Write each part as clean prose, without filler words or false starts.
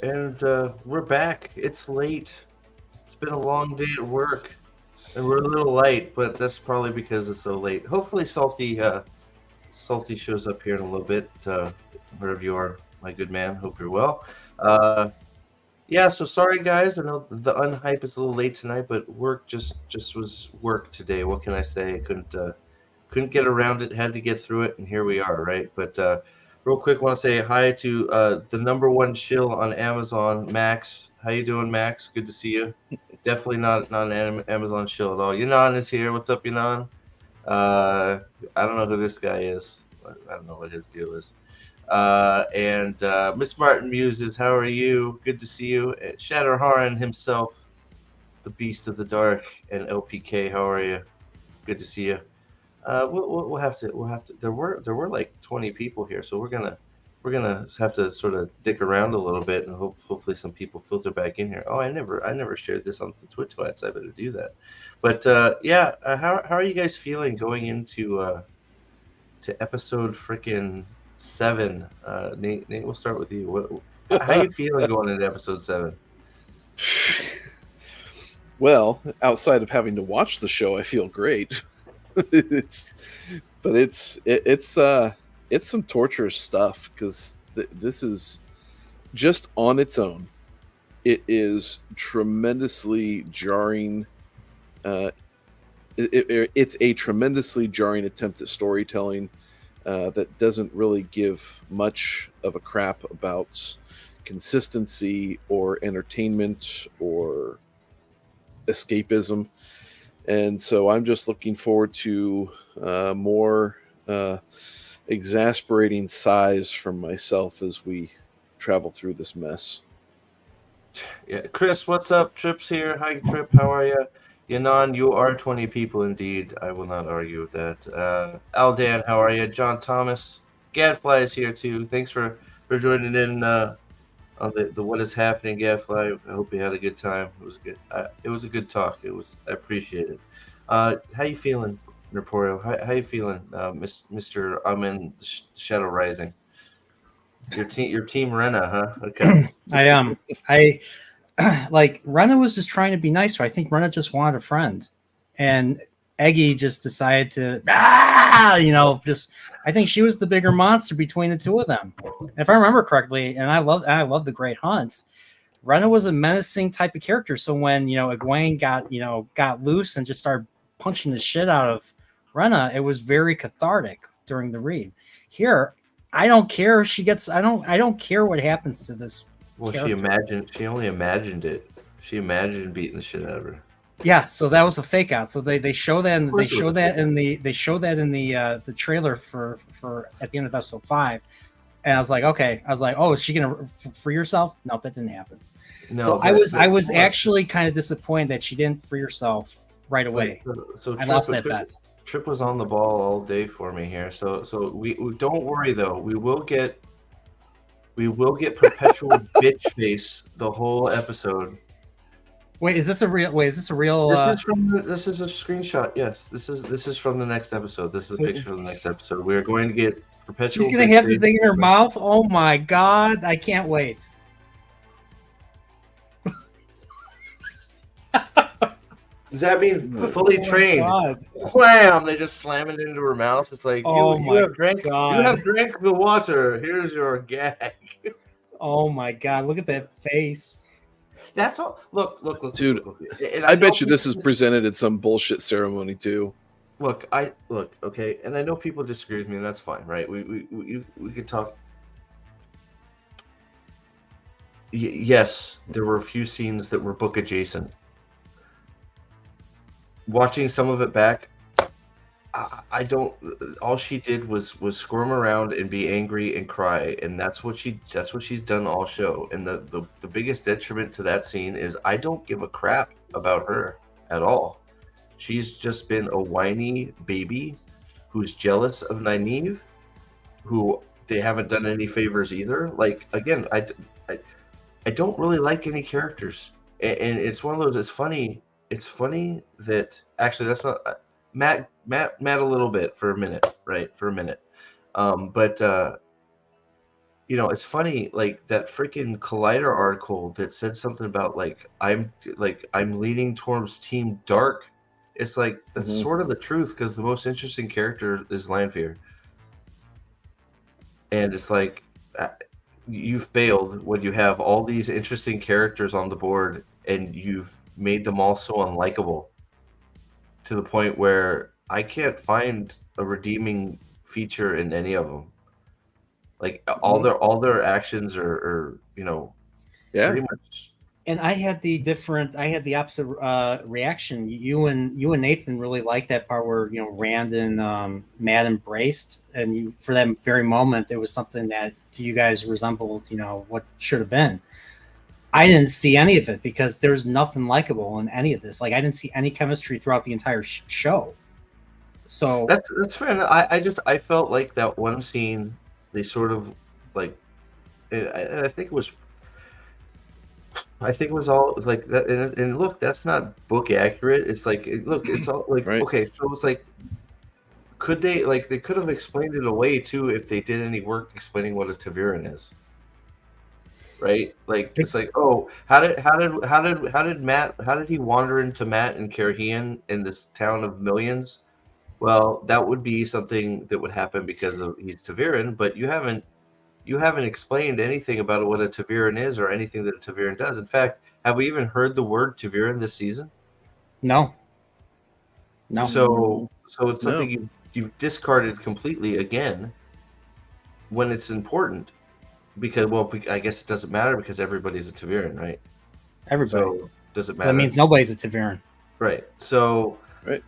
And we're back. It's late. It's been a long day at work, and we're a little light, but that's probably because it's so late. Hopefully, Salty shows up here in a little bit. Wherever you are, my good man. Hope you're well. Uh, yeah. So sorry, guys. I know the unhype is a little late tonight, but work just was work today. What can I say? I couldn't get around it. Had to get through it, and here we are, right? But real quick, want to say hi to the number one shill on Amazon, Max. How you doing, Max? Good to see you. Definitely not an Amazon shill at all. Yanan is here. What's up, Yanan? I don't know who this guy is. I don't know what his deal is. And Miss Martin Muses, how are you? Good to see you. Shatterharan himself, the Beast of the Dark, and LPK, how are you? Good to see you. We'll have to. There were like 20 people here, so we're gonna have to sort of dick around a little bit, and hopefully some people filter back in here. Oh, I never shared this on the Twitch twats. I better do that. But yeah, how are you guys feeling going into to episode freaking 7? Nate, we'll start with you. How you feeling going into episode 7? Well, outside of having to watch the show, I feel great. it's it's some torturous stuff because this is just on its own. It is tremendously jarring. It's a tremendously jarring attempt at storytelling that doesn't really give much of a crap about consistency or entertainment or escapism. And so I'm just looking forward to more exasperating sighs from myself as we travel through this mess. Yeah, Chris, what's up? Trip's here. Hi, Trip. How are you? Yanan, you are 20 people indeed. I will not argue with that. Aldan, how are you? John Thomas. Gadfly is here too. Thanks for joining in on the What Is Happening, Gadfly. I hope you had a good time. It was good. It was a good talk. I appreciate it. How you feeling, Raporio? How you feeling, Mr. I'm in Shadow Rising? Your team Rena, huh? Okay. I am. I like Rena was just trying to be nicer. I think Rena just wanted a friend, and Eggy just decided to just. I think she was the bigger monster between the two of them, if I remember correctly. And I love the Great Hunt. Rena was a menacing type of character. So when Egwene got loose and just started punching the shit out of Rena, it was very cathartic during the read. Here, I don't care if she gets. I don't care what happens to this. Well, character. she only imagined it. She imagined beating the shit out of her. Yeah, so that was a fake out. So they show that in the trailer for at the end of episode 5, and I was like, okay, oh, is she gonna free herself? No, that didn't happen. No, so I was actually kind of disappointed that she didn't free herself right away. So I lost that bet. Trip was on the ball all day for me here. So we don't worry though. We will get perpetual bitch face the whole episode. Wait, is this a real? This is a screenshot. Yes, this is from the next episode. This is a picture of the next episode. We are going to get perpetual. She's gonna have the thing in her mouth. Oh my god! I can't wait. Does that mean fully trained? Wham! They just slam it into her mouth. It's like you have drank the water. Here's your gag. Oh my god! Look at that face. That's all. Look, dude. I bet you this is presented at some bullshit ceremony too. Look, okay, and I know people disagree with me, and that's fine, right? We could talk. Yes, there were a few scenes that were book adjacent. Watching some of it back, I don't. All she did was squirm around and be angry and cry, and that's what she's done all show. And the biggest detriment to that scene is I don't give a crap about her at all. She's just been a whiny baby who's jealous of Nynaeve, who they haven't done any favors either. Like again, I don't really like any characters, and it's one of those. It's funny. It's funny that actually that's not. Matt a little bit for a minute, right? For a minute. But it's funny, like that freaking Collider article that said something about I'm leaning towards Team Dark. It's like that's Mhm. sort of the truth because the most interesting character is Lanfear, and it's like uh, you've failed when you have all these interesting characters on the board and you've made them all so unlikable to the point where I can't find a redeeming feature in any of them. Like all their actions are Yeah. pretty much. And I had the opposite reaction. You and Nathan really liked that part where Rand and Matt embraced, and for that very moment, there was something that to you guys resembled, what should have been. I didn't see any of it because there's nothing likable in any of this. Like I didn't see any chemistry throughout the entire show. So That's fair enough. I felt like that one scene they sort of like, and I think it was all like that. And look, that's not book accurate. It's like look, it's all like Right. okay. So it's like, could they could have explained it away too if they did any work explaining what a Taviran is, right? Like it's like, oh, how did he wander into Matt and Carhian in this town of millions? Well, that would be something that would happen because he's Taviran, but you haven't explained anything about what a Taviran is or anything that a Taviran does. In fact, have we even heard the word Taviran this season? no. So it's No. something you've discarded completely again when it's important because, well, I guess it doesn't matter because everybody's a Taviran, right? Everybody. So does it So matter? that means nobody's a Taviran. Right. So Right.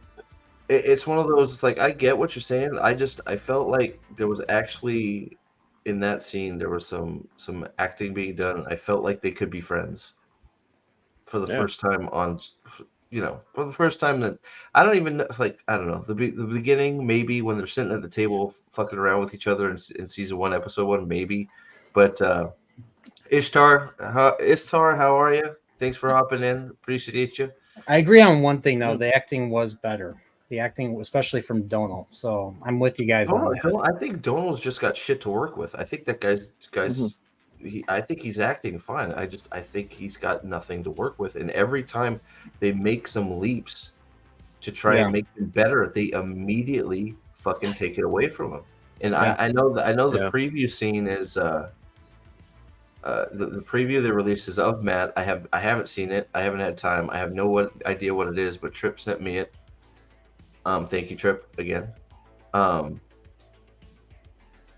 it's one of those. It's like I get what you're saying. I felt like there was actually in that scene there was some acting being done. I felt like they could be friends for the Yeah. first time for the first time that I don't even know. It's like I don't know the beginning maybe when they're sitting at the table fucking around with each other in season 1 episode 1 maybe, but Ishtar, how are you? Thanks for hopping in. Appreciate you. I agree on one thing though. Yeah. The acting was better. The acting, especially from Donal. So I'm with you guys on that. I think Donald's just got shit to work with. I think that guy's Mhm. I think he's acting fine. I think he's got nothing to work with. And every time they make some leaps to try Yeah. and make him better, they immediately fucking take it away from him. And Yeah. I know the Yeah. preview scene is the preview they released is of Matt. I haven't seen it. I haven't had time. I have no idea what it is, but Trip sent me it. Thank you, Trip, again.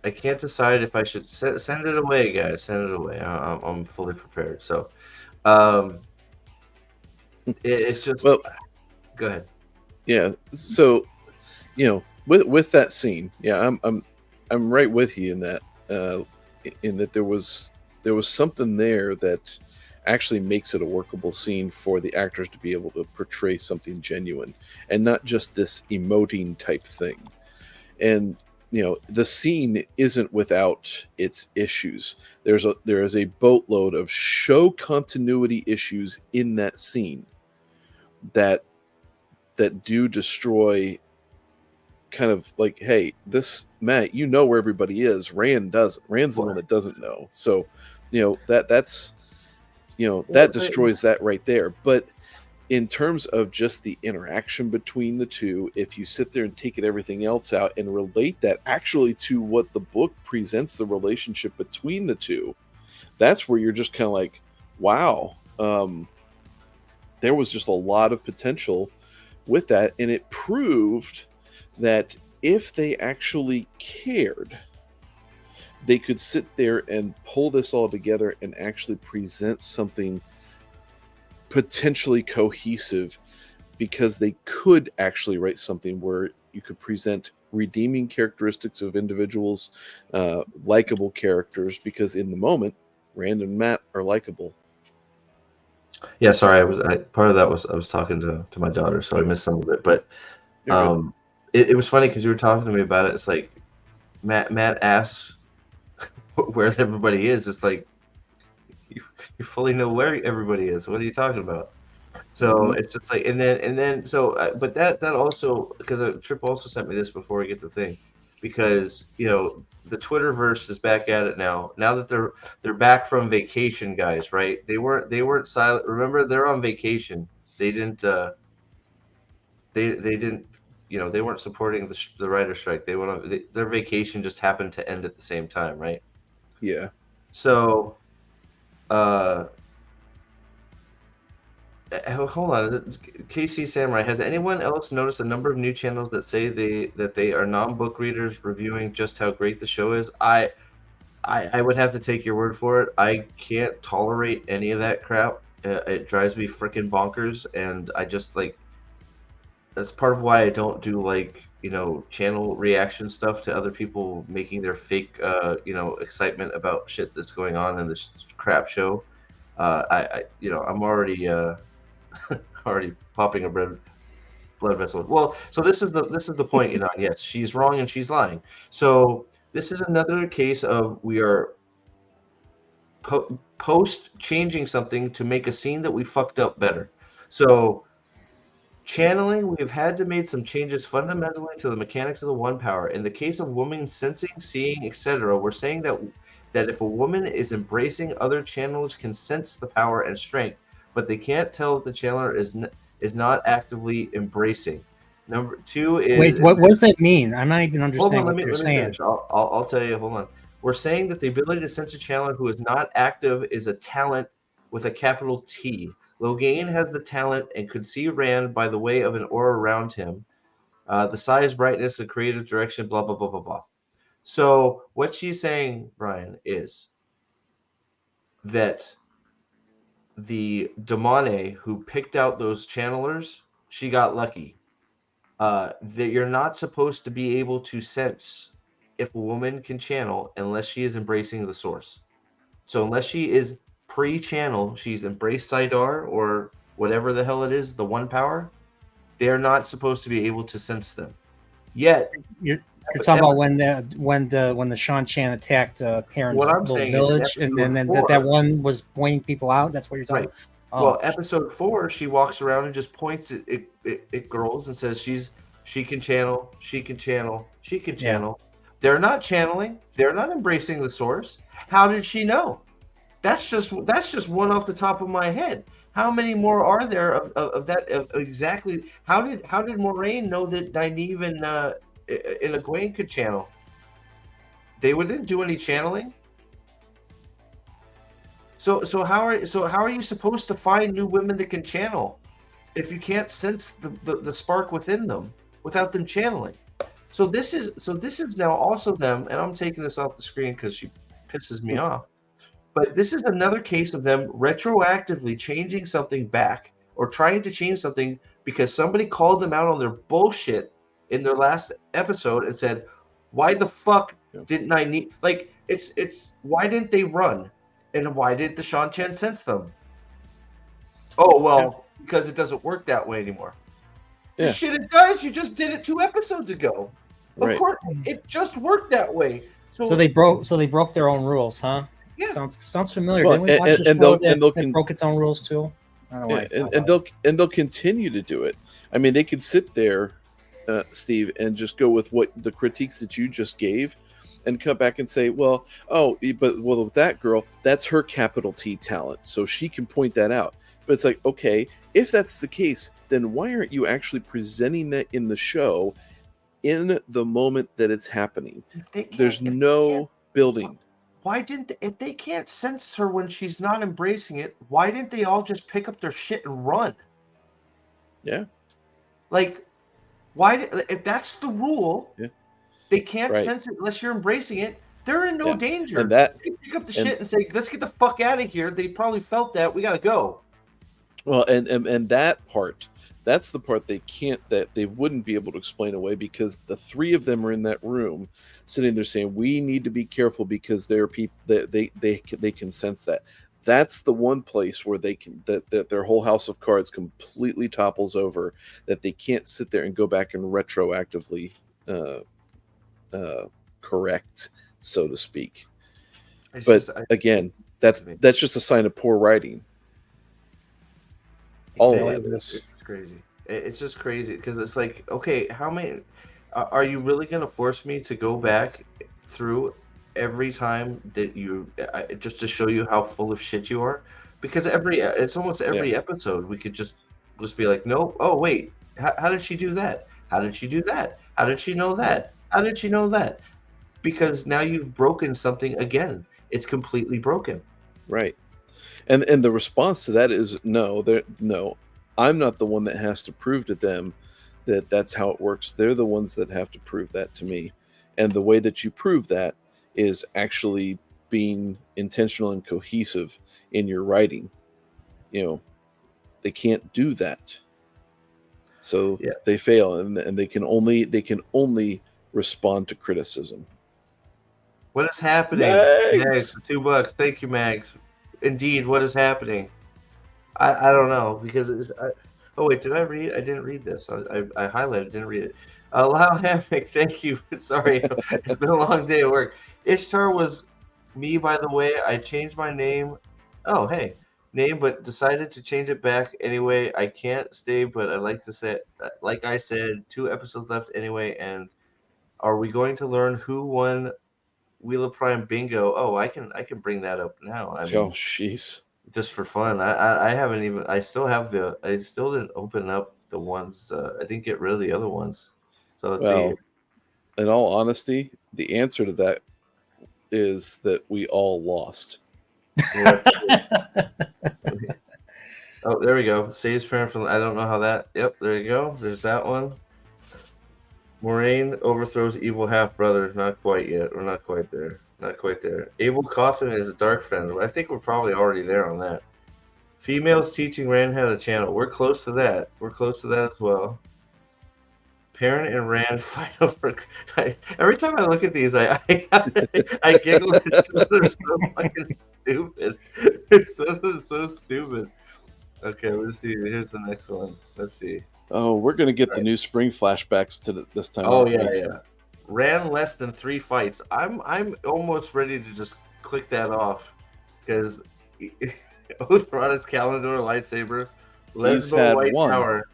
I can't decide if I should send it away, guys. Send it away. I'm fully prepared. So, it's just. Well, go ahead. yeah. So, with that scene, yeah, I'm right with you in that. In that there was something there that actually makes it a workable scene for the actors to be able to portray something genuine and not just this emoting type thing. And the scene isn't without its issues. There is a boatload of show continuity issues in that scene that do destroy kind of like, hey, this Matt, where everybody is. Rand doesn't. Rand's the one that doesn't know. So, that's that destroys that right there. But in terms of just the interaction between the two, if you sit there and take everything else out and relate that actually to what the book presents the relationship between the two, that's where you're just kind of like, wow, there was just a lot of potential with that. And it proved that if they actually cared, they could sit there and pull this all together and actually present something potentially cohesive, because they could actually write something where you could present redeeming characteristics of individuals, likable characters, because in the moment, Rand and Matt are likable. Yeah, sorry. Part of that was I was talking to my daughter, so I missed some of it. But it was funny because you were talking to me about it. It's like Matt asks where everybody is. It's like you fully know where everybody is. What are you talking about? So it's just like, and then so, but that also because Trip also sent me this before we get to the thing, because the Twitterverse is back at it now. Now that they're back from vacation, guys, right? They weren't silent. Remember, they're on vacation. They didn't they didn't they weren't supporting the writer strike. They went on their vacation just happened to end at the same time, right? Yeah. So uh hold on, KC Samurai, has anyone else noticed a number of new channels that say they are non-book readers reviewing just how great the show is? I would have to take your word for it. I can't tolerate any of that crap. It drives me freaking bonkers, and I just like that's part of why I don't do channel reaction stuff to other people making their fake excitement about shit that's going on in this crap show. I'm already already popping a blood vessel. Well, so this is the point, yes, she's wrong and she's lying. So this is another case of we are post changing something to make a scene that we fucked up better. So channeling, we have had to make some changes fundamentally to the mechanics of the one power. In the case of women sensing, seeing, etc., we're saying that if a woman is embracing, other channelers can sense the power and strength, but they can't tell if the channeler is not actively embracing. Number two is wait. What does that mean? I'm not even hold on. understanding Let what me you're saying. finish. I'll tell you. Hold on. We're saying that the ability to sense a channeler who is not active is a talent with a capital T. Logain has the talent and could see Rand by the way of an aura around him. The size, brightness, the creative direction, blah, blah, blah, blah, blah. So what she's saying, Brian, is that the Damane who picked out those channelers, she got lucky. That you're not supposed to be able to sense if a woman can channel unless she is embracing the source. So unless she is pre-channel, she's embraced Sidar or whatever the hell it is, the one power, they're not supposed to be able to sense them. Yet You're talking about when the Shan Chan attacked Perrin's little village, and then that one was pointing people out. That's what you're talking about. Oh. Well, episode 4, she walks around and just points at girls and says she can channel, she can channel, she can channel. Yeah. They're not channeling. They're not embracing the source. How did she know? That's just one off the top of my head. How many more are there of that? Exactly. How did Moraine know that Nynaeve and Egwene could channel? They didn't do any channeling. So how are you supposed to find new women that can channel if you can't sense the spark within them without them channeling? So this is now also them, and I'm taking this off the screen because she pisses me off. But this is another case of them retroactively changing something back or trying to change something because somebody called them out on their bullshit in their last episode and said, "Why the fuck didn't I need it's why didn't they run? And why did the Shan Chan sense them?" Oh, well, because it doesn't work that way anymore. Yeah. Shit, it does. You just did it 2 episodes ago. Of course, it just worked that way. So they broke their own rules, huh? Yeah. Sounds familiar. Well, didn't we watch the show that broke its own rules too? I don't know why. And they'll continue to do it. I mean, they could sit there, Steve, and just go with what the critiques that you just gave, and come back and say, well, with that girl, that's her capital T talent, so she can point that out. But it's like, okay, if that's the case, then why aren't you actually presenting that in the show in the moment that it's happening? There's no building. Why if they can't sense her when she's not embracing it, why didn't they all just pick up their shit and run? Yeah. Why, if that's the rule, they can't sense it unless you're embracing it. They're in no danger. And that they pick up the shit and say, "Let's get the fuck out of here." They probably felt that we got to go. Well, and that part, that's the part that they wouldn't be able to explain away, because the 3 of them are in that room sitting there saying, we need to be careful because there are people that they can sense that. That's the one place where they can that their whole house of cards completely topples over, that they can't sit there and go back and retroactively correct, so to speak. Again, that's just a sign of poor writing. All of this. It's crazy. It's just crazy because it's like, okay, how many? Are you really going to force me to go back through every time that just to show you how full of shit you are? Because it's almost every episode we could just be like, no, oh wait, how did she do that? How did she do that? How did she know that? How did she know that? Because now you've broken something again. It's completely broken. Right. And the response to that is no. No, I'm not the one that has to prove to them that that's how it works. They're the ones that have to prove that to me. And the way that you prove that is actually being intentional and cohesive in your writing. They can't do that. So they fail, and they can only respond to criticism. What is happening? Mags, $2. Thank you, Mags. Indeed, what is happening? I don't know, because oh wait, did I read? I didn't read this. I highlighted, didn't read it. Lyle Hammock, thank you. Sorry, it's been a long day at work. Ishtar was me, by the way. I changed my name. Oh, hey, name, but decided to change it back anyway. I can't stay, but I like to say, like I said, 2 episodes left anyway. And are we going to learn who won Wheel of Prime Bingo? Oh, I can bring that up now. I mean, oh, jeez. Just for fun. I haven't even. I still didn't open up the ones. I didn't get rid of the other ones. So let's see. In all honesty, the answer to that is that we all lost. Yeah. Oh, there we go. Saves parent from. I don't know how that. Yep, there you go. There's that one. Moraine overthrows evil half brother. Not quite yet. We're not quite there. Not quite there. Abel Coffin is a dark friend. I think we're probably already there on that. Females teaching Rand how to channel. We're close to that. We're close to that as well. Parent and Rand fight over. Every time I look at these, I giggle because they're so fucking stupid. It's so stupid. Okay, let's see. Here's the next one. Let's see. Oh, we're gonna get the new spring flashbacks to this time. Oh yeah. Ran less than 3 fights. I'm almost ready to just click that off because Oath brought his Calendar lightsaber. Lesbo White one. Tower.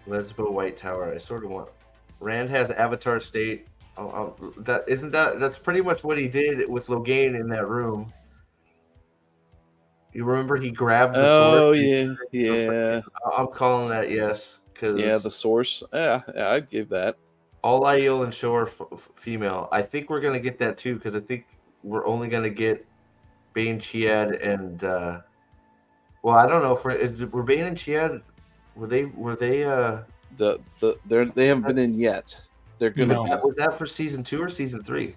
Lesbo White Tower. I sort of want. Rand has Avatar State. That's pretty much what he did with Logain in that room. You remember he grabbed the sword? Oh yeah. I'm calling that yes. Yeah, the source. Yeah, I'd give that. All Aiel and Show are female. I think we're gonna get that too because I think we're only gonna get Bane, Chiad, and well, I don't know if were Bane and Chiad. Were they? They haven't been in yet. They're gonna. Was that for season 2 or season 3?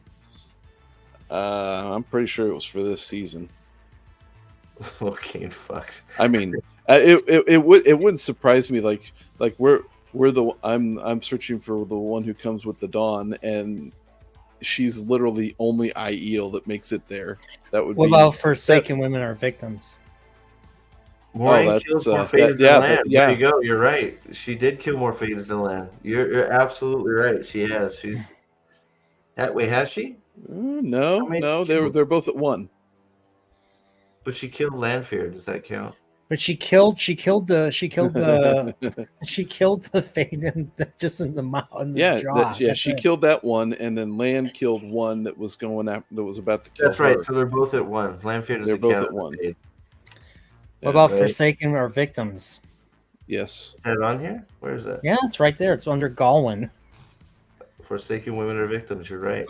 I'm pretty sure it was for this season. Okay, fucks. I mean, it wouldn't surprise me. Like I'm searching for the one who comes with the dawn, and she's literally only Aiel that makes it there. That would. What about Forsaken Women Are Victims? Moraine kills more Fades than Lan. There you go. You're right. She did kill more Fades than Lan. You're absolutely right. She has. She's. Wait, has she? No. They're both at 1. But she killed Lanfear. Does that count? But she killed the Fade just in the mouth. Jaw. She killed that one, and then Lan killed one that was about to kill. That's right. So they're both at 1. Lanfear doesn't count. They're both at 1. What about Forsaken or Victims? Yes. Is that on here? Where is that? Yeah, it's right there. It's under Galwin. Forsaken Women or Victims. You're right.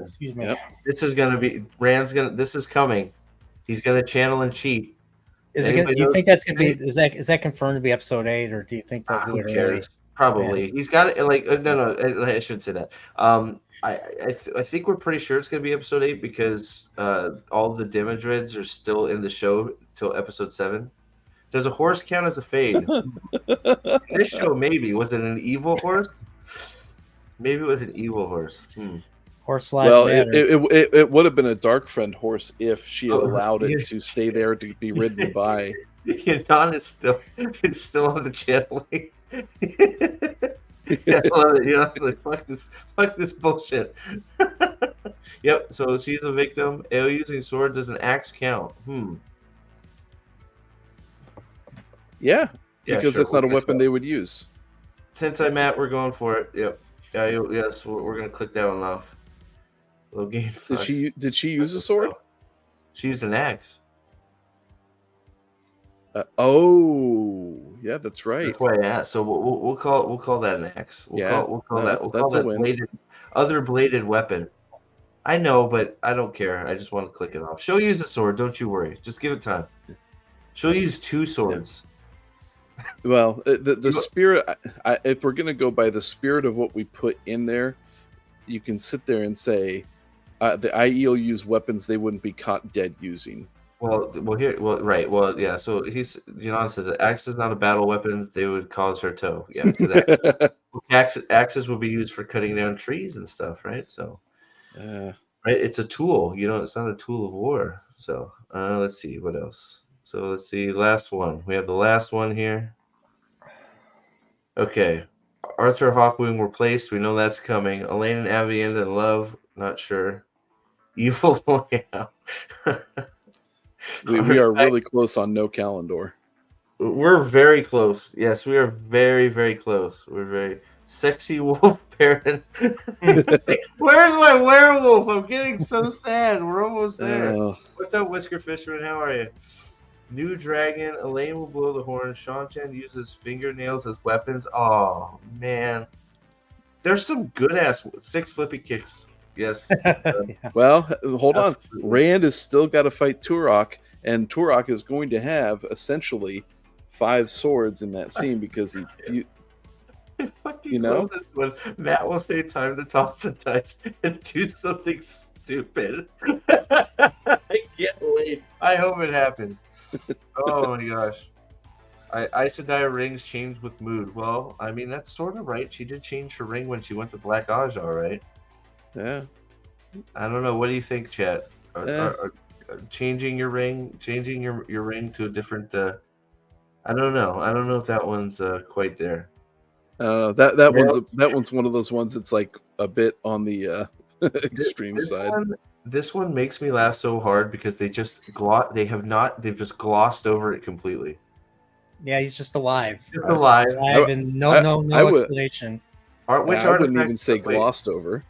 Excuse me. Yep. This is gonna be This is coming. He's gonna channel and cheat. Do you think that's gonna be? Is that confirmed to be episode 8, or do you think they'll do it early? Probably. Yeah. He's got it. No. I shouldn't say that. I think we're pretty sure it's gonna be episode 8 because all the Demodreds are still in the show till episode 7. Does a horse count as a fade? This show maybe. Was it an evil horse? Maybe it was an evil horse. Horse lives matter. It would have been a dark friend horse if she had allowed it to stay there to be ridden by. Yanon is still on the channeling. Yeah, I love it. It's like fuck this bullshit. Yep. So she's a victim. AO using sword. Does an axe count? Yeah, because that's not a weapon they would use. Since I'm at, we're going for it. Yep. Yes, we're gonna click that one off. Low gain flux. Did she use a sword? She used an axe. Yeah, that's right. That's why I asked. So we'll call that an axe. We'll call that win. bladed weapon. I know, but I don't care. I just want to click it off. She'll use a sword. Don't you worry. Just give it time. She'll use 2 swords. Well, the spirit. If we're gonna go by the spirit of what we put in there, you can sit there and say the IE will use weapons they wouldn't be caught dead using. Right. Well, yeah. So says that axe is not a battle weapon. They would cause her toe. Yeah, because axes will be used for cutting down trees and stuff, right? So, right, it's a tool. It's not a tool of war. So, let's see what else. So let's see. Last one. We have the last one here. Okay. Arthur Hawkwing replaced. We know that's coming. Elaine and Avienda in love. Not sure. Evil Loyal. We are really close on no Calendar. We're very close. Yes, we are very, very close. We're very sexy wolf parent. Where's my werewolf? I'm getting so sad. We're almost there. What's up, Whisker Fisherman? How are you? New dragon. Elaine will blow the horn. Sean Chan uses fingernails as weapons. Oh man, there's some good ass 6 flippy kicks. Yes. Well, hold on. Rand has still got to fight Turok, and Turok is going to have essentially 5 swords in that scene because this one. Matt will say time to toss the dice and do something stupid. I can't wait. I hope it happens. Oh my gosh. Aes Sedai rings change with mood. Well, I mean, that's sort of right. She did change her ring when she went to Black Aja, right? Yeah. I don't know. What do you think, chat? Are changing your ring to a different I don't know. I don't know if that one's quite there. That one's one of those ones that's like a bit on the extreme side. This one makes me laugh so hard because they've just glossed over it completely. Yeah, he's just alive. Just alive. And no explanation. I wouldn't even say glossed over.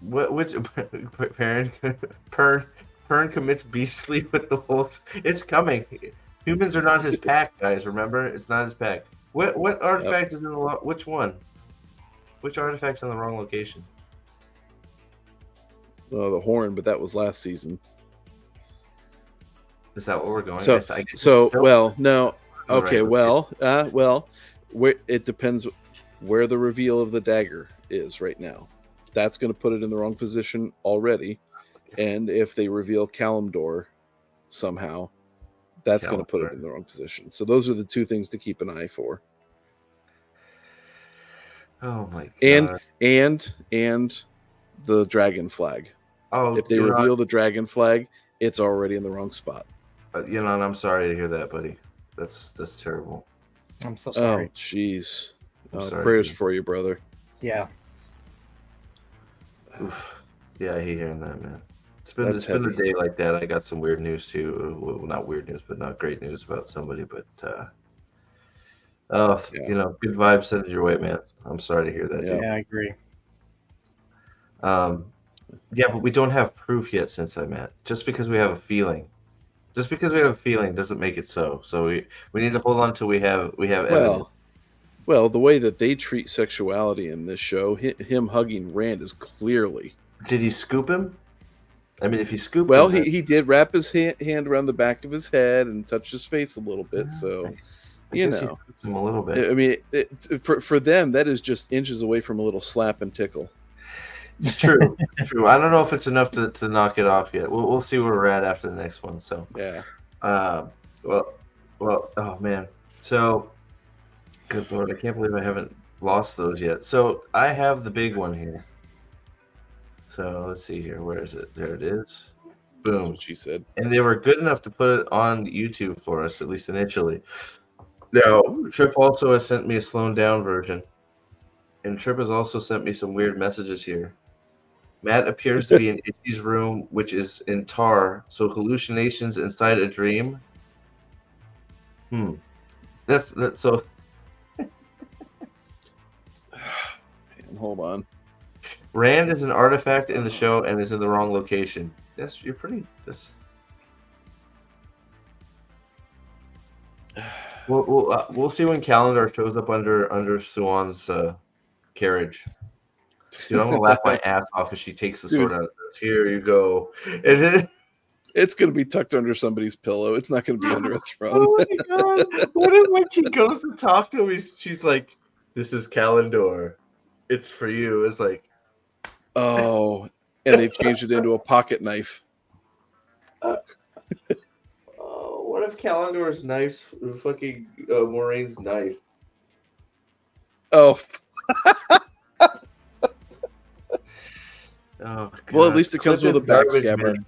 Which Pern commits beastly with the wolves. It's coming. Humans are not his pack, guys. Remember, it's not his pack. What artifact is in the which one? Which artifact's in the wrong location? The horn, but that was last season. Is that what we're going? No. Okay, it depends where the reveal of the dagger is right now. That's going to put it in the wrong position already. And if they reveal Kalimdor somehow, that's going to put it in the wrong position. So those are the 2 things to keep an eye for. Oh my god. And the dragon flag. Oh, if they reveal the dragon flag, it's already in the wrong spot. I'm sorry to hear that, buddy. That's terrible. I'm so sorry. Oh, jeez. Prayers for you, brother. Yeah. Oof. Yeah, I hate hearing that, man. It's been a day like that. I got some weird news too. Well, not weird news, but not great news about somebody. But good vibes sent your way, man. I'm sorry to hear that. Yeah, I agree. But we don't have proof yet, since I met. Just because we have a feeling doesn't make it so. So we need to hold on till we have evidence. Well, the way that they treat sexuality in this show, him hugging Rand is clearly. Did he scoop him? I mean, if he scooped him... he did wrap his hand around the back of his head and touch his face a little bit, so... Him a little bit. I mean, for them, that is just inches away from a little slap and tickle. It's true. True. I don't know if it's enough to knock it off yet. We'll see where we're at after the next one. So yeah. Well. Oh man. So, good Lord, I can't believe I haven't lost those yet. So I have the big one here. So let's see here. Where is it? There it is. Boom. That's what she said. And they were good enough to put it on YouTube for us, at least initially. Now, Trip also has sent me a slowed down version. And Trip has also sent me some weird messages here. Matt appears to be in Itchy's room, which is in tar, so hallucinations inside a dream. That's so. Hold on. Rand is an artifact in the show and is in the wrong location. Yes, you're pretty. We'll see when Calendar shows up under Suan's carriage. Dude, I'm gonna laugh my ass off if she takes the sword out and says, "Here you go." And then, it's gonna be tucked under somebody's pillow. It's not gonna be under a throne. oh my god! What if when she goes to talk to him, she's like, "This is Calendar. It's for you." It's like, oh, and they've changed it into a pocket knife. oh, what if Calendar's knife's fucking Moraine's knife? Oh. Oh, God. Well, at least it comes with a backstabber.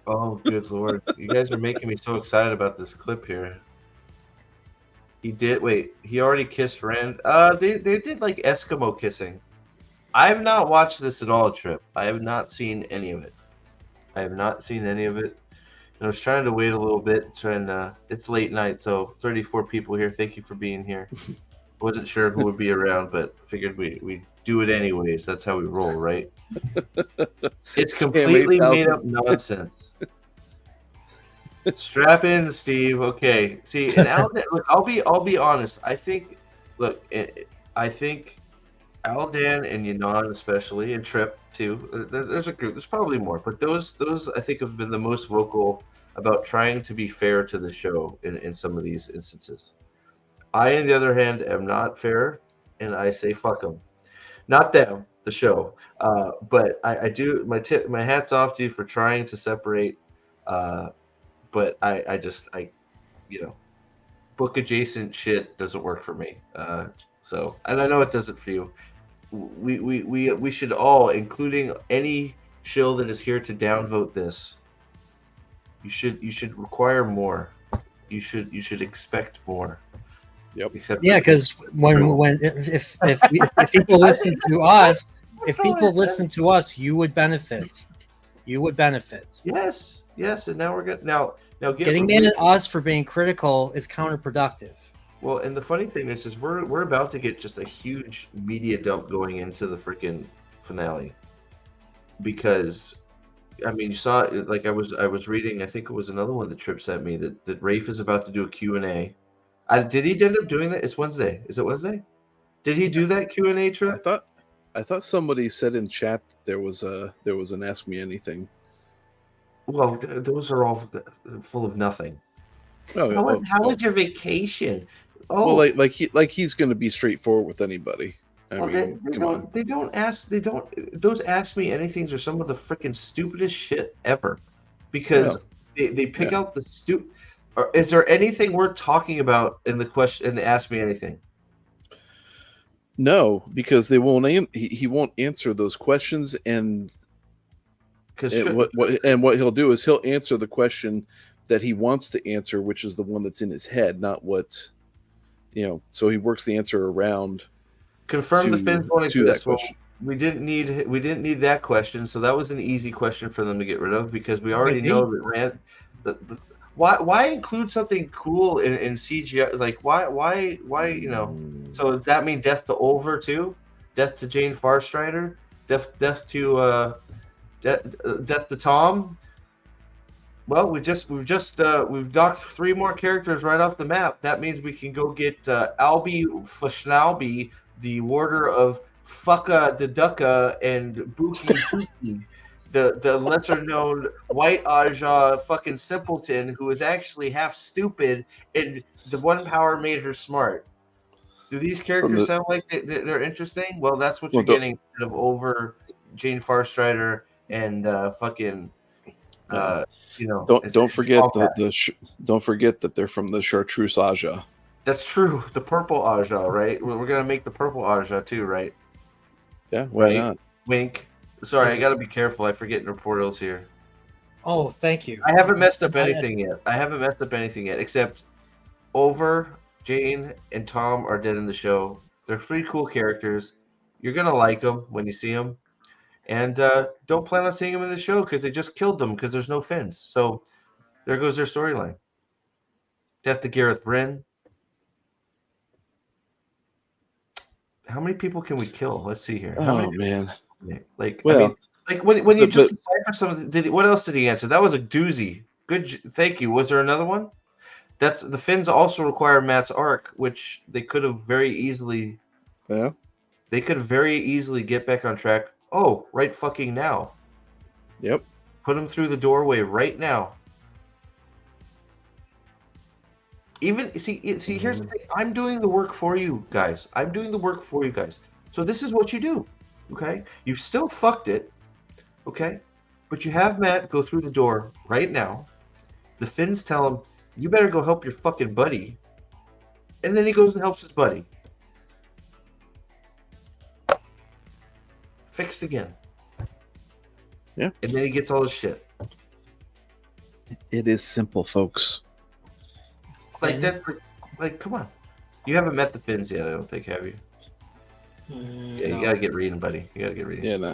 Oh, good lord. You guys are making me so excited about this clip here. He already kissed Rand. They did like Eskimo kissing. I have not watched this at all, Trip. I have not seen any of it. And I was trying to wait a little bit, it's late night, so 34 people here. Thank you for being here. Wasn't sure who would be around, but figured we do it anyways. That's how we roll, right? It's completely made up nonsense. Strap in, Steve. Okay. See, and look, I'll be honest. I think Aldan and Yanan especially, and Trip too. There's a group. There's probably more, but those I think have been the most vocal about trying to be fair to the show in some of these instances. I, on the other hand, am not fair, and I say fuck them. Not them, the show. But I do, my hat's off to you for trying to separate. But I book adjacent shit doesn't work for me. So, and I know it doesn't for you. We should all, including any shill that is here to downvote this, you should require more. You should expect more. Yep. Yeah, because if people listen to us, you would benefit. You would benefit. Yes, and now we're good. Now getting mad at us for being critical is counterproductive. Well, and the funny thing is we're about to get just a huge media dump going into the freaking finale, because I mean, you saw it, like I was reading. I think it was another one that Trip sent me that Rafe is about to do a Q&A. Did he end up doing that? It's Wednesday. Is it Wednesday? Did he do that Q&A, Trip? I thought somebody said in chat there was an Ask Me Anything. Well, those are all full of nothing. How was your vacation? Oh, well, like he's going to be straightforward with anybody. I mean, come on. Those Ask Me Anythings are some of the freaking stupidest shit ever, because they pick out the stupid. Is there anything we're talking about in the question in the Ask Me Anything? No, because they won't. He won't answer those questions, and what he'll do is he'll answer the question that he wants to answer, which is the one that's in his head, not what So he works the answer around. Confirm the Finns wanting to that this. Well, question. we didn't need that question, so that was an easy question for them to get rid of, because we already know that Rand. Why include something cool in CGI? Like why So does that mean death to Ulver too? Death to Jane Farstrider? Death to death to Tom? Well, we've docked 3 more characters right off the map. That means we can go get Albie Fashnaubi, the warder of Fucka Deducka and Buki Tuki, the lesser known white Aja fucking simpleton who is actually half stupid, and the one power made her smart. Do these characters sound like they're interesting? Well, that's what you're getting instead of over Jane Farstrider and fucking. Don't forget don't forget that they're from the Chartreuse Aja. That's true. The purple Aja, right? We're gonna make the purple Aja too, right? Yeah, why not? Wink. Sorry, I gotta be careful. I forget Portals here. Oh, thank you. I haven't messed up anything yet. Except Over, Jane, and Tom are dead in the show. They're 3 cool characters. You're gonna like them when you see them. And don't plan on seeing them in the show because they just killed them because there's no Finns. So there goes their storyline. Death to Gareth Bryn. how many people can we kill? Let's see here. Oh man. Like, I Well, mean, like when you just but decipher something, what else did he answer? That was a doozy. Good, thank you. Was there another one? That's the fins also require Matt's arc, which they could have very easily. yeah. They could very easily get back on track. Oh, right fucking now. Yep. Put him through the doorway right now. Even see, here's the thing. I'm doing the work for you guys. I'm doing the work for you guys. So this is what you do. Okay? You've still fucked it. Okay? But you have Matt go through the door right now. The fins tell him, you better go help your fucking buddy. And then he goes and helps his buddy. Fixed again. Yeah. And then he gets all his shit. It is simple, folks. Like, that's like, come on. You haven't met the fins yet, I don't think, have you? Yeah, you gotta get reading, buddy. You gotta get reading. Yeah, no.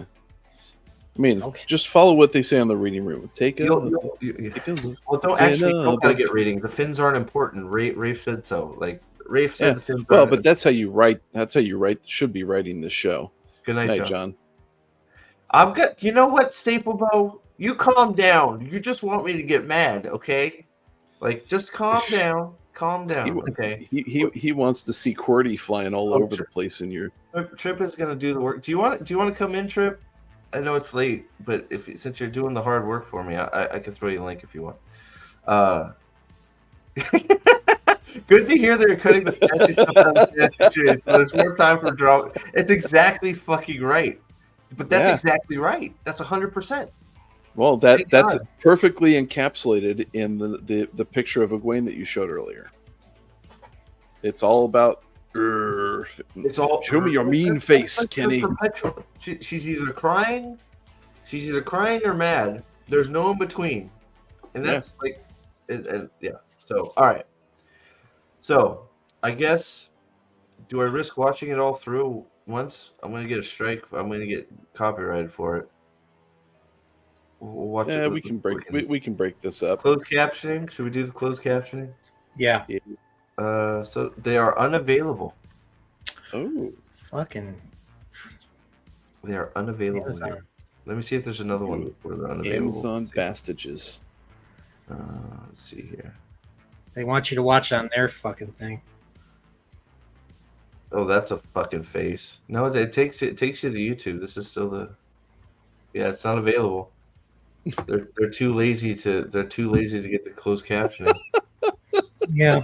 I mean, Okay. just follow what they say on the reading room. Take a You'll- look. you- Take a look. Well, don't gotta get reading. The fins aren't important. Rafe said so. Like Rafe said, Yeah. the fins. Well, aren't but that's how you write. That's how you write. Should be writing this show. good night, Night, John. John. I'm good. You know what, Staplebow? You calm down. You just want me to get mad, okay? Like, just calm down. Calm down, okay? He wants to see QWERTY flying all over the place in your. Trip is gonna do the work. Do you want to come in, Trip? I know it's late, but since you're doing the hard work for me, I can throw you a link if you want. Good to hear they're cutting the fancy stuff out of the fancy series. So there's more time for drama. It's exactly fucking right. But that's exactly right. That's 100%. Well, that's perfectly encapsulated in the picture of Egwene that you showed earlier. It's all about. It's all. Show me your mean face, Kenny. She's either crying or mad. There's no in between, and that's yeah. So all right. So I guess, do I risk watching it all through once? I'm gonna get a strike. I'm gonna get copyrighted for it. We'll watch it. We can break this up. Closed captioning. Should we do the closed captioning? Yeah. So they are unavailable. Oh, Fucking. They are unavailable. Amazon. Here. Let me see if there's another one where they're unavailable. Amazon bastages. Let's see here. They want you to watch on their fucking thing. Oh, that's a fucking face. No, it takes you to YouTube. This is still the. Yeah, it's not available. They're too lazy to get the closed captioning. Yeah.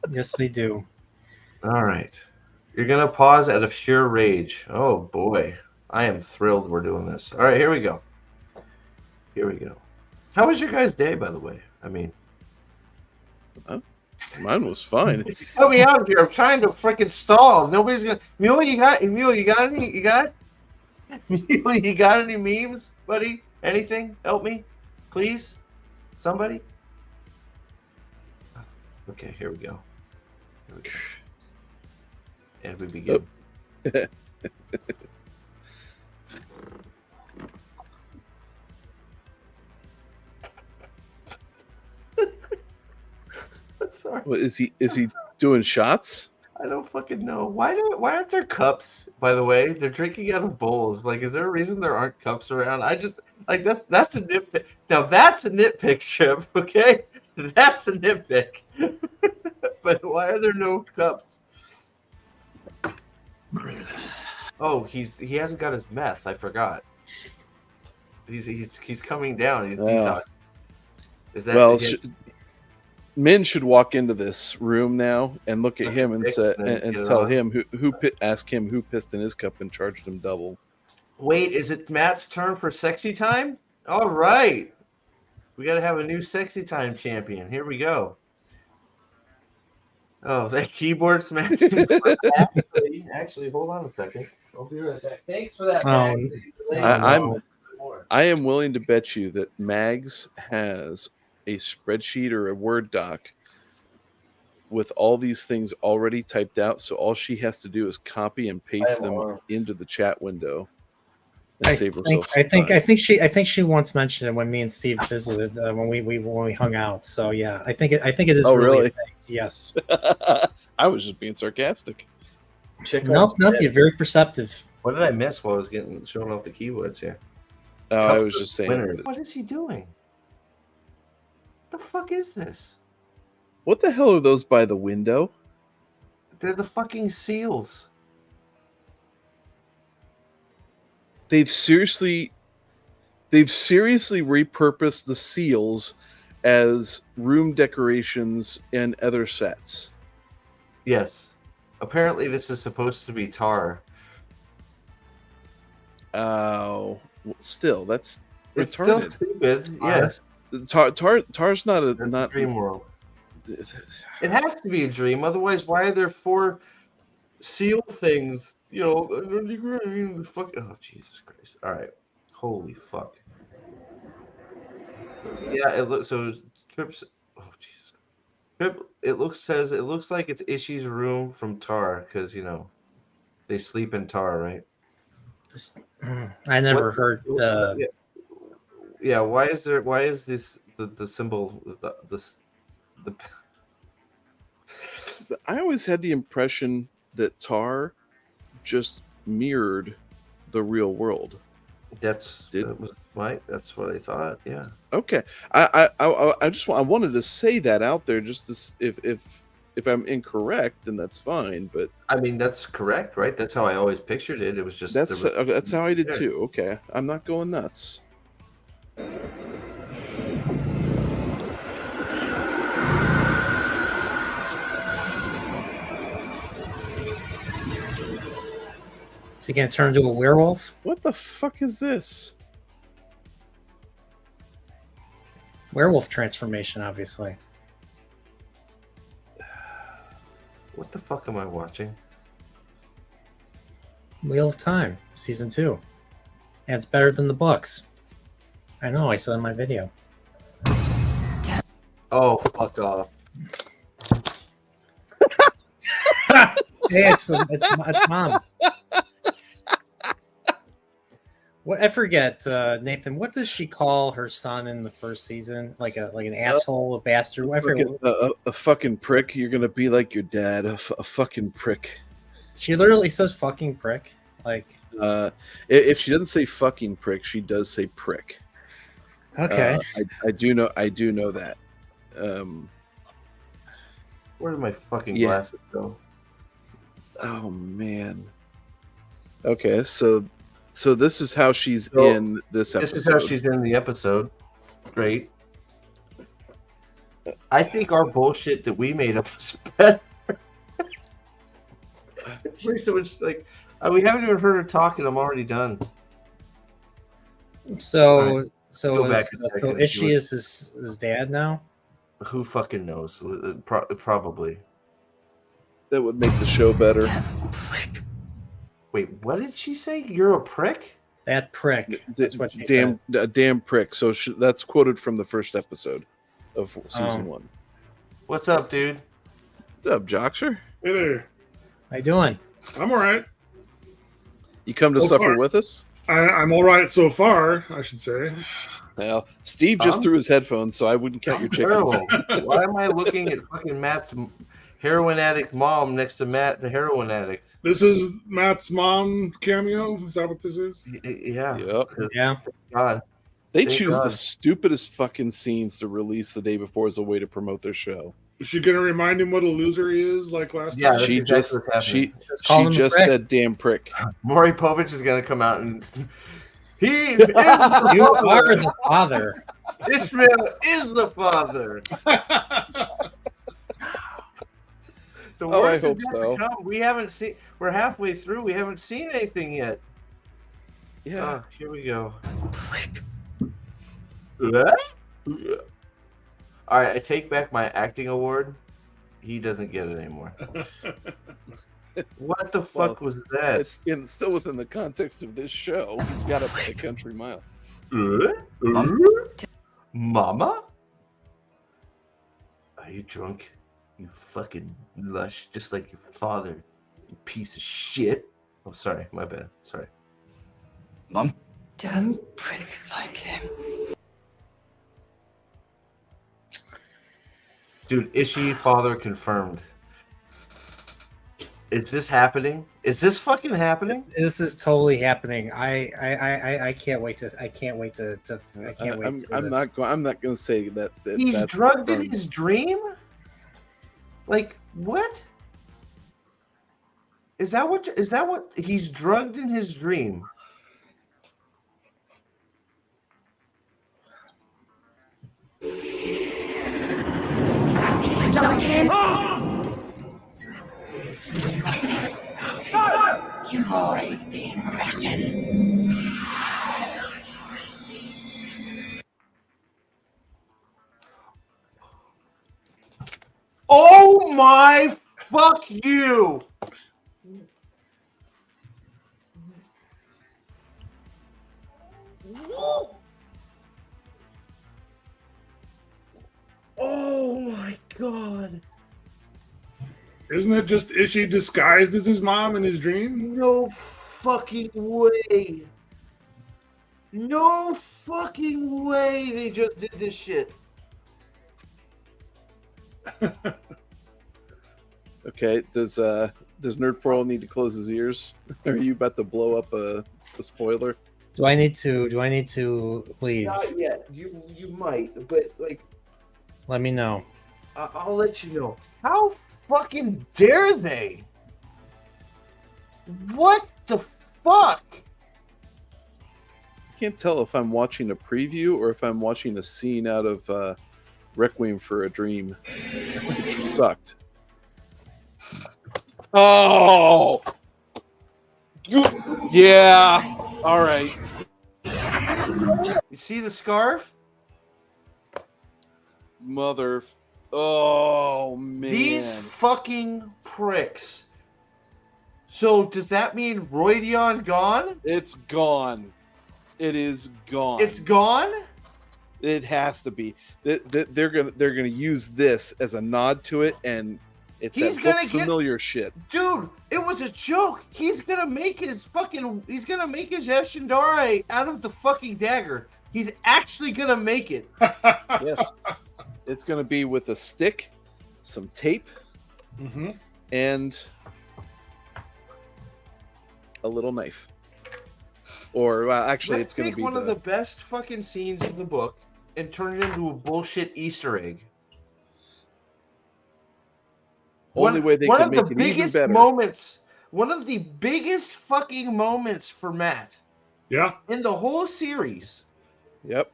Yes, they do. All right. You're gonna pause out of sheer rage. Oh boy, I am thrilled we're doing this. All right, here we go. How was your guys' day, by the way? I mean, mine was fine. help me out here. I'm trying to freaking stall. Nobody's gonna. Mule, you got any? Mule, you got any memes, buddy? Anything? Help me, please. Somebody. Okay, here we go. And we begin. Sorry. What, is he doing shots? I don't fucking know. Why aren't there cups? By the way, they're drinking out of bowls. Like, is there a reason there aren't cups around? I just like that's a nitpick. Now that's a nitpick, Chip. Okay, that's a nitpick. But why are there no cups? Oh, he hasn't got his meth. I forgot. He's coming down. He's detox. Is that men should walk into this room now and look at him and say and tell him ask him who pissed in his cup and charged him double. Wait, is it Matt's turn for sexy time? All right, we got to have a new sexy time champion. Here we go. Oh, that keyboard smashing. Actually, hold on a second. I'll be right back. Thanks for that. I am willing to bet you that Mags has a spreadsheet or a Word doc with all these things already typed out. So all she has to do is copy and paste them into the chat window. And save herself I think she once mentioned it when me and Steve visited when we hung out. So yeah, I think it is. Oh, really? Yes. I was just being sarcastic. Check out Nope, his nope. bed. You're very perceptive. What did I miss while I was showing off the keywords here? I was just saying. Winner. What is he doing? The fuck is this? What the hell are those by the window? They're the fucking seals. They've seriously repurposed the seals as room decorations in other sets. Yes. Apparently this is supposed to be tar. Oh, still, that's It's still retarded. stupid. Yes. Tar's not It's a dream world. It has to be a dream. Otherwise, why are there 4 seal things? You know, fuck. Oh, Jesus Christ. All right. Holy fuck. Yeah, it looks so. Trips. Oh, Jesus. Trip. It looks like it's Ishi's room from Tar because they sleep in tar, right? I never heard the. Yeah. Why is this the symbol the I always had the impression that Tar just mirrored the real world. That's what I thought. Yeah. Okay, I wanted to say that out there, just to, if I'm incorrect, then that's fine. But I mean, that's correct, right? That's how I always pictured it. It was just that's how I did too. Okay, I'm not going nuts. Is he gonna turn into a werewolf? What the fuck is this? Werewolf transformation, obviously. What the fuck am I watching? Wheel of Time, season 2. And it's better than the books. I know, I saw it in my video. Oh, fuck off. Hey, it's mom. What I forget, Nathan. What does she call her son in the first season? Like an asshole, a bastard. I forget. A fucking prick. You're gonna be like your dad. A fucking prick. She literally says "fucking prick." Like, if she doesn't say "fucking prick," she does say "prick." okay. I do know that. Where did my fucking glasses go? Oh man. Okay, so this is how she's in this episode. This is how she's in the episode. Great. I think our bullshit that we made up was better. So it's like we haven't even heard her talk, and I'm already done. So second. Ishi is his dad now. Who fucking knows? Probably. That would make the show better. Prick. Wait, what did she say? You're a prick? That prick. That's what she said. Damn prick. So that's quoted from the first episode of season 1. What's up, dude? What's up, Joxer? Hey there. How you doing? I'm all right. You come to suffer with us? I'm all right so far, I should say. Well, Steve just threw his headphones, so I wouldn't count your chickens. Terrible. Why am I looking at fucking Matt's heroin addict mom next to Matt, the heroin addict? This is Matt's mom cameo? Is that what this is? Yeah. Yep. Yeah. God. They Thank choose God. the stupidest fucking scenes to release the day before as a way to promote their show. Is she going to remind him what a loser he is like last Yeah, time? that's She exactly just what's happening. call him a prick. said damn prick. Maury Povich is going to come out and he is You the are father. the father. Ishmael is the father. The Oh, I worst is hope yet so. to come. We haven't seen. We're halfway through. We haven't seen anything yet. Yeah. Here we go. Prick. All right, I take back my acting award. He doesn't get it anymore. What the fuck was that? It's still within the context of this show. He's got to play a country mile. Mama? Are you drunk? You fucking lush, just like your father, you piece of shit. Oh, sorry, my bad. Sorry. Mom? Damn prick like him. Dude, Ishi father confirmed. Is this happening? Is this fucking happening? This is totally happening. I can't wait to. I can't wait to. I can't wait. I'm not going to say that. He's that's drugged in confirmed. his dream? Like, what? Is that what he's drugged in his dream? Like him. You've always been rotten. Oh my fuck you! Oh my god. Isn't it just Ishii disguised as his mom in his dream? No fucking way. No fucking way they just did this shit. Okay, does Nerd Pearl need to close his ears? Are you about to blow up a spoiler? Do I need to leave? Not yet. You might, but like, Let me know. I'll let you know. How fucking dare they? What the fuck? I can't tell if I'm watching a preview or if I'm watching a scene out of Requiem for a Dream, which sucked. Oh, yeah. All right. You see the scarf? Mother. Oh man. These fucking pricks. So does that mean Roydion gone? It's gone. It is gone. It's gone? It has to be. They're gonna use this as a nod to it, and it's He's that gonna book get- familiar shit. Dude, it was a joke. He's gonna make his Yashandare out of the fucking dagger. He's actually gonna make it. Yes, it's gonna be with a stick, some tape, Mm-hmm. and a little knife. Or actually, Let's it's gonna take be one of the best fucking scenes in the book and turn it into a bullshit Easter egg. only way they one can of make the it even biggest better. moments, one of the biggest fucking moments for Matt Yeah. in the whole series. Yep.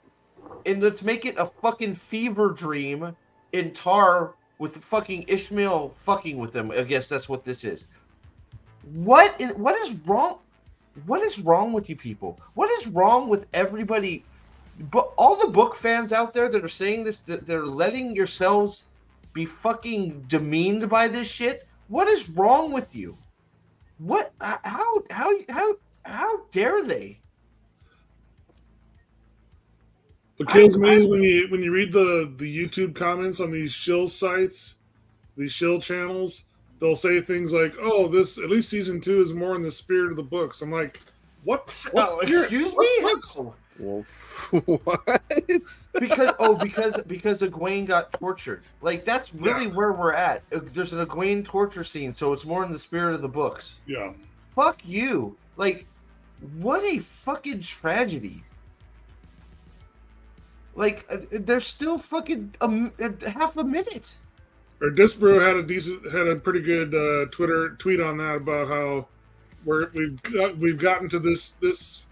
And let's make it a fucking fever dream in Tar with fucking Ishmael fucking with them. I guess that's what this is. What is wrong? What is wrong with you people? What is wrong with everybody? But all the book fans out there that are saying this, that they're letting yourselves be fucking demeaned by this shit. What is wrong with you? What? How dare they? What kills me is when you read the YouTube comments on these shill sites, these shill channels, they'll say things like, "Oh, this at least season 2 is more in the spirit of the books." I'm like, "What? Oh, excuse me? Well, what? Because Egwene got tortured. Like that's really where we're at. There's an Egwene torture scene, so it's more in the spirit of the books. Yeah. Fuck you. Like, what a fucking tragedy. Like, there's still fucking half a minute. Or Disbro had a pretty good Twitter tweet on that about how we've gotten to this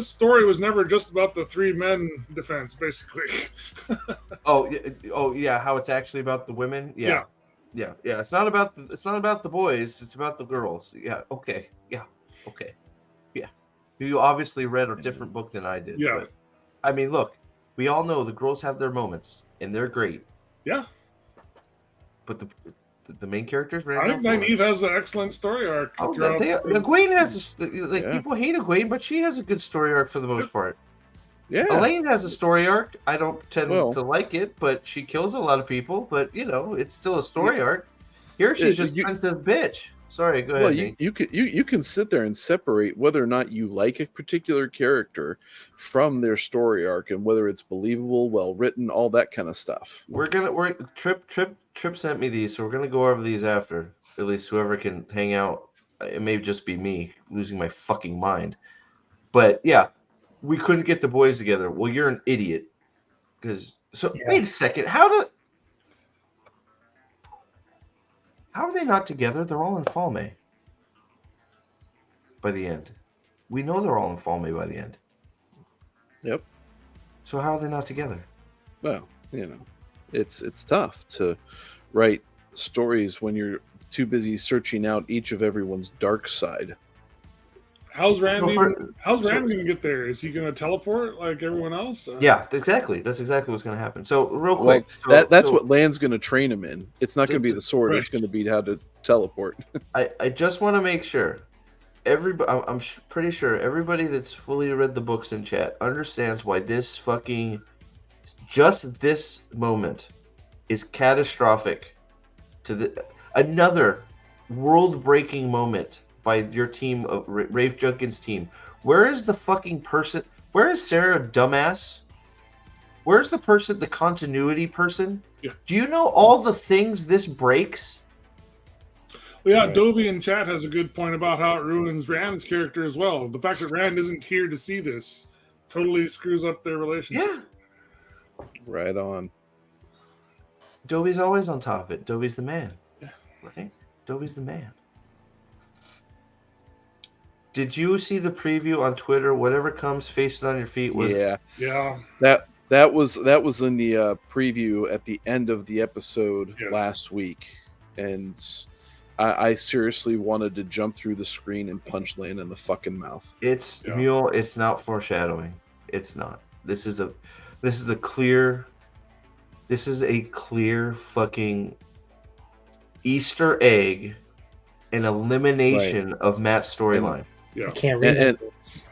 story was never just about the 3 men defense, basically. Oh yeah, how it's actually about the women. Yeah. It's not about the boys. It's about the girls. Yeah. Okay. Yeah. You obviously read a different book than I did. Yeah. But, I mean, look, we all know the girls have their moments and they're great. Yeah. But the main characters. I think Nynaeve has an excellent story arc. Egwene has people hate Egwene, but she has a good story arc for the most part. Yeah. Elaine has a story arc. I don't tend to like it, but she kills a lot of people. But it's still a story arc. Here she's just Princess Bitch. Sorry, go ahead. Well, you can sit there and separate whether or not you like a particular character from their story arc and whether it's believable, well written, all that kind of stuff. Trip sent me these, so we're gonna go over these after. at least whoever can hang out. It may just be me losing my fucking mind. But yeah, we couldn't get the boys together. Well, you're an idiot. Wait a second. How are they not together? They're all in Fall May. By the end. We know they're all in Fall May by the end. Yep. So how are they not together? Well, it's tough to write stories when you're too busy searching out each of everyone's dark side. How's Randy gonna get there? Is he gonna teleport like everyone else? Yeah, exactly. That's exactly what's going to happen. So real quick, that's what Land's going to train him in. It's not going to be the sword. Right. It's going to be how to teleport. I just want to make sure I'm pretty sure everybody that's fully read the books in chat understands why this just this moment is catastrophic to another world-breaking moment by your team of Rafe Judkins' team. Where is the fucking person? Where is Sarah, dumbass? Where's the person, the continuity person? Yeah. Do you know all the things this breaks? Well, yeah, Dovey in chat has a good point about how it ruins Rand's character as well. The fact that Rand isn't here to see this totally screws up their relationship. Yeah. Right on. Dovey's always on top of it. Dovey's the man. Yeah. Right? Dovey's the man. Did you see the preview on Twitter? Whatever comes, face it on your feet. Yeah. Yeah. That was in the preview at the end of the episode last week, and I seriously wanted to jump through the screen and punch Land in the fucking mouth. Mule. It's not foreshadowing. It's not. This is a clear fucking Easter egg and elimination of Matt's storyline. Yeah. I can't read it.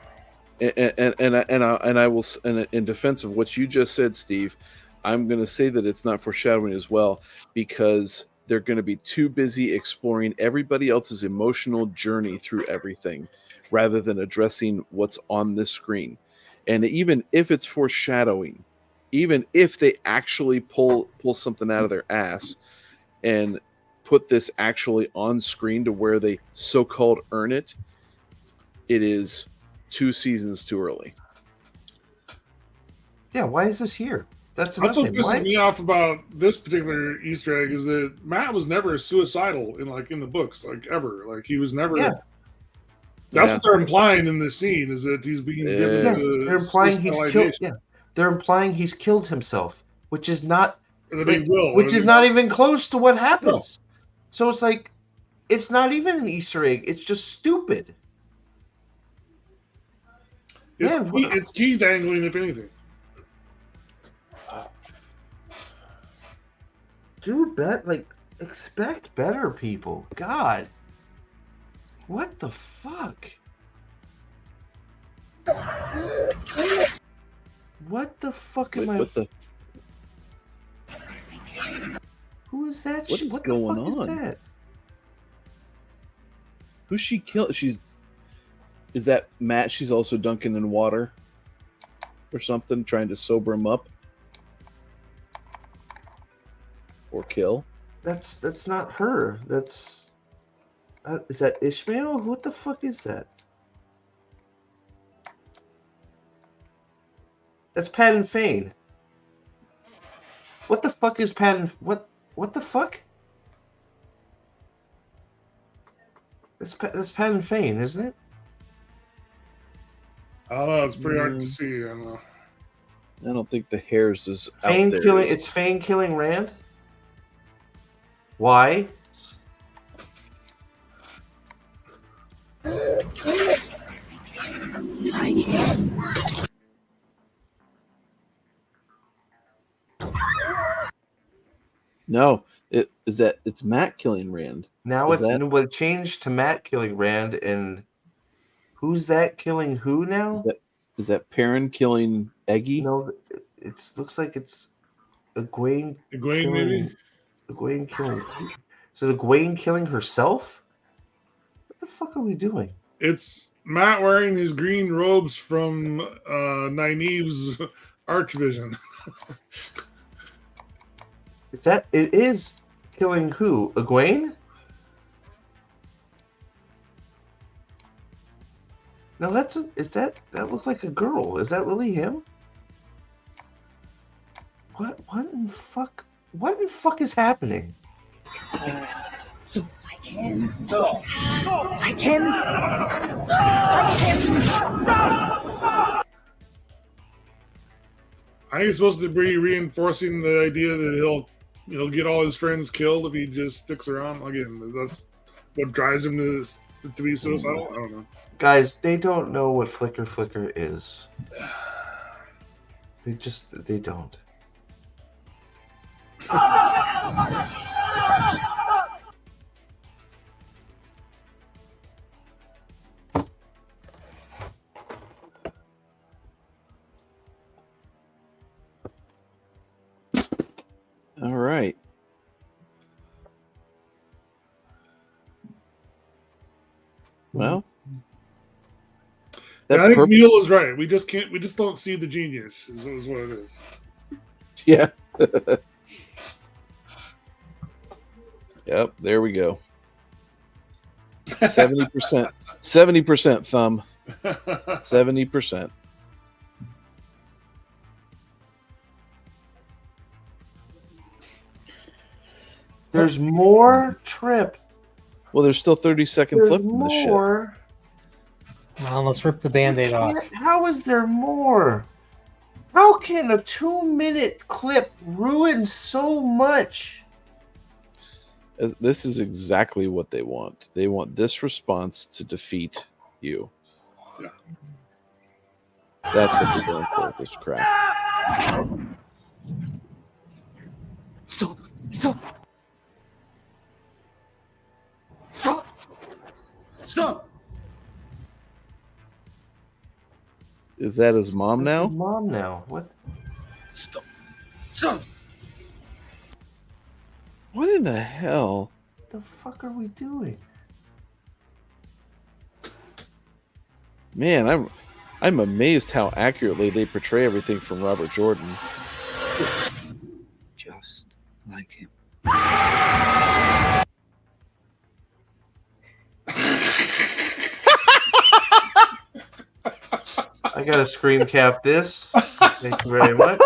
And I will, in defense of what you just said, Steve, I'm going to say that it's not foreshadowing as well, because they're going to be too busy exploring everybody else's emotional journey through everything rather than addressing what's on the screen. And even if it's foreshadowing, even if they actually pull something out of their ass and put this actually on screen to where they so-called earn it, it is 2 seasons too early. Yeah, why is this here? That's what nothing. pisses me off about this particular Easter egg is that Matt was never suicidal in the books, ever. He was never. Yeah. That's what they're implying in this scene, is that he's being given. They're implying he's killed. Yeah, they're implying he's killed himself, which is not. Which is not even close to what happens. No. So it's like, it's not even an Easter egg. It's just stupid. It's key dangling, if anything. Do better, expect better, people. God, what the fuck? What the fuck am I? Who is that? What is going on? Is that? Who's she killed? Is that Matt? She's also dunking in water or something, trying to sober him up or kill. That's not her. Is that Ishmael? What the fuck is that? That's Pat and Fane. What the fuck is Pat and what the fuck? That's Pat and Fane, isn't it? I don't know. It's pretty hard to see. I don't know. I don't think the hairs is Fane out there. Killing. It's Fane killing Rand. Why? No, it's Matt killing Rand. Now it changed to Matt killing Rand, and who's that killing who now? Is that Perrin killing Eggy? No, it looks like it's Egwene. Egwene, maybe. Egwene killing. So Egwene killing herself? What the fuck are we doing? It's Matt wearing his green robes from Nynaeve's Archvision. It is killing who? Egwene? Now that looks like a girl? Is that really him? What in fuck? What in fuck is happening? Like him. Like him. Like him. I think it's supposed to be reinforcing the idea that he'll get all his friends killed if he just sticks around. Again, that's what drives him to be suicidal. I don't know. Guys, they don't know what Flicker is. They don't. All right. Well, Yeah, I think Neil is right. We just don't see the genius. Is what it is. Yeah. Yep. There we go. 70%. 70% thumb. 70%. There's more Trip. Well, there's still 30 seconds There's left in the shit. more. Well, let's rip the Band-Aid off. How is there more? How can a 2-minute clip ruin so much? This is exactly what they want. They want this response to defeat you. Yeah. That's what they're going for with this crap. Stop. Stop. Stop. Stop. Is that his mom That's now? his mom now. What? Stop. Stop. What in the hell? What the fuck are we doing? Man, I'm amazed how accurately they portray everything from Robert Jordan. Just like him. I gotta screen cap this. Thank you very much.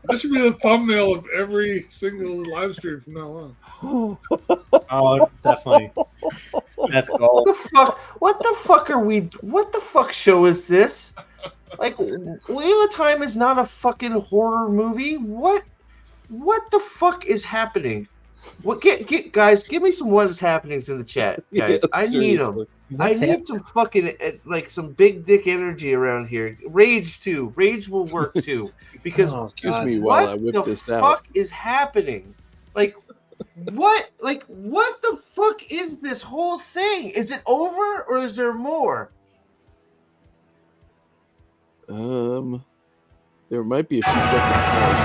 This should be the thumbnail of every single live stream from now on. Oh, definitely. That's gold. What the fuck are we? What the fuck show is this? Like, Wheel of Time is not a fucking horror movie. What the fuck is happening? What guys? Give me some what is happenings in the chat, guys. Yeah, I need them. I need some fucking like some big dick energy around here. Rage too. Rage will work too. Because Excuse me while I whip this out. what the fuck is happening? Like, what? Like, what the fuck is this whole thing? Is it over or is there more? There might be a few seconds.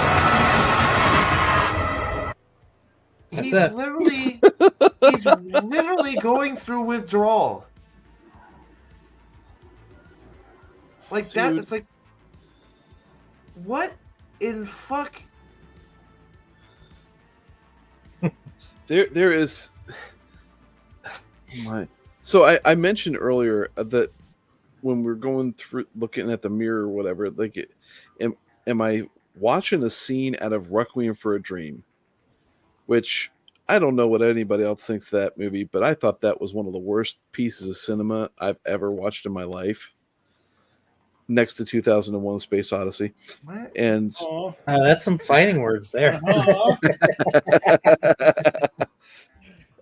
That's it. He's literally going through withdrawal. Like that. Dude. It's like, what in fuck? There is. So I mentioned earlier that when we're going through looking at the mirror or whatever, like, am I watching a scene out of Requiem for a Dream? Which I don't know what anybody else thinks of that movie, but I thought that was one of the worst pieces of cinema I've ever watched in my life. Next to 2001: Space Odyssey. What? And That's some fighting words there. I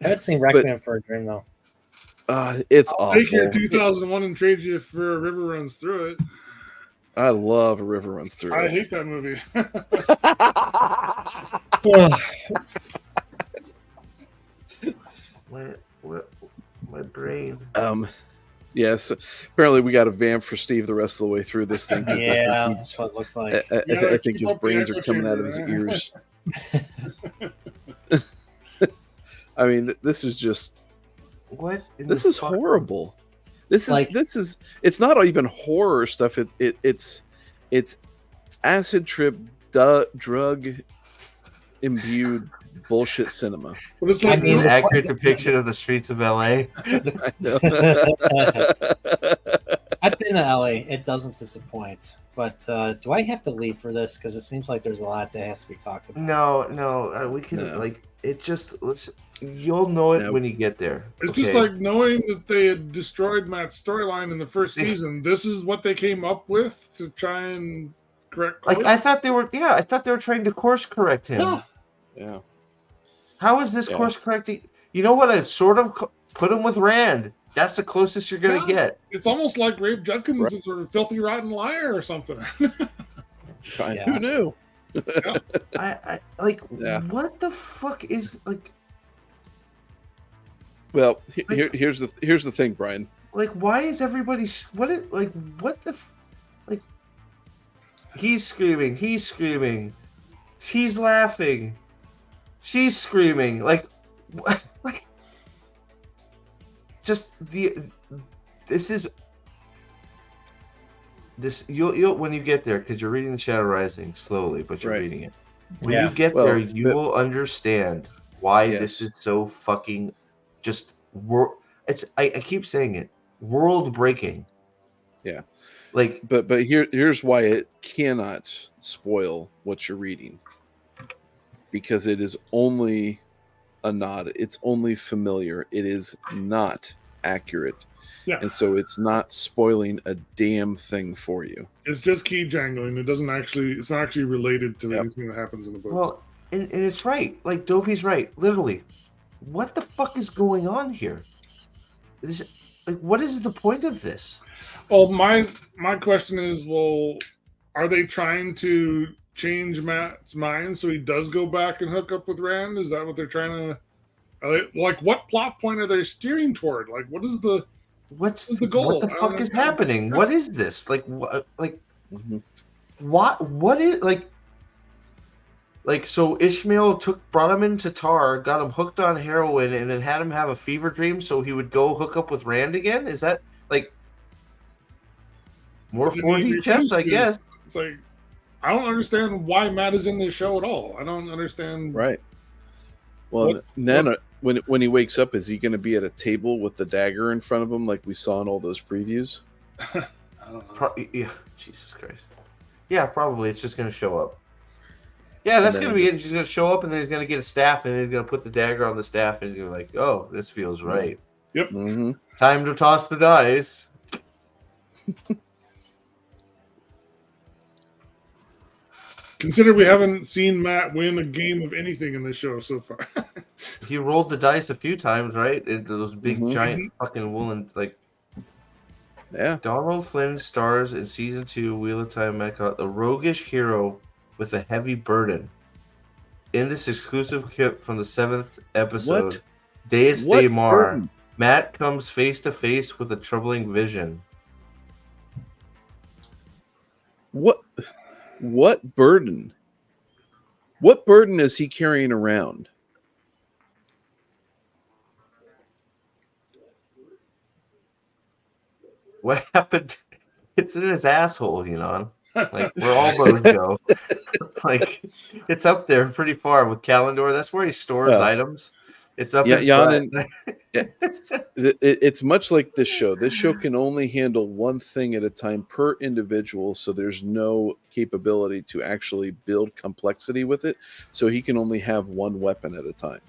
haven't seen Requiem for a Dream though. it's I'll awful. take your 2001 and trade you for A River Runs Through It. I love A River Runs Through I It. hate that movie. My brain. Yes. Apparently, we got a vamp for Steve the rest of the way through this thing. Yeah, that's what it looks like. I think his brains are coming out of his ears. I mean, this is just. What? This is horrible. This is. It's not even horror stuff. It's acid trip drug imbued bullshit cinema. But it's I like mean, An accurate depiction of the streets of LA. I know. I've been to LA. It doesn't disappoint. But do I have to leave for this? Because it seems like there's a lot that has to be talked about. No, we can No. like it. You'll know it No. when you get there. it's okay? just like knowing that they had destroyed Matt's storyline in the first season. This is what they came up with to try and correct. Like course? I thought they were. Yeah, I thought they were trying to course correct him. Yeah. Yeah. How is this Yeah. course correcting? You know what? I sort of put him with Rand. That's the closest you're gonna Yeah. get. It's almost like Rafe Judkins Right. is sort of filthy rotten liar or something. Yeah. Who knew? I like. Yeah. What the fuck is like? Well, here's the thing, Brian. Like, why is everybody? What the? Like, he's screaming. She's laughing. She's screaming. Like, like, just you'll when you get there, because you're reading the Shadow Rising slowly, but you're Right. reading it. When Yeah. you get Well, there, you but- will understand why Yes. this is so fucking just I keep saying it, world breaking. Yeah. Like, But here's why it cannot spoil what you're reading. Because it is only a nod. It's only familiar. It is not accurate. Yeah. And so it's not spoiling a damn thing for you. It's just key jangling. It's not actually related to Yep. anything that happens in the book. well, and it's right. Like, Dopey's right. Literally, what the fuck is going on here? What is the point of this? Well, my question is, are they trying to change Matt's mind so he does go back and hook up with Rand? Is that what they're trying to? Like, what plot point are they steering toward? Like, what is the? What's the goal? What the I don't fuck is understand. happening? What is this? Like, what? Like, Mhm. what is like? So Ishmael brought him into Tar, got him hooked on heroin, and then had him have a fever dream so he would go hook up with Rand again. Is that like more But then he 4D chess? refused I to. guess. It's like, I don't understand why Matt is in this show at all. I don't understand. Right. Well, What- then when he wakes up, is he going to be at a table with the dagger in front of him like we saw in all those previews? I don't know. Yeah, Jesus Christ. Yeah, probably. It's just going to show up. Yeah, that's And going then to be it. He's going to show up, and then he's going to get a staff, and then he's going to put the dagger on the staff, and he's going to be like, oh, this feels right. Mm-hmm. Time to toss the dice. Consider we haven't seen Matt win a game of anything in this show so far. He rolled the dice a few times, right? Those big, Mhm. giant fucking woolen, like, Yeah. Donald Flynn stars in season 2, Wheel of Time Mecha, the roguish hero with a heavy burden. In this exclusive clip from the 7th episode, What? Deus What de Mar, burden? Matt comes face to face with a troubling vision. What burden? What burden is he carrying around? What happened? It's in his asshole, you know. Like, where all roads go. Like, it's up there pretty far with Kalendor. That's where he stores Well, items. It's up yeah, his Jan butt. It's much like this show. This show can only handle one thing at a time per individual, so there's no capability to actually build complexity with it. So he can only have one weapon at a time.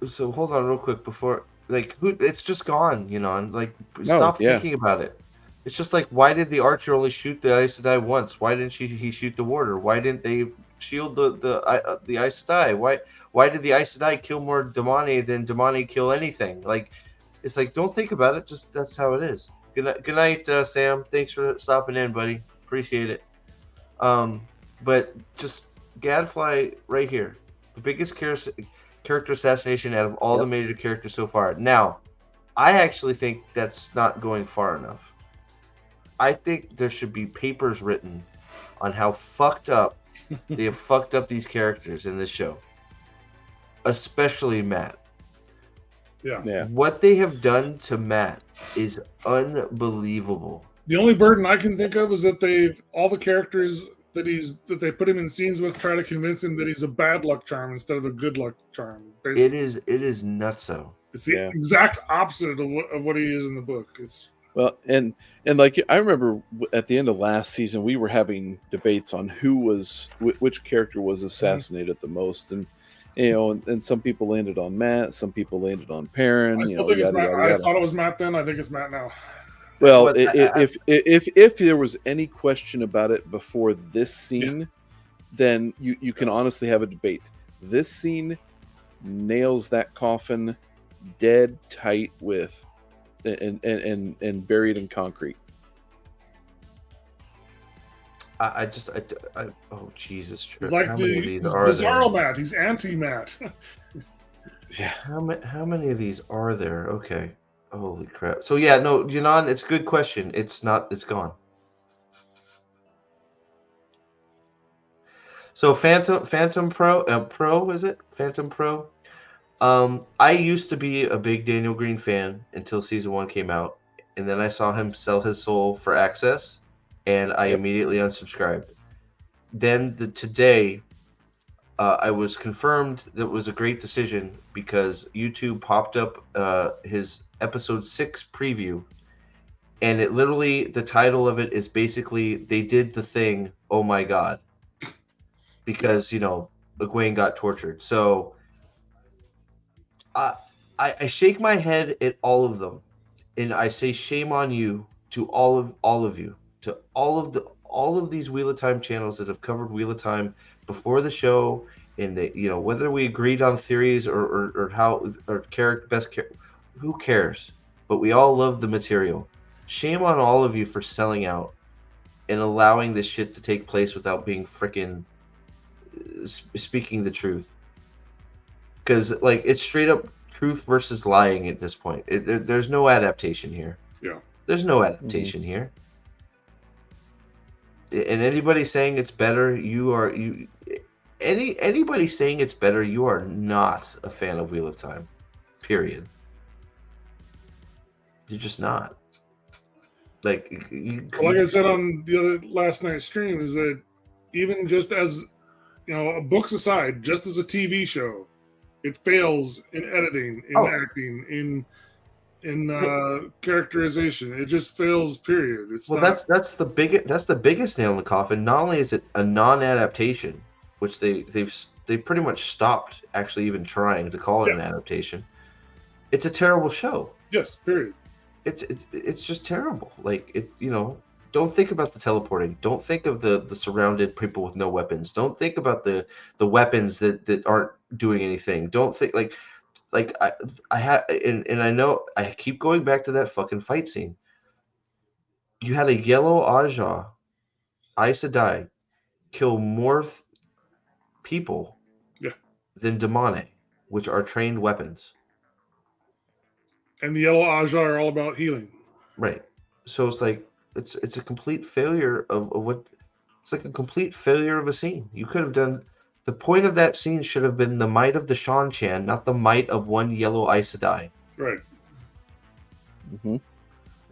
So hold on real quick before, like, it's just gone, you know. And, like, stop yeah. thinking about it. It's just like, why did the archer only shoot the Aes Sedai once? Why didn't he shoot the warder? Why didn't they shield the Aes Sedai? Why did the Aes Sedai kill more Damani than Damani kill anything? Like, it's like, don't think about it. Just that's how it is. Good night, Sam. Thanks for stopping in, buddy. Appreciate it. But just Gadfly right here, the biggest character assassination out of all the major characters so far. Now, I actually think that's not going far enough. I think there should be papers written on how fucked up they have fucked up these characters in this show, especially Matt. Yeah. What they have done to Matt is unbelievable. The only burden I can think of is that all the characters that they put him in scenes with, try to convince him that he's a bad luck charm instead of a good luck charm. Basically. It is nutso. It's the exact opposite of what he is in the book. It's well, and like I remember at the end of last season, we were having debates on which character was assassinated the most, and and some people landed on Matt, some people landed on Perrin. I still think it's Matt. I thought it was Matt then. I think it's Matt now. Well, if there was any question about it before this scene, then you can honestly have a debate. This scene nails that coffin dead tight with and buried in concrete. Oh Jesus! It's like he's Bizarro Matt. He's anti Matt. Yeah. How many of these are there? Okay. Holy crap! So yeah, no, Janon, it's a good question. It's not. It's gone. So Phantom Pro is it? Phantom Pro. I used to be a big Daniel Green fan until season 1 came out, and then I saw him sell his soul for access, and I immediately unsubscribed. Then today, I was confirmed that it was a great decision because YouTube popped up his episode 6 preview, and it literally, the title of it is basically, they did the thing, oh my god, because Egwene got tortured. So I shake my head at all of them, and I say shame on you to all of you, to all of these Wheel of Time channels that have covered Wheel of Time before the show, and that whether we agreed on theories or how or character who cares, but we all love the material. Shame on all of you for selling out and allowing this shit to take place without being freaking speaking the truth. Because it's straight up truth versus lying at this point. There's no adaptation here. Yeah. There's no adaptation here. And anybody saying it's better, anybody saying it's better, you are not a fan of Wheel of Time. Period. You're just not. Like I said on the last night's stream, is that even just as books aside, just as a TV show, it fails in editing, in acting, in characterization. It just fails. Period. That's the biggest nail in the coffin. Not only is it a non-adaptation, which they pretty much stopped actually even trying to call it an adaptation. It's a terrible show. Yes. Period. It's just terrible. Don't think about the teleporting. Don't think of the surrounded people with no weapons. Don't think about the weapons that aren't doing anything. Don't think I have and I know I keep going back to that fucking fight scene. You had a yellow Aja, Aes Sedai, kill more people than Damane, which are trained weapons. And the yellow Aja are all about healing. Right. So it's like it's a complete failure of what it's like a complete failure of a scene. You could have done the point of that scene should have been the might of the Shan-Chan, not the might of one yellow Aes Sedai. Right. Mm-hmm.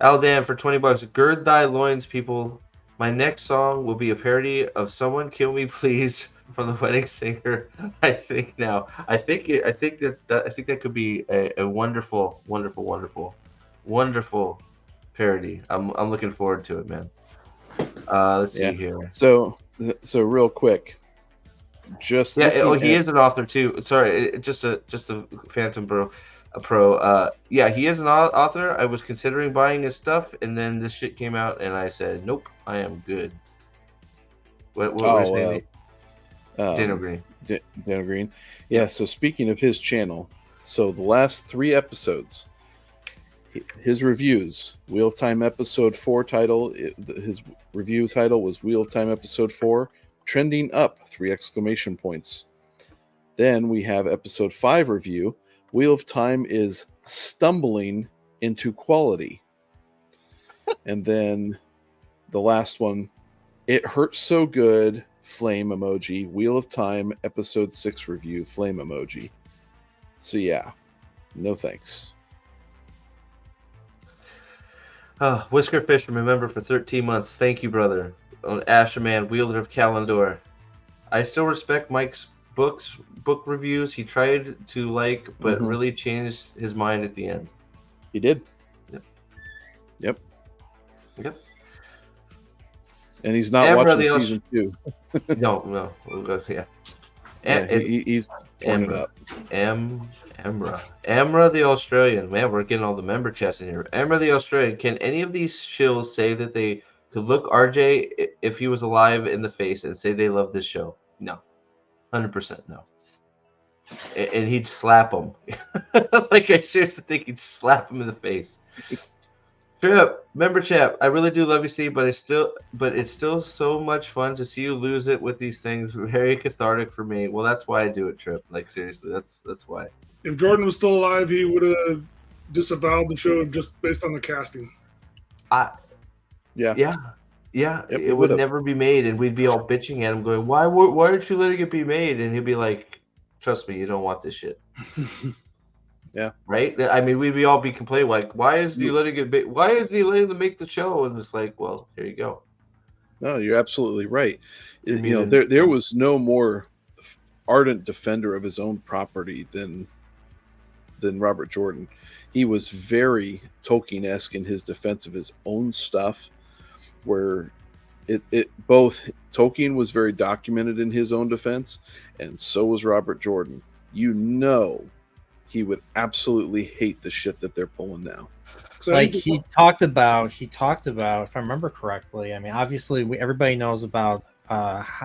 Aldan for $20. Gird thy loins, people. My next song will be a parody of "Someone Kill Me Please" from The Wedding Singer. I think that could be a wonderful, wonderful, wonderful, wonderful parody. I'm looking forward to it, man. Let's see here. So real quick, he is an author too. Sorry, just a Phantom Pro. He is an author. I was considering buying his stuff, and then this shit came out, and I said, nope, I am good. What was his name? Daniel Green. Daniel Green. Yeah. So speaking of his channel, so the last 3 episodes, his reviews, Wheel of Time episode 4 title, his review title was Wheel of Time episode 4, trending up 3 exclamation points. Then we have episode 5 review, Wheel of Time is stumbling into quality. And then the last one, it hurts so good, flame emoji, Wheel of Time episode 6 review, flame emoji. So yeah, no thanks. Whisker Fisherman member for 13 months. Thank you, brother. Asherman, wielder of Kalendor. I still respect Mike's book reviews. He tried to but really changed his mind at the end. He did. Yep. And he's not watching season 2. No. We'll go, yeah. He's torn it up. Amra the Australian. Man, we're getting all the member chats in here. Amra the Australian. Can any of these shills say that they could look RJ if he was alive in the face and say they love this show? No. 100% no. And he'd slap him. I seriously think he'd slap him in the face. Trip, member chat. I really do love you, Steve, but it's still so much fun to see you lose it with these things. Very cathartic for me. Well, that's why I do it, Trip. Seriously, that's why. If Jordan was still alive, he would have disavowed the show just based on the casting. Yeah. Yep, it would never be made, and we'd be all bitching at him, going, "Why aren't you letting it be made?" And he'd be like, "Trust me, you don't want this shit." Yeah. Right. I mean, we'd all be complaining like, "Why isn't he letting it? Why isn't he letting them make the show?" And it's like, well, here you go. No, you're absolutely right. There was no more ardent defender of his own property than Robert Jordan. He was very Tolkien-esque in his defense of his own stuff, where it both Tolkien was very documented in his own defense, and so was Robert Jordan. He would absolutely hate the shit that they're pulling now. Like he talked about, if I remember correctly. I mean, obviously, everybody knows about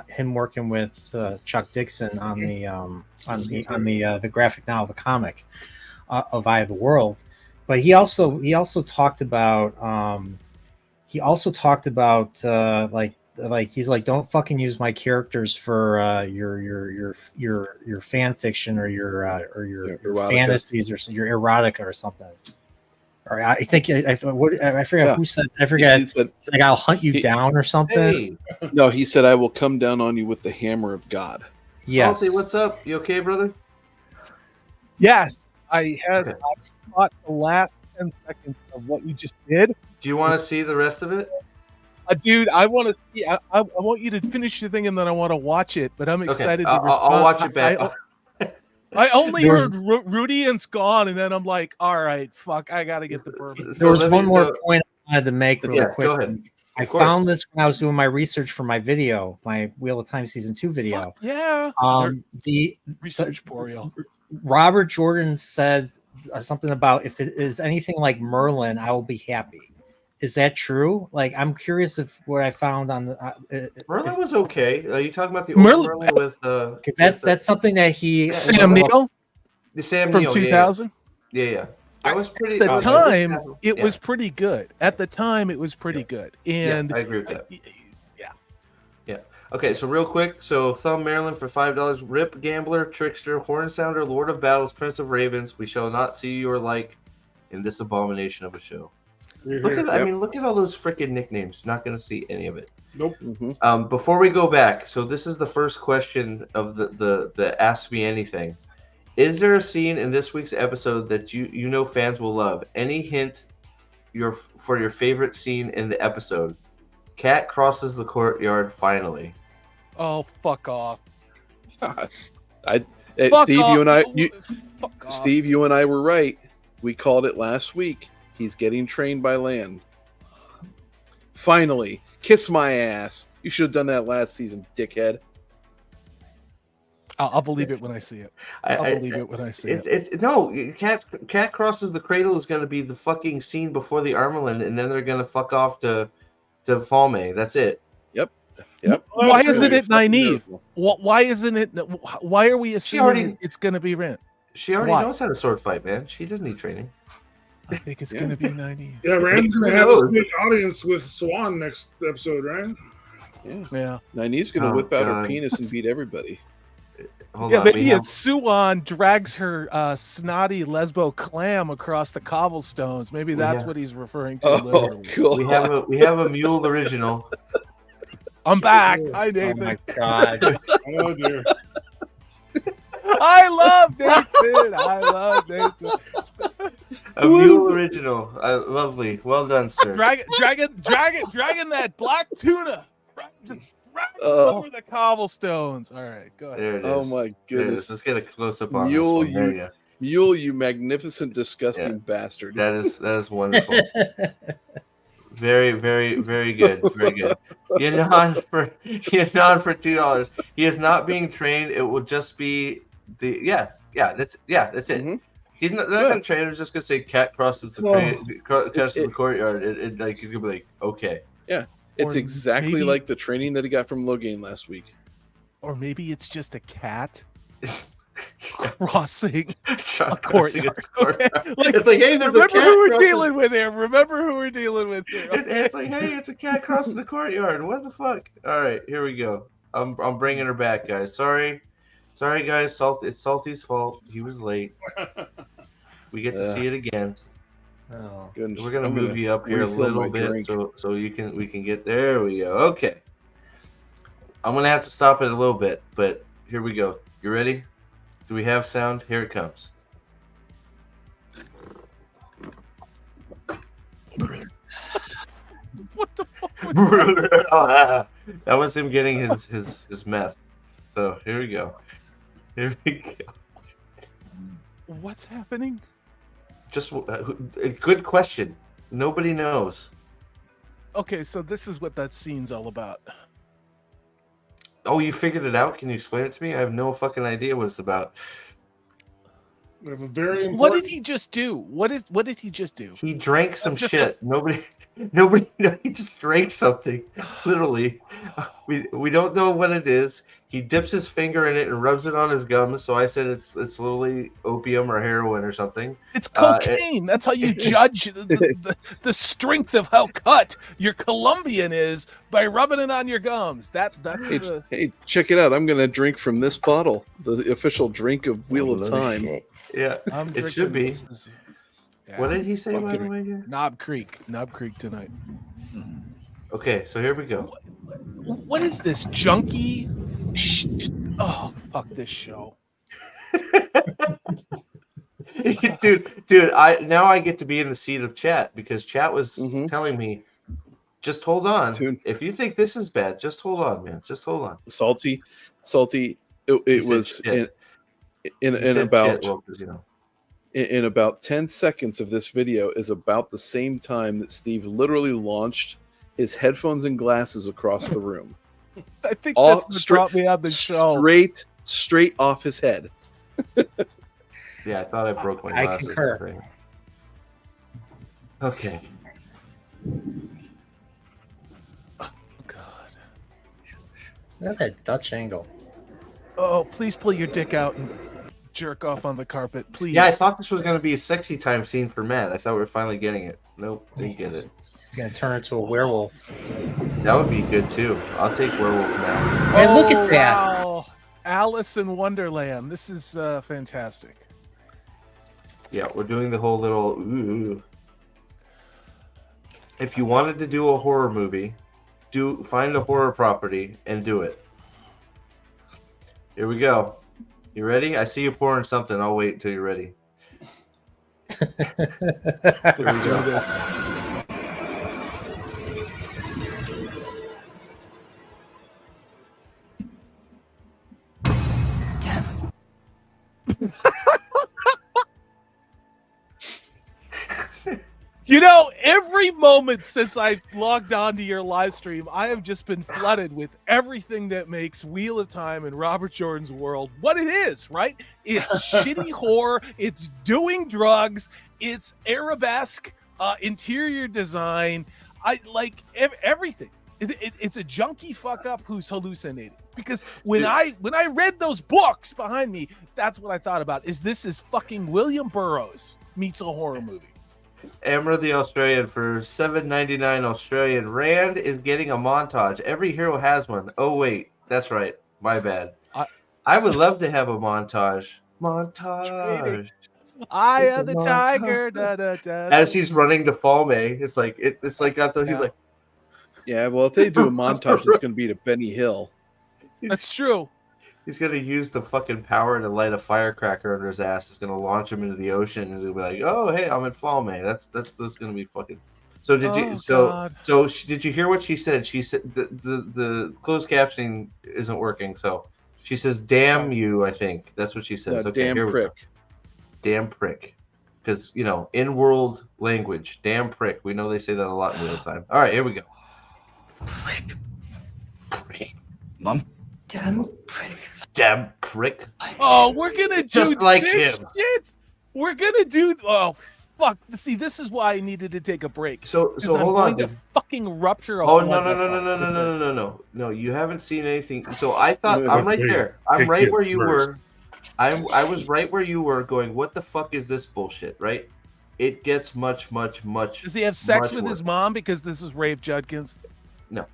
him working with Chuck Dixon on the graphic novel, the comic of Eye of the World. But he also talked about he's like, don't fucking use my characters for your fan fiction or your fantasies or your erotica or something. Or I think I forget who said. I forget. It's like, I'll hunt you down or something. Hey. No, he said, I will come down on you with the hammer of God. Yes. Salty, what's up? You okay, brother? Yes, I have. Okay. I caught the last 10 seconds of what you just did. Do you want to see the rest of it? Dude, I want to see. I want you to finish your thing, and then I want to watch it. But I'm excited to respond. I'll watch it back. I only heard Rudy and Scone, and then I'm like, all right, fuck, I got to get the bourbon. There was one more point I had to make really quick. Go ahead. I found this when I was doing my research for my video, my Wheel of Time Season 2 video. Fuck yeah. The research Boreal. Robert Jordan said something about, if it is anything like Merlin, I will be happy. Is that true? Like, I'm curious if what I found on the Merlin was okay. Are you talking about the old Merlin with because that's something that he Sam Neill? The Sam from Neill, 2000? Yeah. That was pretty. At the time, it was pretty good. At the time, it was pretty good. And I agree with that. Yeah. Okay, so real quick. So Thumb Maryland for $5. Rip, Gambler, Trickster, Horn Sounder, Lord of Battles, Prince of Ravens. We shall not see your like in this abomination of a show. Look at all those freaking nicknames. Not going to see any of it. Nope. Mm-hmm. Before we go back, so this is the first question of the Ask Me Anything. Is there a scene in this week's episode that you know fans will love? Any hint for your favorite scene in the episode? Cat crosses the courtyard finally. Oh, fuck off! Steve, you and I were right. We called it last week. He's getting trained by land. Finally, kiss my ass. You should have done that last season, dickhead. I'll believe it when I see it. I'll believe it when I see it. No, Cat crosses the cradle is going to be the fucking scene before the Armelin, and then they're going to fuck off to Falme. That's it. Yep. Why isn't it Nynaeve? Why isn't it? Why are we assuming it's going to be Ren? She already knows how to sword fight, man. She doesn't need training. I think it's going to be 90. Yeah, Rand's going to have a big audience with Swan next episode, right? Yeah. Nynaeve's going to whip out her penis and beat everybody. Maybe it's Suan drags her snotty lesbo clam across the cobblestones. Maybe that's what he's referring to. Literally. Cool. We have a mule original. I'm back. Hi, Nathan. Oh my god. Oh dear. I love Nathan. A mule original. Lovely. Well done, sir. Dragging that black tuna. Just right Oh. over the cobblestones. All right, go ahead. There it is. Oh my There it is. goodness. Let's get a close up on Mule, this one. There you go. Mule, you magnificent, disgusting Yeah. bastard. That is wonderful. Very, very, very good. Very good. You nod for $2. He is not being trained. It will just be that's it. Mhm. He's not. They're not gonna train him. He's just gonna say cat crosses the the courtyard. Like he's gonna be like, okay. It's Or exactly maybe- like the training that he got from Logain last week. Or maybe it's just a cat crossing a Crossing courtyard. Okay? Like, It's like, hey, there's a remember cat who we're crossing- dealing with here. Remember who we're dealing with here. It's like, hey, it's a cat crossing the courtyard. What the fuck? All right, here we go. I'm bringing her back, guys. Sorry, guys. It's Salty's fault. He was late. We get to see it again. Oh. Goodness. We're gonna I'm move you up here a refill little my bit drink. so we can get there. We go. Okay. I'm gonna have to stop it a little bit, but here we go. You ready? Do we have sound? Here it comes. What the fuck was That was him getting his meth. So here we go. Here we go. What's happening? Just a good question. Nobody knows. Okay, so this is what that scene's all about. Oh, you figured it out? Can you explain it to me? I have no fucking idea what it's about. We have a very important... What did he just do? What did he just do? He drank some Just shit. Nobody. He just drank something. Literally, we don't know what it is. He dips his finger in it and rubs it on his gums. So I said it's literally opium or heroin or something. It's cocaine. That's how you judge the strength of how cut your Colombian is, by rubbing it on your gums. That's Hey, check it out. I'm going to drink from this bottle, the official drink of Wheel of Time. Yeah, I'm it should be. drinking this. Yeah. What did he say by the Fucking- way here? Knob Creek tonight. Okay, so here we go. What is this junkie? Oh, fuck this show. dude, I get to be in the seat of chat because chat was Mhm. telling me, just hold on. Dude. If you think this is bad, just hold on, man. Just hold on. Salty. He It said was shit. in He said about shit, well, 'cause, you know. in about 10 seconds of this video is about the same time that Steve literally launched his headphones and glasses across the room. I think All that's what straight- brought me on the show. Straight off his head. Yeah, I thought I broke my I glasses. concur. Okay. God. Look at that Dutch angle. Oh, please pull your dick out and jerk off on the carpet, please. Yeah, I thought this was going to be a sexy time scene for Matt. I thought we were finally getting it. Nope, didn't get it. He's gonna turn into a werewolf. That would be good too. I'll take werewolf now. Hey, look at that. Wow. Alice in Wonderland. This is fantastic. Yeah, we're doing the whole little ooh. If you wanted to do a horror movie, find a horror property and do it. Here we go. You ready? I see you pouring something. I'll wait until you're ready. Here we Do go. this. You know, every moment since I logged on to your live stream, I have just been flooded with everything that makes Wheel of Time and Robert Jordan's world what it is, right? It's shitty horror, it's doing drugs, it's arabesque interior design. I like everything. It's a junkie fuck up who's hallucinating. Because when I read those books behind me, that's what I thought about. This is fucking William Burroughs meets a horror movie. Amber the Australian for $7.99 Australian. Rand is getting a montage. Every hero has one. Oh wait, that's right. My bad. I would love to have a montage. Montage. Eye It's of a the montage. tiger. Da, da, da, As he's running to Falme, it's like he's like Yeah, well, if they do a montage, it's going to be to Benny Hill. That's true. he's gonna use the fucking power to light a firecracker under his ass. It's gonna launch him into the ocean, and he'll be like, "Oh, hey, I'm at Falme." That's gonna be fucking So did you? Oh, So God. did you hear what she said? She said the closed captioning isn't working. So she says, "Damn you!" I think that's what she No, says. Okay, damn here we go. prick. Damn prick. Because in world language, damn prick. We know they say that a lot in real time. All right, here we go. Prick. Prick. Mom. Damn prick. Damn prick. Oh, we're gonna do Just like this him. shit. We're gonna do. Oh fuck! See, this is why I needed to take a break. So Because I'm hold going on. to fucking rupture a Oh blood no, vessel. no! You haven't seen anything. So I thought But I'm right hey, there. I'm it right where gets you worse. were. I was right where you were going. What the fuck is this bullshit? Right? It gets much. Does he have sex much with his worse. mom? Because this is Rafe Judkins. No.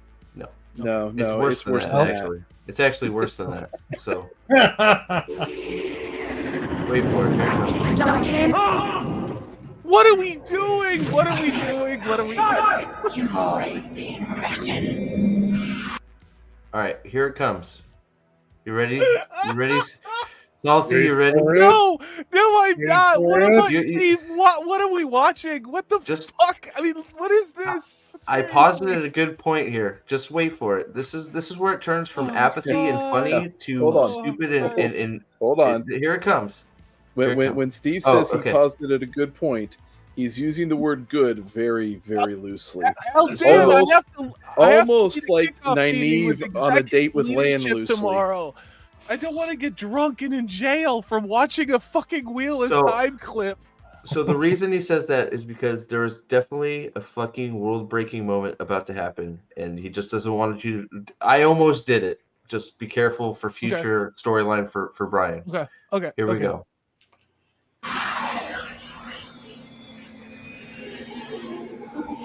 No, It's worse it's than worse that, than that. actually. It's actually worse than that. So wait for it. Here it comes. Like him. What are we doing? What are we doing? What are we doing? You've always been rotten. All right, here it comes. You ready? You ready? Salty, you ready? No, I'm Wait not. for What it. am I, You- Steve? What are we watching? What the Just- fuck? I mean, what is this? I Seriously. posited a good point here. Just wait for it. This is where it turns from Oh, apathy and God. funny Hold to on. stupid and Hold on. here it comes. Here it comes. When Steve Oh, says okay. he posited a good point, he's using the word good very, very loosely. Hell, Dan, Almost- I have to almost be at a like kickoff meeting with Nynaeve on a date with executive Lan leadership loosely. tomorrow. I don't want to get drunk and in jail from watching a fucking Wheel of So- Time clip. So the reason he says that is because there's definitely a fucking world-breaking moment about to happen, and he just doesn't want you to. I almost did it. Just be careful for future storyline for Brian. Okay. Here we go.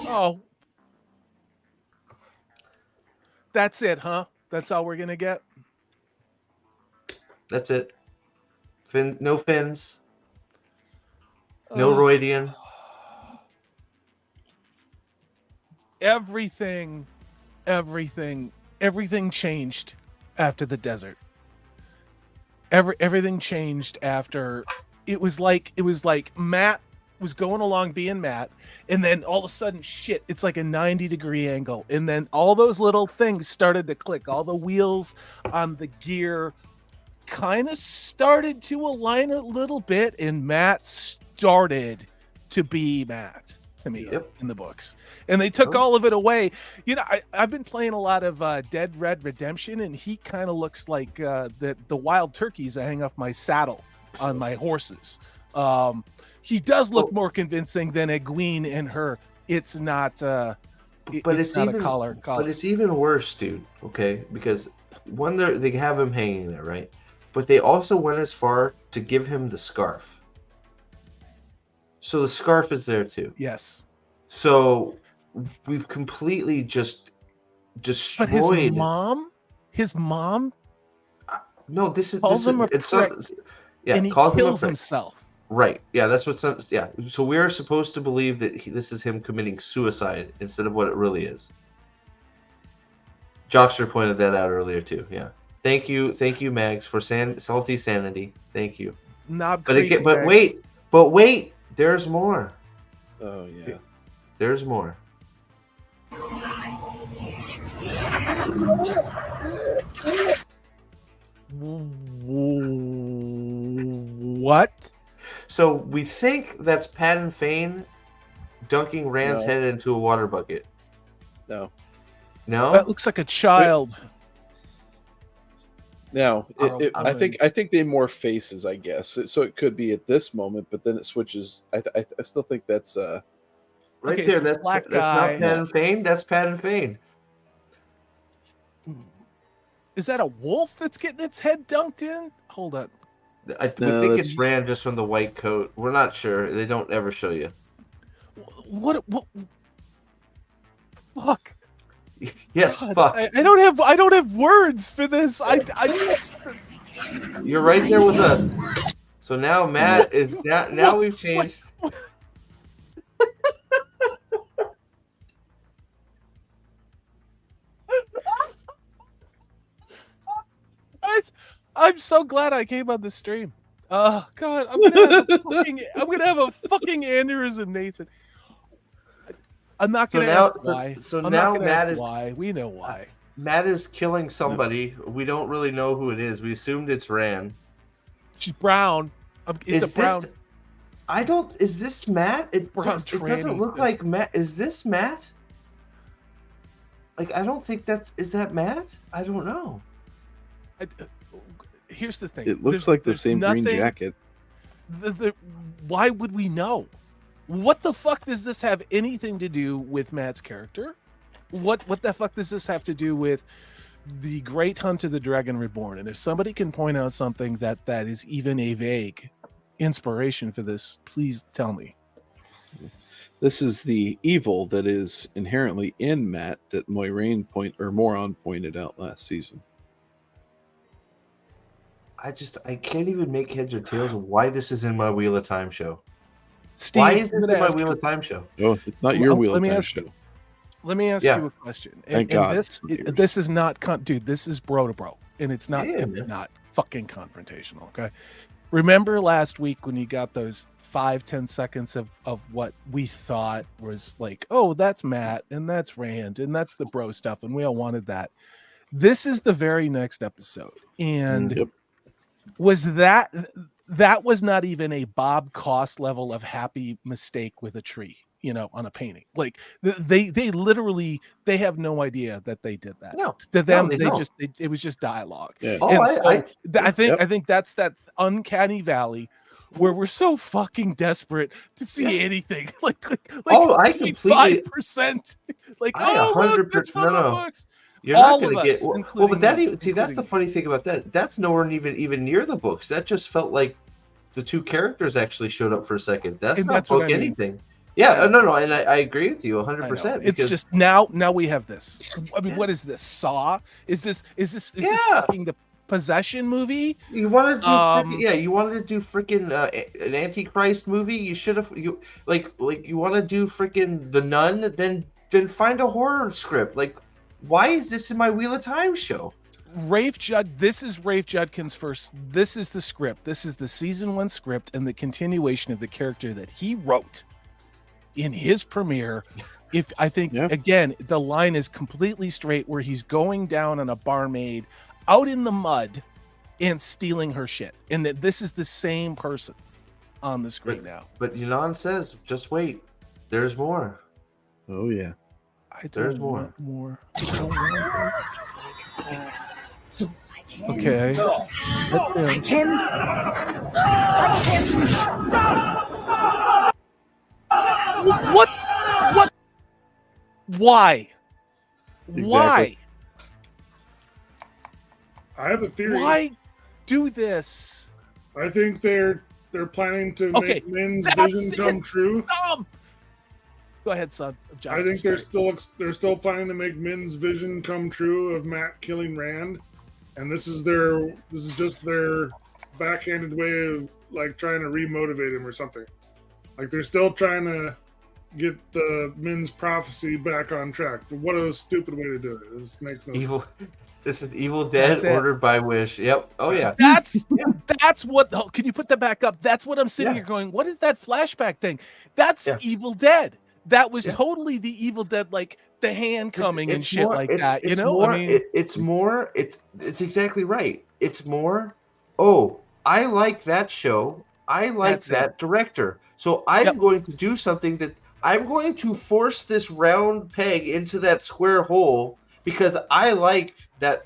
Oh. That's it, huh? That's all we're gonna get? That's it. No fins. No Oh. Roydian. Everything changed after the desert. Everything changed after it was like Matt was going along being Matt, and then all of a sudden shit, it's like a 90-degree angle, and then all those little things started to click. All the wheels on the gear kind of started to align a little bit, and Matt started to be Matt to me in the books, and they took all of it away. I've been playing a lot of Dead Red Redemption, and he kind of looks like the wild turkeys I hang off my saddle on my horses. He does look more convincing than Egwene and her. It's not but it's not even a collar. But it's even worse, dude. Okay, because one, they have him hanging there, right? But they also went as far to give him the scarf. So the scarf is there too. Yes. So we've completely just destroyed. But his mom. No, this is calls him a it's prick, and he calls him a kills prick. himself. Right. Yeah, that's what. Yeah. So we are supposed to believe that this is him committing suicide instead of what it really is. Jockster pointed that out earlier too. Yeah. Thank you, Mags, for salty sanity. Thank you. Knob But Creek, but Mags. wait, there's more. Oh yeah. There's more. What? So we think that's Patton Fane dunking Rand's No. head into a water bucket. No. No? That looks like a child. Now, I I'm think they morph faces, I guess. So it could be at this moment, but then it switches. I still think that's right okay, there. it's a That's black not guy. Patton Fane. That's Patton Fane. Is that a wolf that's getting its head dunked in? Hold on. We No, think that's- it's Rand just from the white coat. We're not sure. They don't ever show you. What fuck. Yes, God, fuck. I don't have words for this. You're right there with us. So now Matt is now we've changed. Guys, I'm so glad I came on the stream. God, I'm gonna have a fucking aneurysm, Nathan. I'm not So going to now- ask why. so I'm now not gonna Matt ask is- why. We know why. Matt is killing somebody. We don't really know who it is. We assumed it's Rand. She's brown. It's a brown. I don't. Is this Matt? It doesn't tranny. look like Matt. Is this Matt? Like, I don't think that's. Is that Matt? I don't know. Here's the thing. It looks like the same green jacket. Why would we know? What the fuck does this have anything to do with Matt's character? What the fuck does this have to do with the Great Hunt of the Dragon Reborn? And if somebody can point out something that is even a vague inspiration for this, please tell me. This is the evil that is inherently in Matt that Moiraine Moron pointed out last season. I can't even make heads or tails of why this is in my Wheel of Time show. Steve, Why is this I'm in gonna my ask Wheel you- of Time show? Oh, it's not your Wheel let of me Time ask show. you- Let me ask Yeah. you a question. Thank God And it's not yours. this is not dude, this is bro to bro. And it's not Yeah, it's man. not fucking confrontational, okay? Remember last week when you got those 5-10 seconds of what we thought was like, oh, that's Matt and that's Rand and that's the bro stuff, and we all wanted that. This is the very next episode. And Yep. was that was not even a Bob Cost level of happy mistake with a tree, on a painting. Like they literally, they have no idea that they did that. No, To them, they they don't. just it was just dialogue. Yeah. Oh, And I I think that's that uncanny valley where we're so fucking desperate to see anything. Like Oh, I completely- 5%. Like, I oh, look, 100%. it's from the No. books. You're All not going of to us, get well, including but that me, see, that's the including funny thing about that. That's nowhere even near the books. That just felt like the two characters actually showed up for a second. That's And not that's what book I mean. anything. Yeah, no, and I agree with you 100%. I know. It's just now we have this. I mean, what is this? Saw? Is this Yeah. fucking the Possession movie? you wanted to do you wanted to do freaking an Antichrist movie. You should have you want to do freaking The Nun. Then find a horror script. Like, why is this in my Wheel of Time show? Rafe Judd. This is Rafe Judkins' first. This is the script. This is the season 1 script and the continuation of the character that he wrote in his premiere. If I think again, the line is completely straight where he's going down on a barmaid out in the mud and stealing her shit, and that this is the same person on the screen now. But Yunan says, just wait. There's more. Oh yeah. I don't There's more. want more. I don't want more. So like him. Okay. That's him. Like him. Like him. What? Why? Exactly. I have a theory. Why do this? I think they're planning to Okay, make Min's that's vision it. come true. Go ahead, son. I think they're still planning to make Min's vision come true of Matt killing Rand, and this is just their backhanded way of like trying to remotivate him or something. Like they're still trying to get the Min's prophecy back on track. But what a stupid way to do it! This makes no sense. This is Evil Dead That's it. ordered by Wish. Yep. Oh yeah. That's what. Oh, can you put that back up? That's what I'm sitting Yeah. here going. What is that flashback thing? That's Yeah. Evil Dead. That was Yeah. totally the Evil Dead, like the hand coming and It's shit more- like it's- that. You it's know, more, I mean, it's exactly right. It's more. Oh, I like that show. I like That's that director. So I'm going to do something that I'm going to force this round peg into that square hole because I like that.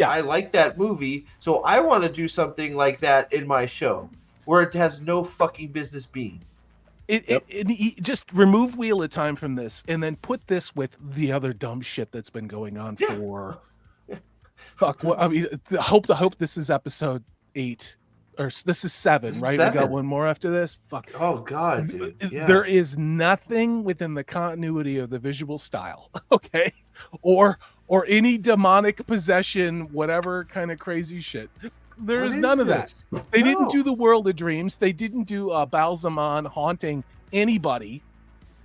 I like that movie. So I want to do something like that in my show where it has no fucking business being. Just remove Wheel of Time from this, and then put this with the other dumb shit that's been going on for. Fuck. Well, I mean, I hope this is episode 8, or this is 7, This is right? 7. We got one more after this. Fuck. Oh God, dude. Yeah. There is nothing within the continuity of the visual style, okay, or any demonic possession, whatever kind of crazy shit. There What is is none of that. this? They didn't No. do the World of Dreams. They didn't do Balsamon haunting anybody.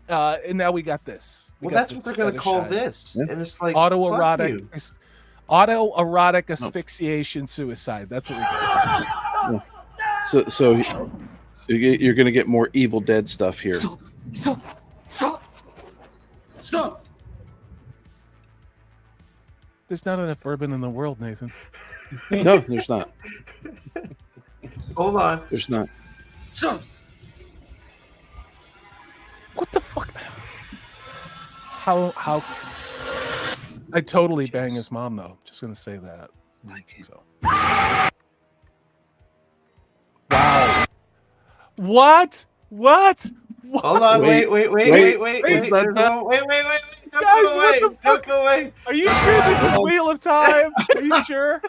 And now we got this. We Well, got that's what this they're going to call fetishized this, Yeah. and it's like autoerotic, fuck you. autoerotic asphyxiation suicide. That's what we got. So you're going to get more Evil Dead stuff here. There's not enough bourbon in the world, Nathan. No, there's not. Hold on. There's not. What the fuck? How? I totally bang his mom though. Just gonna say that. So. Wow. What? Hold on. Wait. It's not Wait. done. Wait. Don't Guys, go away. what the Don't fuck? go away. Are you sure this is Wheel of Time? Are you sure?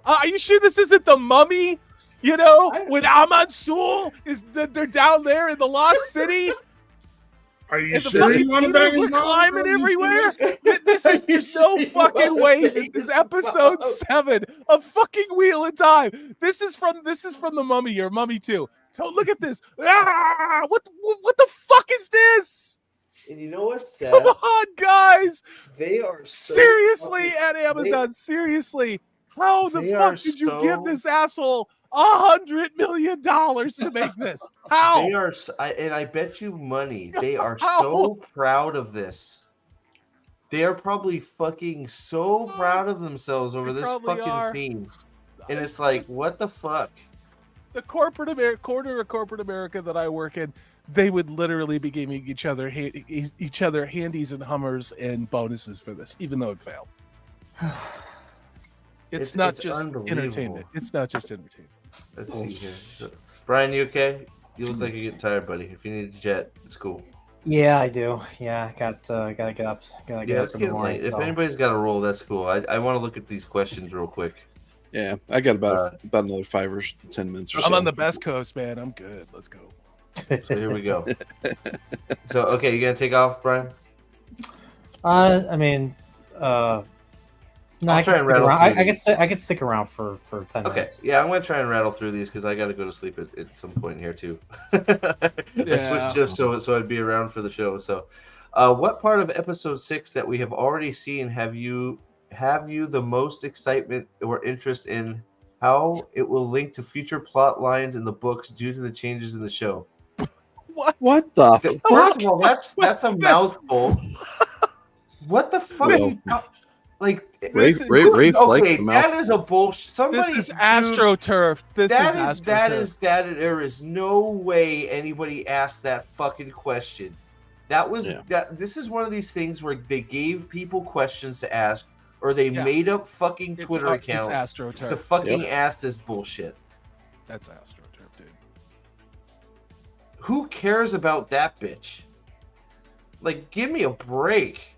Are you sure this isn't the Mummy? You know, when Amansul is they're down there in the Lost City. Are you And the sure fucking you want to beetles bang his are mom? climbing Are you everywhere. serious? There's no fucking way. This is episode 7 of fucking Wheel of Time. This is from the Mummy or Mummy 2. So look at this. Ah, what the fuck is this? And you know what's sad? Come on, guys. They are so Seriously, fucking- at Amazon. Seriously. How the They fuck are did you so- give this asshole $100 million to make this? How? They are, and I bet you money, they are How? so proud of this. They are probably fucking so proud of themselves over They this probably fucking are. scene. And it's like, what the fuck? The corner of corporate America that I work in, they would literally be giving each other handies and Hummers and bonuses for this, even though it failed. It's not just unbelievable. entertainment. It's not just entertainment. Let's see here. So, Brian, you okay? You look like you're getting tired, buddy. If you need a jet, it's cool. Yeah, I do. Yeah, gotta get up. Gotta get It's up in the getting morning. late. If so. anybody's got a roll, that's cool. I want to look at these questions real quick. Yeah, I got about another 5 or 10 minutes or so. I'm on the best coast, man. I'm good. Let's go. So here we go. So, okay, you gonna take off, Brian? I mean, no, I'll I try can and stick rattle around. through I could stick around for 10 Okay, minutes. yeah, I'm gonna try and rattle through these because I got to go to sleep at some point here too. I switched shifts so I'd be around for the show. So, what part of episode 6 that we have already seen have you the most excitement or interest in? How it will link to future plot lines in the books due to the changes in the show. What the First fuck? of all, that's a mouthful. What the fuck? Well, are you like, Rafe okay, liked the mouth. that is a bullshit. Somebody This is AstroTurf. that is there is no way anybody asked that fucking question. That was this is one of these things where they gave people questions to ask, or they made up fucking Twitter accounts It's AstroTurf. to fucking ask this bullshit. That's AstroTurf, dude. Who cares about that bitch? Like, give me a break.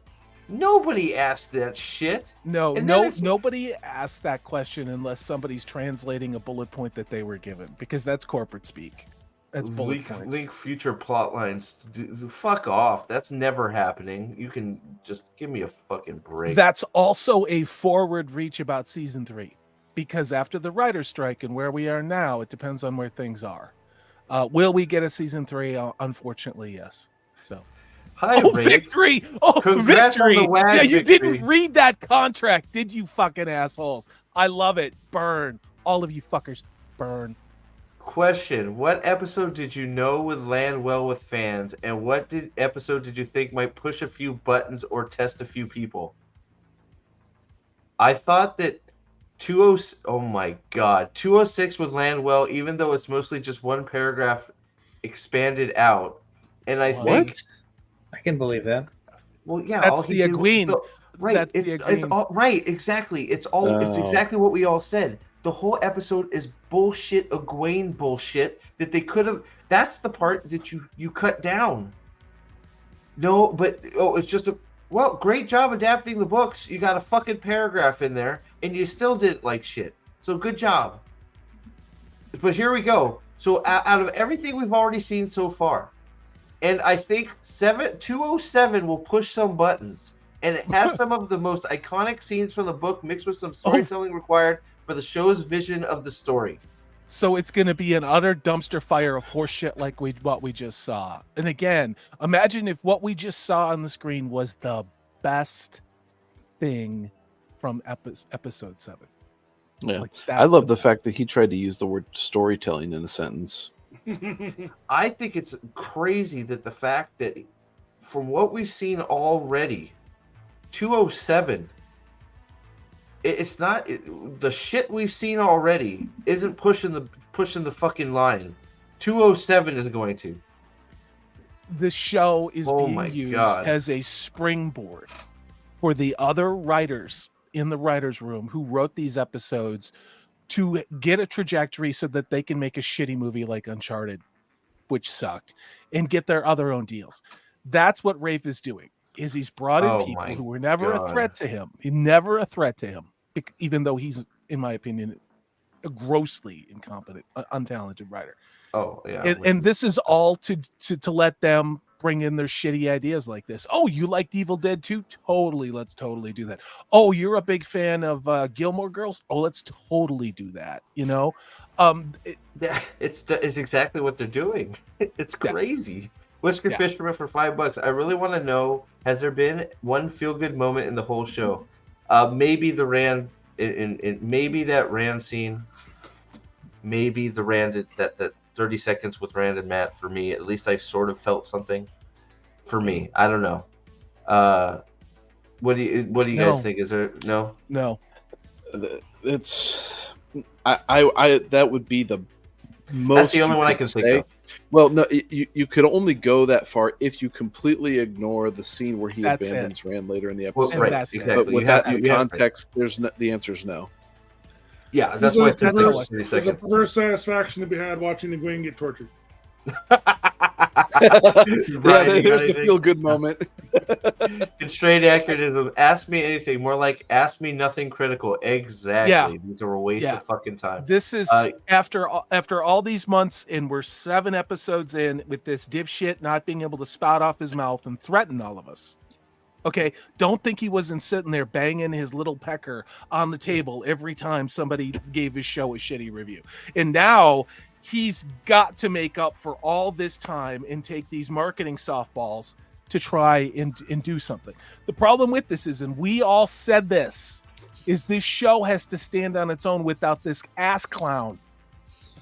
Nobody asked that shit. No, And then no, it's- nobody asks that question unless somebody's translating a bullet point that they were given, because that's corporate speak. That's bullet points. Link future plot lines. Fuck off. That's never happening. You can just give me a fucking break. That's also a forward reach about season 3, because after the writer's strike and where we are now, it depends on where things are. Will we get a season 3? Unfortunately, yes. So. Hi, Rafe. Victory! Oh, Congrats on victory! the WAG Yeah, you victory. didn't read that contract, did you, fucking assholes? I love it. Burn, all of you fuckers. Burn. Question: what episode did you know would land well with fans, and what episode did you think might push a few buttons or test a few people? I thought that 206 would land well, even though it's mostly just one paragraph expanded out. And I think, I can believe that. well, yeah, That's all he the did was Egwene. right. That's It's, the it's Egwene. all right. Exactly. It's exactly what we all said. The whole episode is bullshit, Egwene bullshit that they could have. That's the part that you cut down. No, but it's just great job adapting the books. You got a fucking paragraph in there, and you still did it like shit. So good job. But here we go. So out of everything we've already seen so far, and I think 207 will push some buttons, and it has some of the most iconic scenes from the book mixed with some storytelling required for the show's vision of the story. So it's going to be an utter dumpster fire of horseshit like what we just saw. And again, imagine if what we just saw on the screen was the best thing from episode 7. Yeah, Like, I love the best. fact that he tried to use the word storytelling in a sentence. I think it's crazy that the fact that from what we've seen already, 207. It's not the shit we've seen already isn't pushing the fucking line. 207 is going to. This show is Oh my being used God. as a springboard for the other writers in the writers' room who wrote these episodes to get a trajectory so that they can make a shitty movie like Uncharted, which sucked, and get their other own deals. That's what Rafe is doing. Is he's brought in Oh people my who were never a God. threat to him. Never a threat to him, even though he's, in my opinion, a grossly incompetent, untalented writer. Oh yeah. And this is all to let them bring in their shitty ideas like this. Oh, you liked Evil Dead 2? Totally, let's totally do that. Oh, you're a big fan of Gilmore Girls? Oh, let's totally do that. You know, it's exactly what they're doing. It's crazy. Whisker Yeah. Fisherman for $5. I really want to know: has there been one feel-good moment in the whole show? Maybe the Rand in maybe that Rand scene. Maybe the Rand that 30 seconds with Rand and Matt. For me, at least I sort of felt something. For me, I don't know. What do you No. guys think? Is there no? no. It's I that would be the most. That's the only you one I could can think say. of. Well, no, you could only go that far if you completely ignore the scene where he That's abandons Rand later in the Well, episode. And right, that's it. exactly. But with You have that to- in you have to- context, the answer is no. Yeah, that's why I said That's how I 30 feel. There's a seconds. perverse satisfaction to be had watching the Gwen get tortured. Yeah, Brian, you got there's the anything? feel good moment. Constrained accuratism. Ask me anything. More like ask me nothing critical. Exactly. These are a waste Yeah. of fucking time. This is after all these months, and we're 7 episodes in with this dipshit not being able to spout off his mouth and threaten all of us. Okay, don't think he wasn't sitting there banging his little pecker on the table every time somebody gave his show a shitty review. And now he's got to make up for all this time and take these marketing softballs to try and do something. The problem with this is, and we all said this, is this show has to stand on its own without this ass clown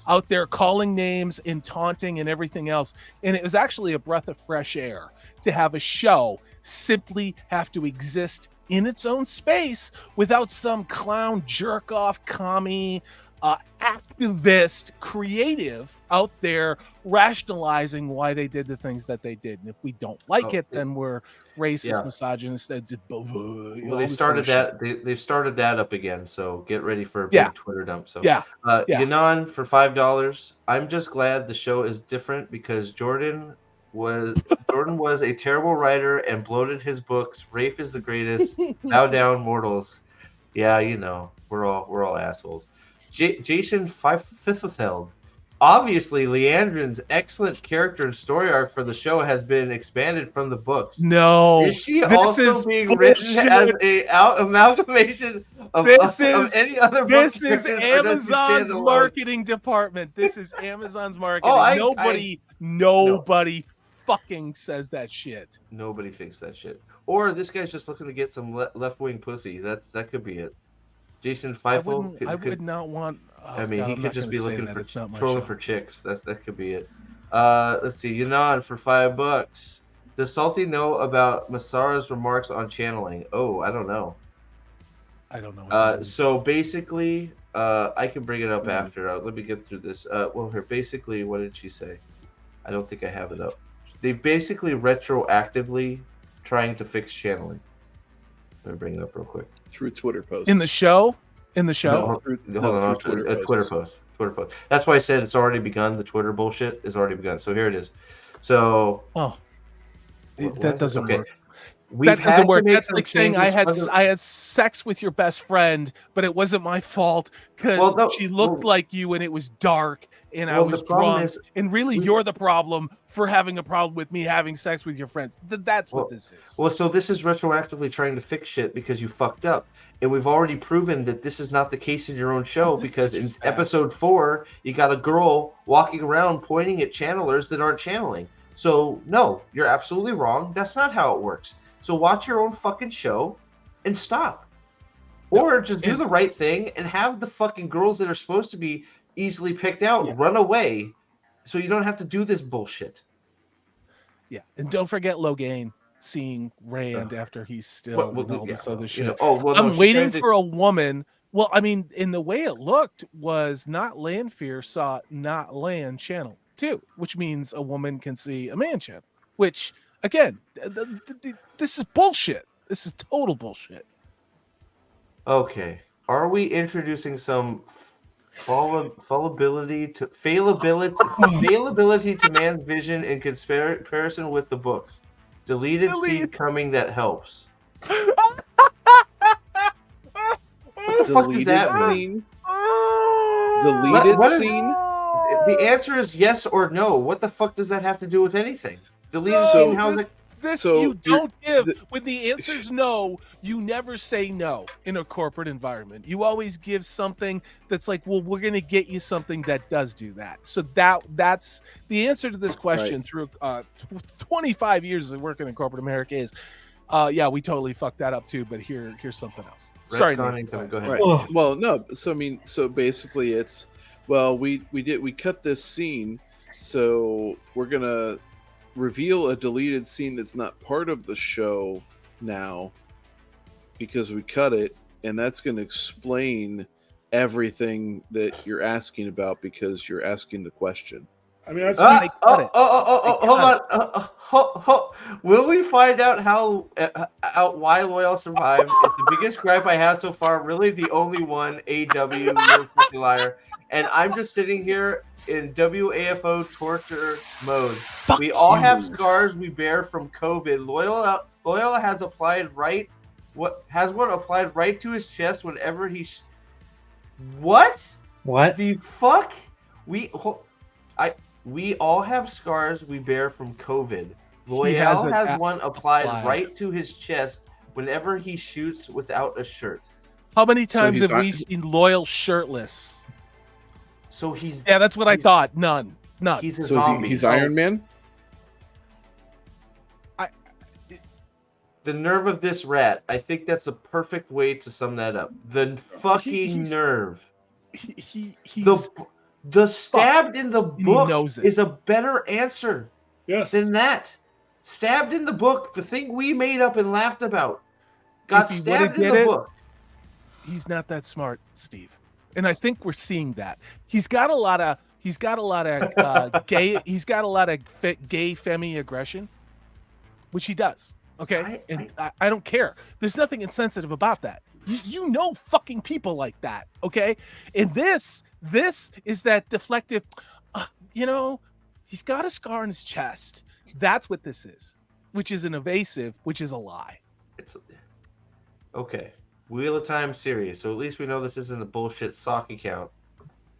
out there calling names and taunting and everything else. And it was actually a breath of fresh air to have a show simply have to exist in its own space without some clown jerk off commie activist creative out there rationalizing why they did the things that they did. And if we don't like it, then we're racist, misogynist. Well, they started that. They've started that up again. So get ready for a big Yeah. Twitter dump. So Yeah. Yanon for $5. I'm just glad the show is different because Jordan was a terrible writer and bloated his books. Rafe is the greatest. Bow down, mortals. Yeah, you know, we're all assholes. Jason Fiftheld. Obviously, Leandrin's excellent character and story arc for the show has been expanded from the books. No, Is she this also is being written bullshit. as a amalgamation of any other book? This is characters, or does she Amazon's stand alone? marketing department. This is Amazon's marketing. I- Nobody fucking says that shit. Nobody thinks that shit. Or this guy's just looking to get some left-wing pussy. That could be it. Jason Feifel. I would not want. I mean, he could just be looking for trolling trolling for chicks. That could be it. Let's see. Yanon for $5. Does Salty know about Masara's remarks on channeling? Oh, I don't know. I don't know. So basically, I can bring it up after. Let me get through this. Well, here, basically, what did she say? I don't think I have it up. They basically retroactively trying to fix channeling. Let me bring it up real quick. Through Twitter posts. In the show. No, hold on, through a Twitter post. That's why I said it's already begun. The Twitter bullshit is already begun. So here it is. So that doesn't work. We've That had doesn't to work. make That's some like saying I changes. had sex with your best friend, but it wasn't my fault because she looked like you and it was dark and I was the problem drunk. is- And really, you're the problem for having a problem with me having sex with your friends. That's what this is. Well, so this is retroactively trying to fix shit because you fucked up. And we've already proven that this is not the case in your own show because in episode 4, you got a girl walking around pointing at channelers that aren't channeling. So, no, you're absolutely wrong. That's not how it works. So watch your own fucking show and stop. Or just do the right thing and have the fucking girls that are supposed to be easily picked out run away so you don't have to do this bullshit. Yeah, and don't forget Logain seeing Rand after he's still and all this other shit. I'm waiting for a woman. Well, I mean, in the way it looked was not Lanfear saw not Land channel 2, which means a woman can see a man channel, which again, this is bullshit. This is total bullshit. Okay. Are we introducing some fallibility to man's vision in comparison with the books? Deleted scene coming that helps. What the fuck does that mean? Deleted scene? The answer is yes or no. What the fuck does that have to do with anything? Deleted scene, how's it? You don't give. When the answer's no, you never say no in a corporate environment. You always give something that's like, well, we're going to get you something that does do that. So that's the answer to this question through 25 years of working in corporate America is, yeah, we totally fucked that up too, but here's something else. Sorry, Nate, go ahead. Right. Well, no. So I mean, so basically, it's we cut this scene, so we're gonna reveal a deleted scene that's not part of the show now because we cut it, and that's going to explain everything that you're asking about because you're asking the question. I mean, that's hold on. Will we find out why Loyal survived? Is the biggest gripe I have so far really the only one? AW, you're a fucking liar. And I'm just sitting here in WAFO torture mode. We all have scars we bear from COVID. Loyal has applied one applied right to his chest whenever he. What? What the fuck? We all have scars we bear from COVID. Loyal has one applied right to his chest whenever he shoots without a shirt. How many times have we seen Loyal shirtless? So he's that's what I thought. None. He's a so zombie. He's Iron Man. The nerve of this rat. I think that's a perfect way to sum that up. The fucking nerve. He's the stabbed in the book is a better answer than that. Stabbed in the book, the thing we made up and laughed about, got stabbed in the book. He's not that smart, Steve. And I think we're seeing that. He's got a lot of gay femi aggression, which he does. Okay, I don't care. There's nothing insensitive about that. You know fucking people like that. Okay, and this is that deflective. He's got a scar on his chest. That's what this is, which is an evasive, which is a lie. Okay. Wheel of Time series, so at least we know this isn't a bullshit sock account.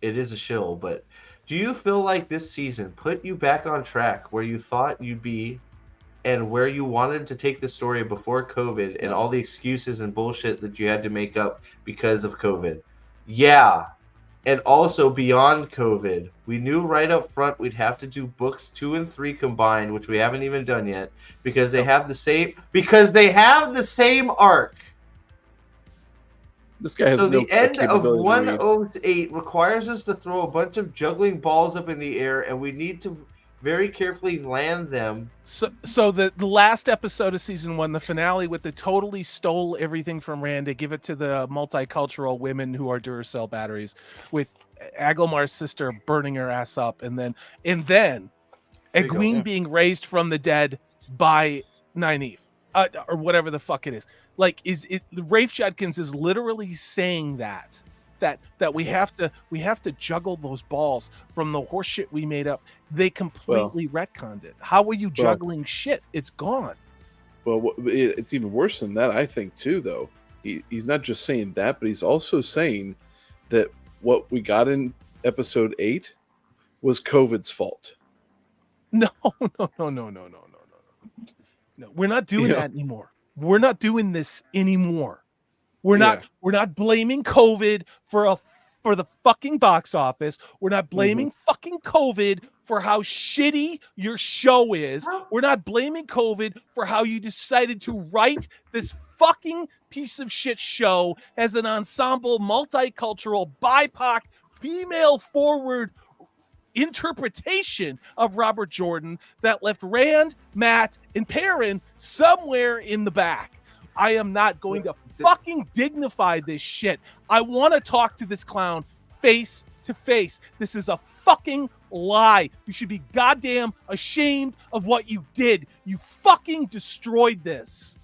It is a shill, but do you feel like this season put you back on track where you thought you'd be and where you wanted to take the story before COVID and all the excuses and bullshit that you had to make up because of COVID? Yeah. And also beyond COVID, we knew right up front we'd have to do books 2 and 3 combined, which we haven't even done yet, because they have the same arc. This guy has so the end of 108 requires us to throw a bunch of juggling balls up in the air, and we need to very carefully land them. So the last episode of season 1, the finale, with the totally stole everything from Rand to give it to the multicultural women who are Duracell batteries, with Aglamar's sister burning her ass up, and then Egwene being raised from the dead by Nynaeve, or whatever the fuck it is. Like, Rafe Judkins is literally saying that we have to juggle those balls from the horse shit we made up. They completely retconned it. How are you juggling shit? It's gone. Well, it's even worse than that, I think, too, though. He's not just saying that, but he's also saying that what we got in episode 8 was COVID's fault. No. We're not doing that anymore. We're not doing this anymore. We're not blaming COVID for the fucking box office. We're not blaming fucking COVID for how shitty your show is. We're not blaming COVID for how you decided to write this fucking piece of shit show as an ensemble, multicultural, BIPOC, female forward interpretation of Robert Jordan that left Rand, Matt, and Perrin somewhere in the back. I am not going to fucking dignify this shit. I want to talk to this clown face to face. This is a fucking lie. You should be goddamn ashamed of what you did. You fucking destroyed this.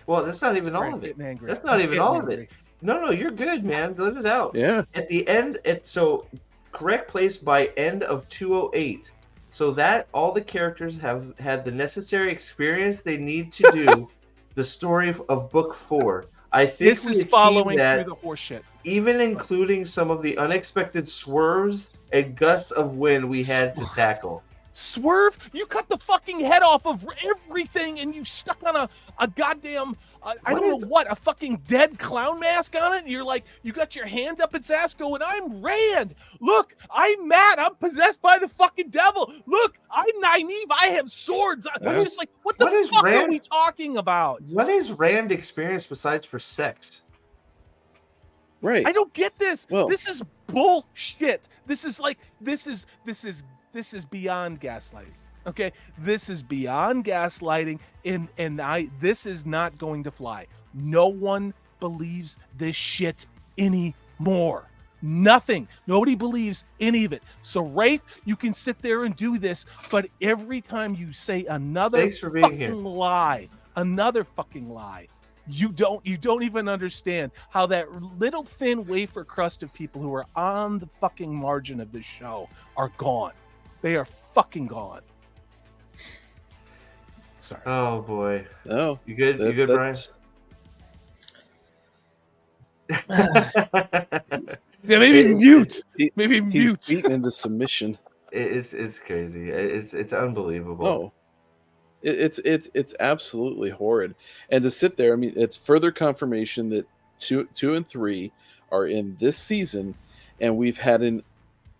Well, that's not even all of it. That's not even all of it. No, you're good, man. Let it out. Yeah. At the end, so correct place by end of 208. So that all the characters have had the necessary experience they need to do the story of book 4. I think this is following through the horseshit. Even including some of the unexpected swerves and gusts of wind we had to tackle. Swerve? You cut the fucking head off of everything and you stuck on a goddamn, a fucking dead clown mask on it. And you're like, you got your hand up its ass going, I'm Rand. Look, I'm Matt. I'm possessed by the fucking devil. Look, I'm Nynaeve. I have swords. I'm just like, what the fuck are we talking about? What is Rand experience besides for sex? Right. I don't get this. Well, this is bullshit. This is beyond gaslighting. Okay, this is beyond gaslighting, and this is not going to fly. No one believes this shit anymore. Nothing. Nobody believes any of it. So Rafe, you can sit there and do this, but every time you say another lie, you don't even understand how that little thin wafer crust of people who are on the fucking margin of this show are gone. They are fucking gone. Sorry. Oh boy. Oh, you good? You good, Brian? Yeah, maybe mute. Maybe he's mute. beaten into submission. It's crazy. It's unbelievable. Oh, it's absolutely horrid. And to sit there, I mean, it's further confirmation that 2 and 3 are in this season, and we've had an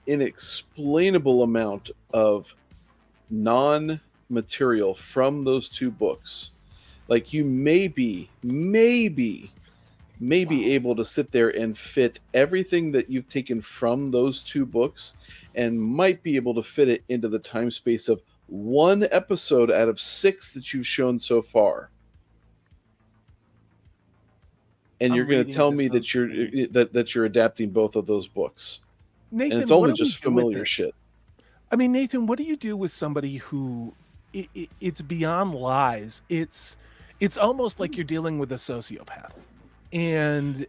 inexplainable amount of non-material from those 2 books. Like, you may be able to sit there and fit everything that you've taken from those 2 books, and might be able to fit it into the time space of 1 episode out of 6 that you've shown so far. And you're going to tell me that you're adapting both of those books. Nathan, and it's only just familiar shit. I mean, Nathan, what do you do with somebody who it's beyond lies? It's almost like you're dealing with a sociopath, and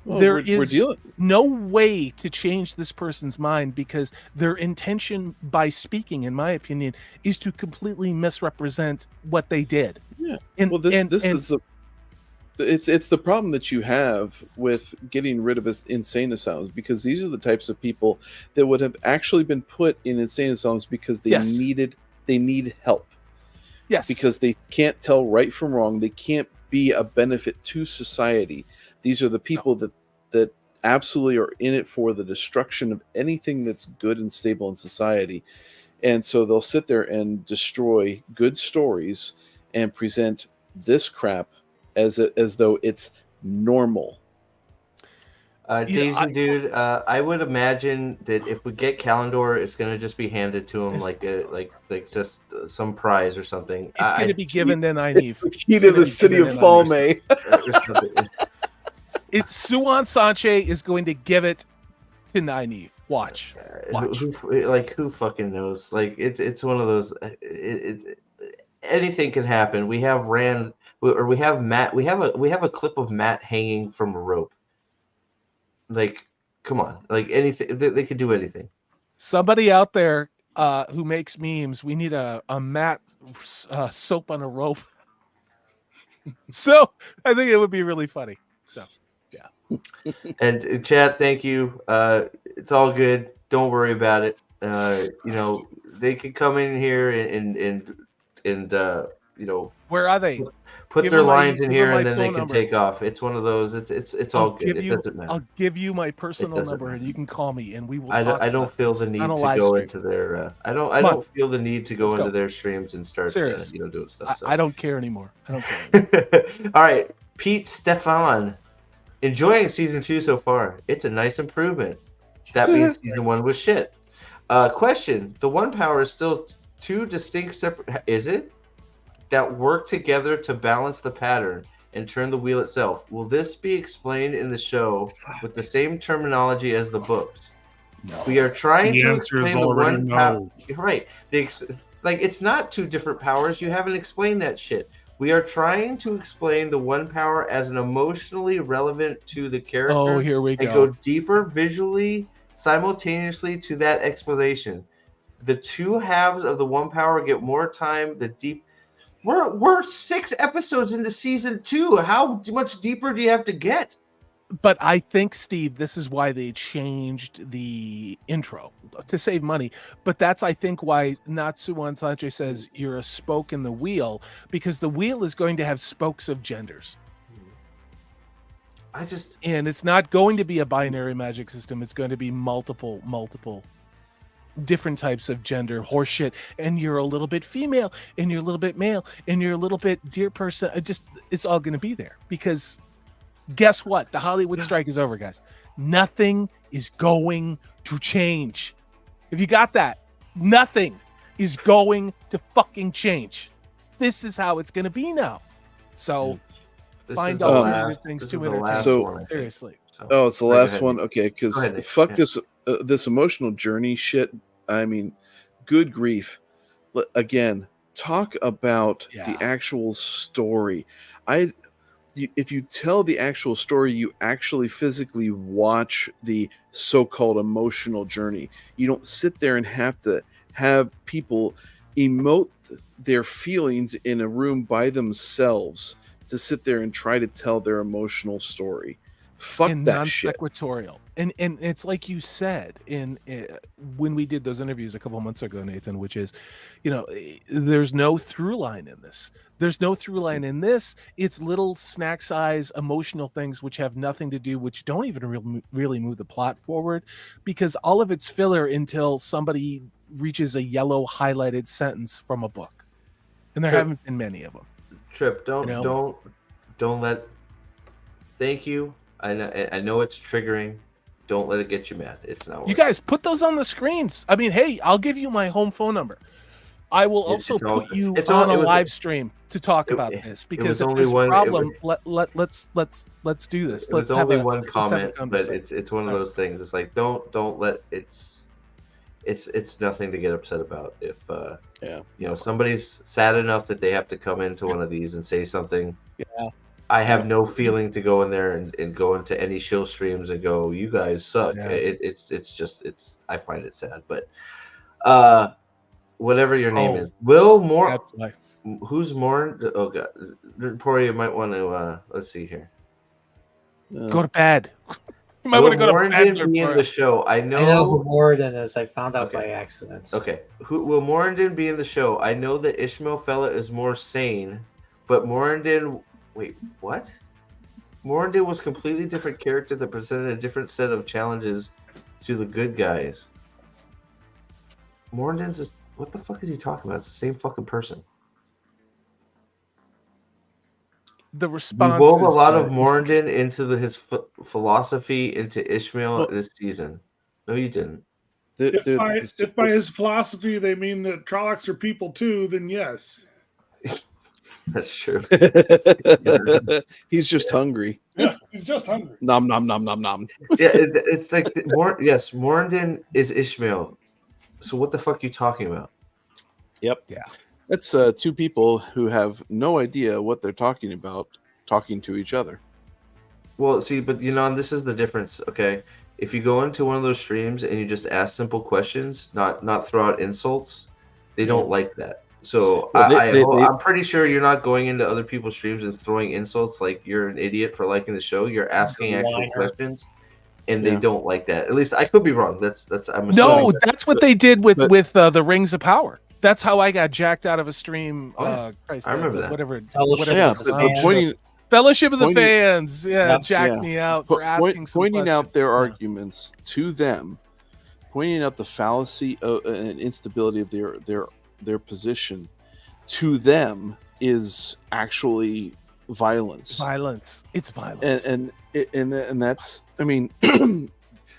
there is no way to change this person's mind, because their intention by speaking, in my opinion, is to completely misrepresent what they did. Yeah. It's the problem that you have with getting rid of insane asylums, because these are the types of people that would have actually been put in insane asylums because they need help. Yes. Because they can't tell right from wrong. They can't be a benefit to society. These are the people that absolutely are in it for the destruction of anything that's good and stable in society. And so they'll sit there and destroy good stories and present this crap as though it's normal. Daisy, dude, I would imagine that if we get Kalendor, it's gonna just be handed to him like just some prize or something. It's gonna be given to Nynaeve. Key to the city of Falme. It's Suan Sanche is going to give it to Nynaeve. Watch. Who fucking knows? Like, it's one of those. Anything can happen. We have Rand. Or we have Matt. We have a clip of Matt hanging from a rope. Like, come on. Like, anything. They could do anything. Somebody out there who makes memes. We need a Matt soap on a rope. So I think it would be really funny. So yeah. And chat, thank you. It's all good. Don't worry about it. They could come in here and where are they? Put their lines in here, and then they can take off. It's one of those. It's all good. It doesn't matter. I'll give you my personal number, and you can call me, and we will. I don't feel the need to go into their. I don't feel the need to go into their streams and start doing stuff. So. I don't care anymore. I don't care. All right, Pete Stefan, enjoying season 2 so far. It's a nice improvement. That means season 1 was shit. Question: the one power is still two distinct separate. Is it that work together to balance the pattern and turn the wheel itself? Will this be explained in the show with the same terminology as the books? No. We are trying The to answer is explain the already one no. power. Right. Like it's not two different powers. You haven't explained that shit. We are trying to explain the one power as an emotionally relevant to the character. Oh, here we and go. go deeper visually simultaneously to that explanation. The two halves of the one power get more time. The deep. We're 6 episodes into season 2. How much deeper do you have to get? But I think, Steve, this is why they changed the intro to save money. But that's, I think, why Natsuwan Sanche says you're a spoke in the wheel, because the wheel is going to have spokes of genders. And it's not going to be a binary magic system. It's going to be multiple different types of gender horseshit. And you're a little bit female, and you're a little bit male, and you're a little bit dear person. It's all going to be there, because guess what? The Hollywood strike is over, guys. Nothing is going to change. If you got that, nothing is going to fucking change. This is how it's going to be now. So find alternative things to entertain. Seriously. Oh, it's the Go last ahead, one. Nick. Okay, because Go ahead, Nick. fuck Yeah. this emotional journey shit. I mean, good grief. Again, talk about the actual story. If you tell the actual story, you actually physically watch the so-called emotional journey. You don't sit there and have to have people emote their feelings in a room by themselves to sit there and try to tell their emotional story. Fuck and that shit. Non-sequitorial. And it's like you said when we did those interviews a couple of months ago, Nathan, which is, there's no through line in this. There's no through line in this. It's little snack size emotional things which have nothing to do, which don't even really move the plot forward, because all of it's filler until somebody reaches a yellow highlighted sentence from a book, and there haven't been many of them. Trip, don't let. Thank you. I know it's triggering. Don't let it get you mad. It's not. You guys put those on the screens. I mean, hey, I'll give you my home phone number. I will also put you on a live stream to talk about this, because if there's a problem, let's do this. Let's have one comment, but it's one of those things. It's like don't let it's nothing to get upset about. If somebody's sad enough that they have to come into one of these and say something. Yeah. I have no feeling to go in there and go into any shill streams and go, you guys suck. Yeah. It's I find it sad, but whatever your name is, who's more? Oh god, Pori, you might want to let's see here. Go to bed. You might want to go to bed. Be in the show. I know who Moradin is. I found out by accident. Okay, will Moradin be in the show? I know that Ishmael fella is more sane, but Moradin. Wait, what? Morandin was a completely different character that presented a different set of challenges to the good guys. Morandin's just... What the fuck is he talking about? It's the same fucking person. The response. We wove a lot of Morandin into his philosophy into Ishmael this season. No, you didn't. If by his philosophy they mean that Trollocs are people too, then yes. That's true. He's just hungry. Yeah, he's just hungry. Nom nom nom nom nom. Yeah, it's like Morandin is Ishmael. So what the fuck are you talking about? Yep. Yeah. That's two people who have no idea what they're talking about, talking to each other. Well, see, but this is the difference. Okay, if you go into one of those streams and you just ask simple questions, not throw out insults, they don't like that. So I'm pretty sure you're not going into other people's streams and throwing insults like you're an idiot for liking the show. You're asking actual questions, and they don't like that. At least I could be wrong. That's I'm assuming. No, that's what they did with the Rings of Power. That's how I got jacked out of a stream. I remember that. Whatever. Fellowship of the Fans. Yeah, jacked me out for asking some pointing questions. out their arguments to them, pointing out the fallacy and instability of their position to them is actually violence. It's violence. And that's, I mean,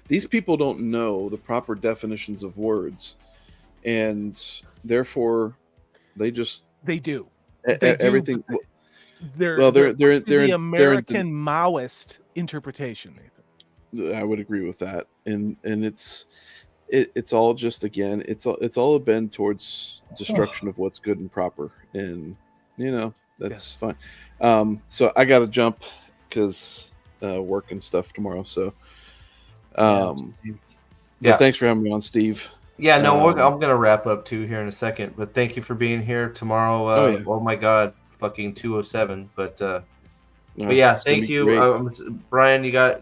These people don't know the proper definitions of words, and therefore they just They do. e- They e- do. everything. They're Well, they're the in American Maoist interpretation, Nathan. I would agree with that, and it's all just, again, it's all a bend towards destruction of what's good and proper, and that's fine. So I got to jump because work and stuff tomorrow. So, but thanks for having me on, Steve. Yeah, no, I'm gonna wrap up too here in a second, but thank you for being here tomorrow. Oh my God, fucking 2:07. But yeah, thank you, Brian. You got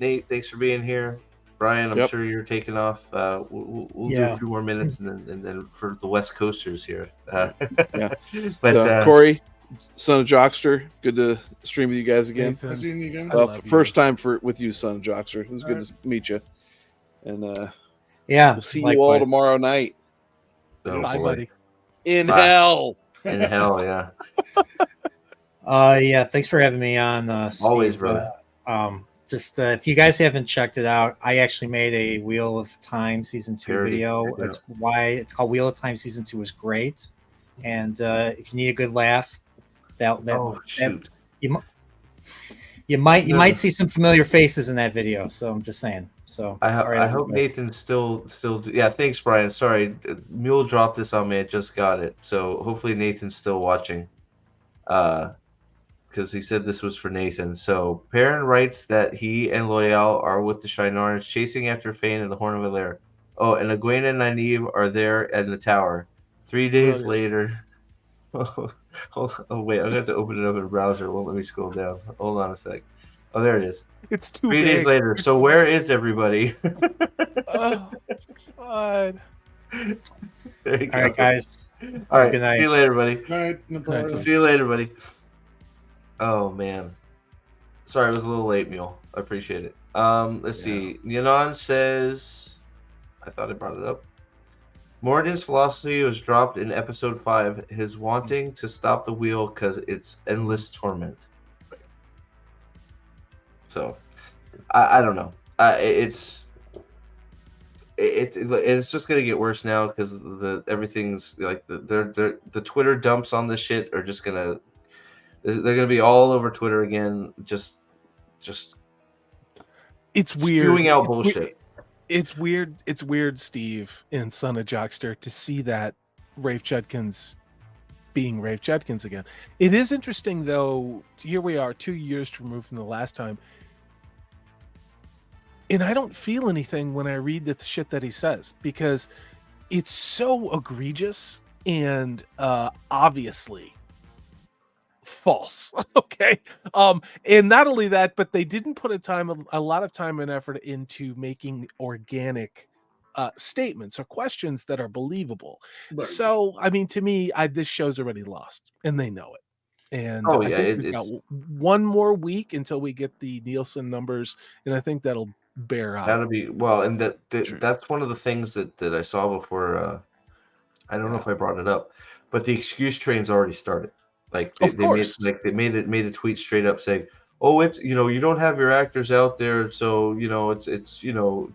Nate. Thanks for being here, Brian. I'm sure you're taking off. We'll do a few more minutes, and then for the West Coasters here. But Corey, son of Jockster, good to stream with you guys again. I've seen you again. First time with you, son of Jockster. It was good to meet you, and we'll see you all tomorrow night. Bye, buddy. In hell. In hell, yeah. Yeah, thanks for having me on. Always, Steve. brother. Just if you guys haven't checked it out, I actually made a Wheel of Time season 2 video. That's why it's called Wheel of Time season 2 is great. And if you need a good laugh, you might see some familiar faces in that video. So I'm just saying. So I hope Nathan's still. Yeah, thanks, Brian. Sorry, Mule dropped this on me. I just got it. So hopefully Nathan's still watching. Because he said this was for Nathan. So Perrin writes that he and Loyal are with the Shienarans chasing after Fane in the Horn of Valair. Oh, and Egwene and Nynaeve are there in the tower. 3 days later. Oh, wait, I'm going to have to open it up in a browser. It won't let me scroll down. Hold on a sec. Oh, there it is. It's too 3 days later. So where is everybody? Oh, God. There you go. All right, guys. All right. Good night. See you later, buddy. Good night. See you later, buddy. Oh, man. Sorry, it was a little late, Mule. I appreciate it. Let's see. Yanon says... I thought I brought it up. Morden's philosophy was dropped in episode 5. His wanting to stop the wheel because it's endless torment. So, I don't know. It's just gonna get worse now because everything's like the Twitter dumps on this shit are just they're gonna be all over Twitter again. Just it's weird. Spewing out bullshit. It's weird, Steve, and Son of Jockster, to see that Rafe Judkins being Rafe Judkins again. It is interesting, though. Here we are, 2 years removed from the last time, and I don't feel anything when I read the shit that he says because it's so egregious and obviously false. Okay. And not only that, but they didn't put a lot of time and effort into making organic statements or questions that are believable. Right. So, I mean, to me, this show's already lost, and they know it. And I think we've got one more week until we get the Nielsen numbers, and I think that'll bear out. That'll be and that's one of the things that I saw before. I don't know if I brought it up, but the excuse train's already started. Like they made a tweet straight up saying, "Oh, it's you don't have your actors out there, so it's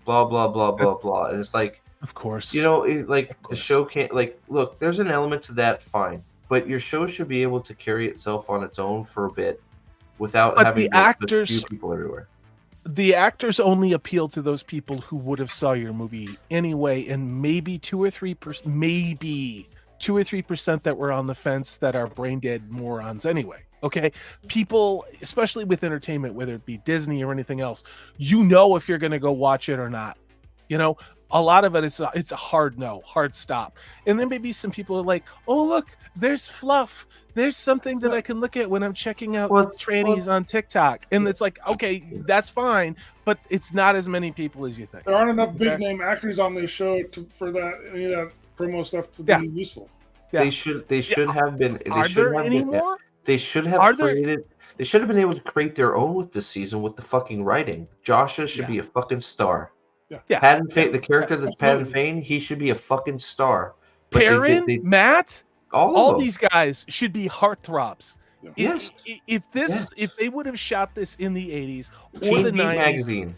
blah blah blah blah blah." And it's like, of course, the show can't look. There's an element to that, fine, but your show should be able to carry itself on its own for a bit without having the actors people everywhere. The actors only appeal to those people who would have saw your movie anyway, and maybe 2 or 3%, 2 or 3% that were on the fence that are brain dead morons anyway. Okay, people, especially with entertainment, whether it be Disney or anything else, if you're going to go watch it or not. A lot of it is it's a hard no, hard stop. And then maybe some people are like, "Oh, look, there's fluff. There's something that I can look at when I'm checking out trannies on TikTok." And it's like, okay, that's fine, but it's not as many people as you think. There aren't enough big name actors on this show for any of that promo stuff to be useful. Yeah. They should have been. Are there any more? They should have created. They should have been able to create their own with this season with the fucking writing. Joshua should be a fucking star. Yeah. Patton Fane, the character that's Patton Fane, he should be a fucking star. Perrin, Matt, all them. These guys should be heartthrobs. Yes. If they would have shot this in the 80s or Teen the Beat 90s, magazine.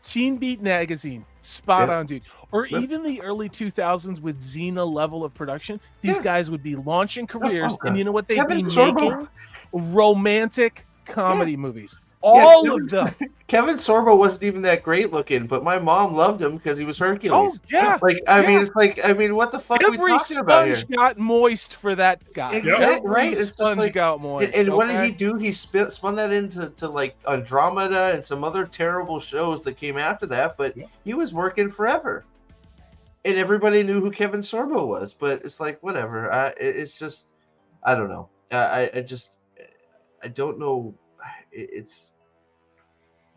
Teen Beat magazine, spot Yeah. on, dude. Or Yeah. even the early 2000s with Xena level of production, these Yeah. guys would be launching careers, oh, and you know what they'd Kevin be Sorbo. making? Romantic comedy movies. All of them. Kevin Sorbo wasn't even that great looking, but my mom loved him because he was Hercules. Oh, yeah. Like, I Yeah. mean, it's like, I mean, what the fuck are we Every talking about here? sponge got moist for that guy. Exactly, Every right? It's just sponge like- got moist. And what did okay? he do? He spun that into like Andromeda and some other terrible shows that came after that, but he was working forever. And everybody knew who Kevin Sorbo was, but it's like, whatever. It's just, I don't know. I don't know.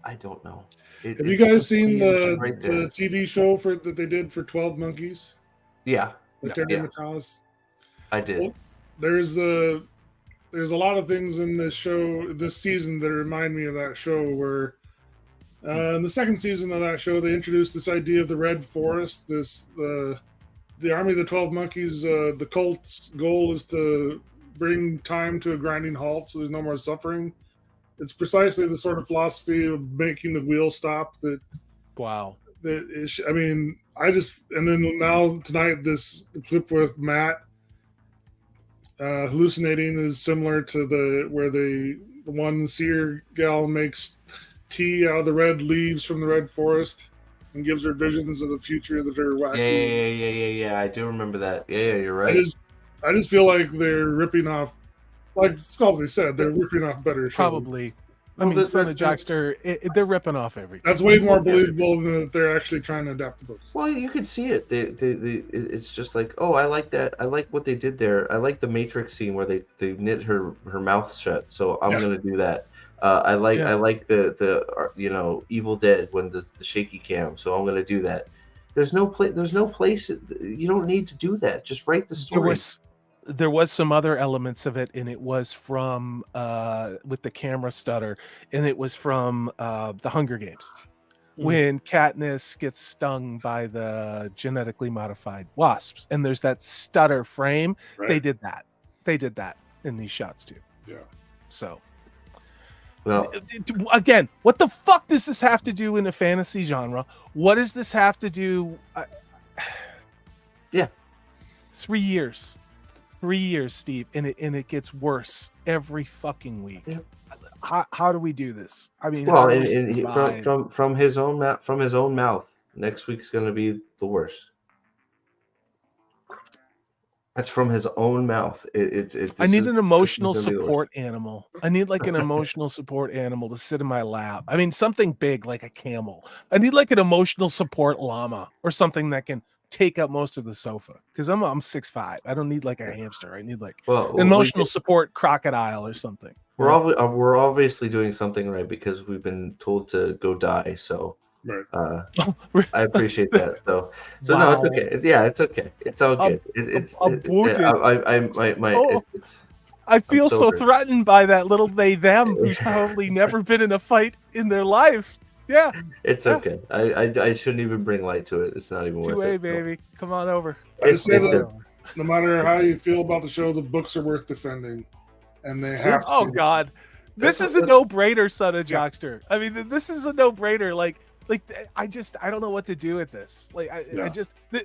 I don't know. Have you guys just seen weird the right there. TV show that they did for 12 Monkeys? Yeah, With Terry Matalas? I did. Well, there's a lot of things in this show, this season, that remind me of that show. Where in the second season of that show, they introduced this idea of the Red Forest. The Army of the 12 Monkeys. The cult's goal is to bring time to a grinding halt, so there's no more suffering. It's precisely the sort of philosophy of making the wheel stop that. Wow. I mean, and then now tonight, the clip with Matt hallucinating is similar to the one seer gal makes tea out of the red leaves from the red forest and gives her visions of the future that are wacky. Yeah. I do remember that. Yeah, you're right. I just feel like they're ripping off, like Scalzi said, they're ripping off better shows. Probably. I Well, mean, Son of Jockster, they're ripping off everything. That's way more believable than that they're actually trying to adapt the books. Well, you could see it. It's just like, oh, I like that. I like what they did there. I like the Matrix scene where they knit her mouth shut. So I'm gonna do that. I like the Evil Dead when the shaky cam. So I'm gonna do that. There's no place. You don't need to do that. Just write the story. There was some other elements of it, and it was from with the camera stutter, and it was from the Hunger Games when Katniss gets stung by the genetically modified wasps, and there's that stutter frame. Right. They did that in these shots too. Yeah. So, Well, again, what the fuck does this have to do in a fantasy genre? What does this have to do? Yeah. 3 years. 3 years, Steve, and it gets worse every fucking week. Yeah. How do we do this? I mean, well, how do we and survive? from his own mouth, next week's gonna be the worst. That's from his own mouth. I need an emotional support animal. I need like an emotional support animal to sit in my lap. I mean, something big like a camel. I need like an emotional support llama or something that can take up most of the sofa, because I'm 6'5". I don't need like a hamster. I need like emotional support crocodile or something. We're obviously doing something right because we've been told to go die. So Right. I appreciate that. So no, it's okay. Yeah, it's okay. It's all good. I feel so hurt. threatened by that little they them who's probably never been in a fight in their life. Yeah, It's okay. I shouldn't even bring light to it. It's not even worth 2A it. So. baby, come on over. I just say It's- that no matter how you feel about the show, the books are worth defending, and they have to. Oh God, this is a no-brainer, Son of Jockster. I mean, this is a no-brainer. Like I don't know what to do with this. Like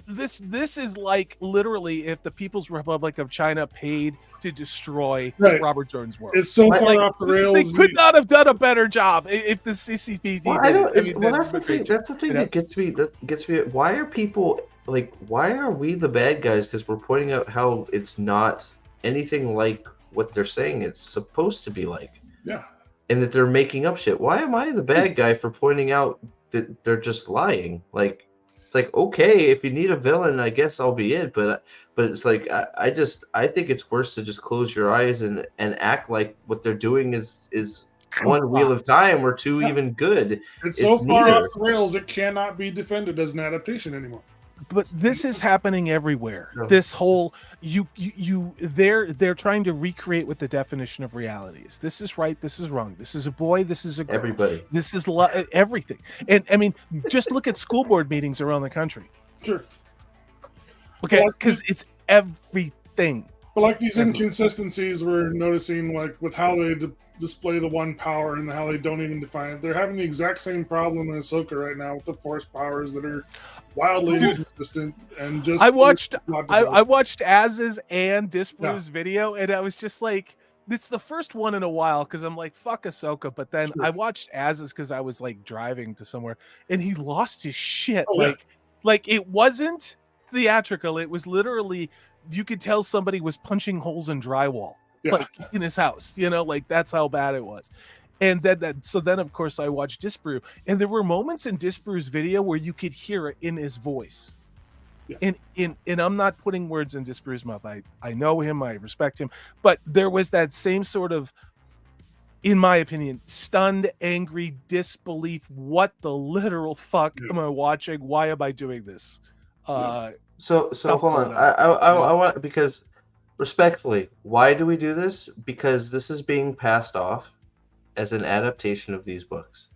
this is like literally if the People's Republic of China paid to destroy Robert Jordan's world. It's so far off the rails. They could not have done a better job if the CCPD did it. That's the thing. That's the thing that gets me. Why are people like? Why are we the bad guys? Because we're pointing out how it's not anything like what they're saying it's supposed to be like. Yeah. And that they're making up shit. Why am I the bad guy for pointing out that they're just lying? Like, it's like, okay, if you need a villain, I guess I'll be it. But it's like, I think it's worse to just close your eyes and act like what they're doing is one Wheel of Time or two even good. It's so far neither. off the rails, it cannot be defended as an adaptation anymore. But this is happening everywhere. No. This whole they're trying to recreate what the definition of reality is. This is right. This is wrong. This is a boy. This is a girl. Everybody. This is everything. And I mean, just look at school board meetings around the country. Sure. Okay, Well, because it's everything. But like these inconsistencies we're noticing, like with how they display the one power and how they don't even define it. They're having the exact same problem in Ahsoka right now with the force powers that are wildly inconsistent and just. I watched Az's and Disparu's video, and I was just like, it's the first one in a while because I'm like, fuck Ahsoka. But then I watched Az's because I was like driving to somewhere, and he lost his shit. Like it wasn't theatrical. It was literally, you could tell somebody was punching holes in drywall, like in his house, you know, like that's how bad it was. And then of course I watched Disparu, and there were moments in Disparu's video where you could hear it in his voice. And I'm not putting words in Disparu's mouth. I know him, I respect him, but there was that same sort of, in my opinion, stunned, angry disbelief. What the literal fuck am I watching? Why am I doing this? So hold on. I want, because respectfully, why do we do this? Because this is being passed off as an adaptation of these books.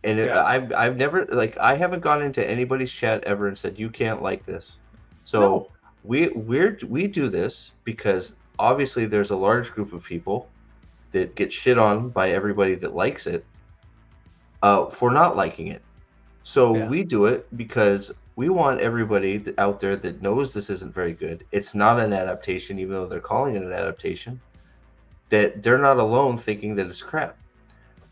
And I've never, like, I haven't gone into anybody's chat ever and said you can't like this. So we do this because obviously there's a large group of people that get shit on by everybody that likes it for not liking it. So we do it because we want everybody out there that knows this isn't very good. It's not an adaptation, even though they're calling it an adaptation, that they're not alone thinking that it's crap.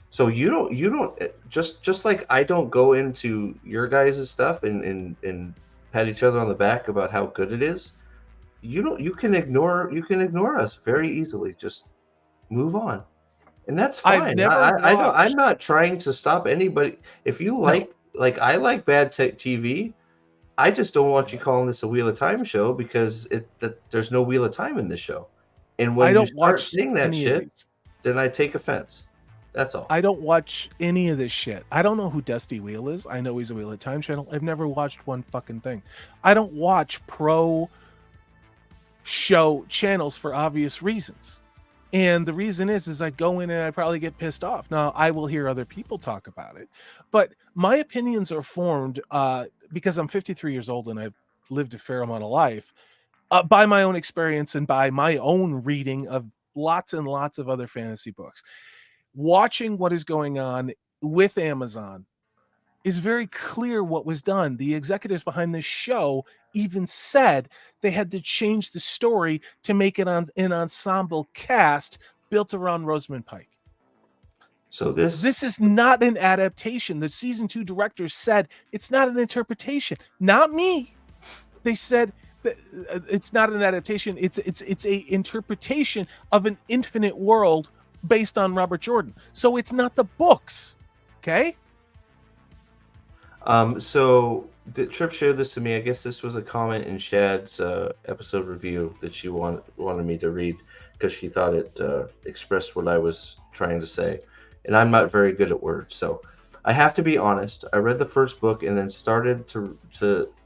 So you don't just like I don't go into your guys' stuff and pat each other on the back about how good it is. You can ignore us very easily. Just move on, and that's fine. I'm not trying to stop anybody. If you like I like bad TV, I just don't want you calling this a Wheel of Time show because there's no Wheel of Time in this show. And when you start seeing that shit, then I take offense. That's all. I don't watch any of this shit. I don't know who Dusty Wheel is. I know he's a Wheel of Time channel. I've never watched one fucking thing. I don't watch pro show channels for obvious reasons. And the reason is I go in and I probably get pissed off. Now, I will hear other people talk about it, but my opinions are formed because I'm 53 years old and I've lived a fair amount of life by my own experience and by my own reading of lots and lots of other fantasy books. Watching what is going on with Amazon is very clear what was done. The executives behind this show even said they had to change the story to make it an ensemble cast built around Rosamund Pike. So this is not an adaptation. The season 2 directors said it's not an interpretation. Not me. They said that it's not an adaptation. It's a interpretation of an infinite world based on Robert Jordan. So it's not the books. Okay? So Trip shared this to me. I guess this was a comment in Shad's episode review that she wanted me to read because she thought it expressed what I was trying to say. And I'm not very good at words, so I have to be honest. I read the first book and then started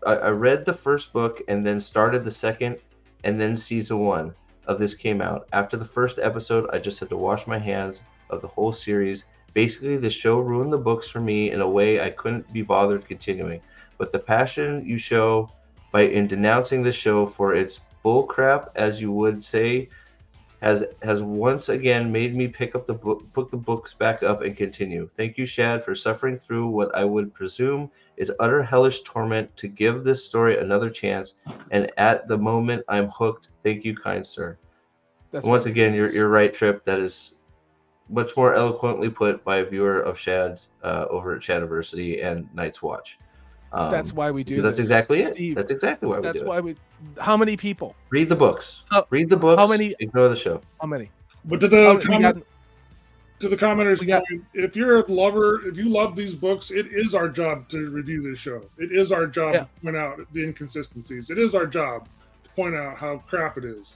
I read the first book and then started the second, and then season 1 of this came out. After the first episode, I just had to wash my hands of the whole series. Basically, the show ruined the books for me in a way I couldn't be bothered continuing. But the passion you show in denouncing the show for its bullcrap, as you would say, has once again made me pick the books back up and continue. Thank you, Shad, for suffering through what I would presume is utter hellish torment to give this story another chance. And at the moment, I'm hooked. Thank you, kind sir. Once again, you're right, Trip. That is much more eloquently put by a viewer of Shad over at Shadiversity and Night's Watch. That's why we do this. That's exactly it. Steve, that's exactly why we do it. How many people? Read the books. Read the books. How many? Ignore the show. How many? But to the commenters, if you're a lover, if you love these books, it is our job to review this show. It is our job to point out the inconsistencies. It is our job to point out how crap it is.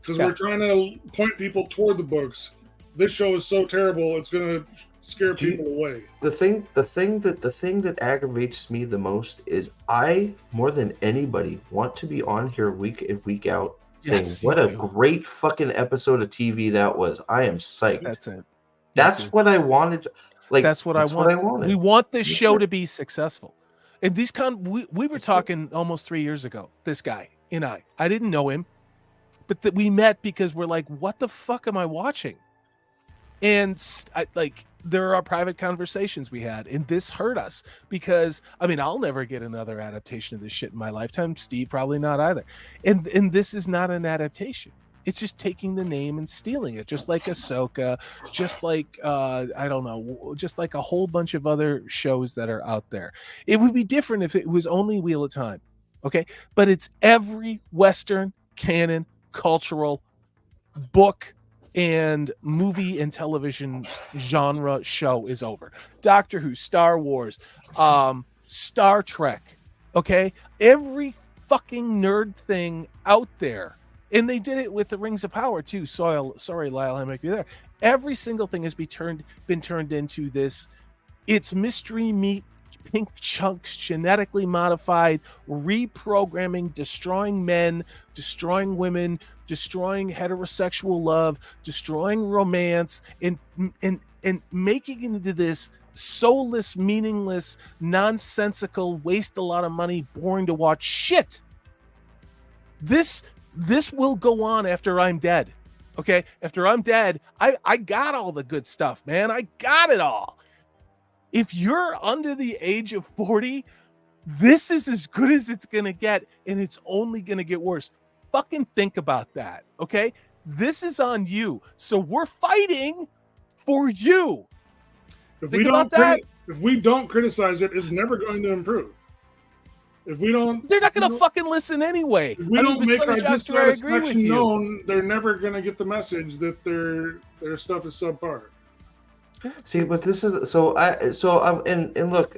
Because we're trying to point people toward the books. This show is so terrible, it's going to scare people away. The thing that aggravates me the most is I, more than anybody, want to be on here week in, week out saying what a great fucking episode of TV that was. I am psyched. That's it. That's what I wanted. That's what I wanted. We want this show to be successful. And we were talking almost 3 years ago. This guy and I didn't know him. but that we met because we're like, what the fuck am I watching? And there are private conversations we had, and this hurt us because I mean, I'll never get another adaptation of this shit in my lifetime. Steve probably not either. And this is not an adaptation. It's just taking the name and stealing it, just like Ahsoka, just like I don't know, just like a whole bunch of other shows that are out there. It would be different if it was only Wheel of Time, okay? But it's every Western canon, cultural book and movie and television genre show is over. Doctor Who, Star Wars, Star Trek, okay? Every fucking nerd thing out there. And they did it with the Rings of Power too. Sorry, Lyle, I might be there. Every single thing has been turned into this. It's mystery meat, pink chunks, genetically modified, reprogramming, destroying men, destroying women, destroying heterosexual love, destroying romance, and making it into this soulless, meaningless, nonsensical, waste a lot of money, boring to watch shit. This will go on after I'm dead. Okay? After I'm dead, I got all the good stuff, man. I got it all. If you're under the age of 40, this is as good as it's going to get, and it's only going to get worse. Fucking think about that, okay? This is on you. So we're fighting for you. If Think about that. If we don't criticize it, it's never going to improve. If we don't, they're not going to fucking listen anyway. If we don't make our dissatisfaction you. known, they're never going to get the message that their stuff is subpar. See, but this is and look,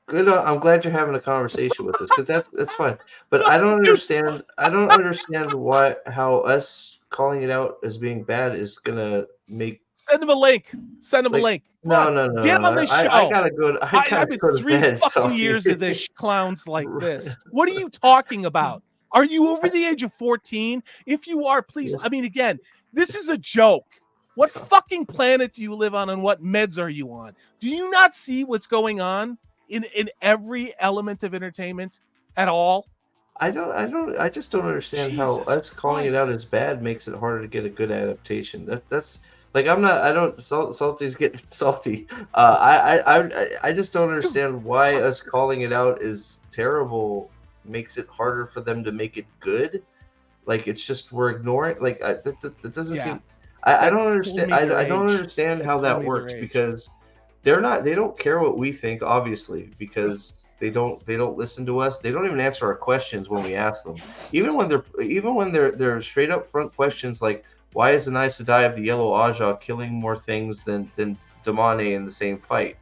good. I'm glad you're having a conversation with us because that's fine. But I don't understand. I don't understand how us calling it out as being bad is gonna make. Send them a link. Send them a link. No. Get on this show. I gotta go. I've been 3 fucking years of this clowns like this. What are you talking about? Are you over the age of 14? If you are, please. I mean, again, this is a joke. What fucking planet do you live on, and what meds are you on? Do you not see what's going on in every element of entertainment at all? I just don't understand how us calling it out as bad makes it harder to get a good adaptation. That's like Salty's getting salty. I just don't understand why us calling it out is terrible makes it harder for them to make it good. Like it's just we're ignoring. Like that doesn't seem. I don't understand. I don't understand how that works because they don't care what we think, obviously, because they don't listen to us. They don't even answer our questions when we ask them. Even when they're straight up front questions like, why is an Aes Sedai of the Yellow Aja killing more things than Damane in the same fight?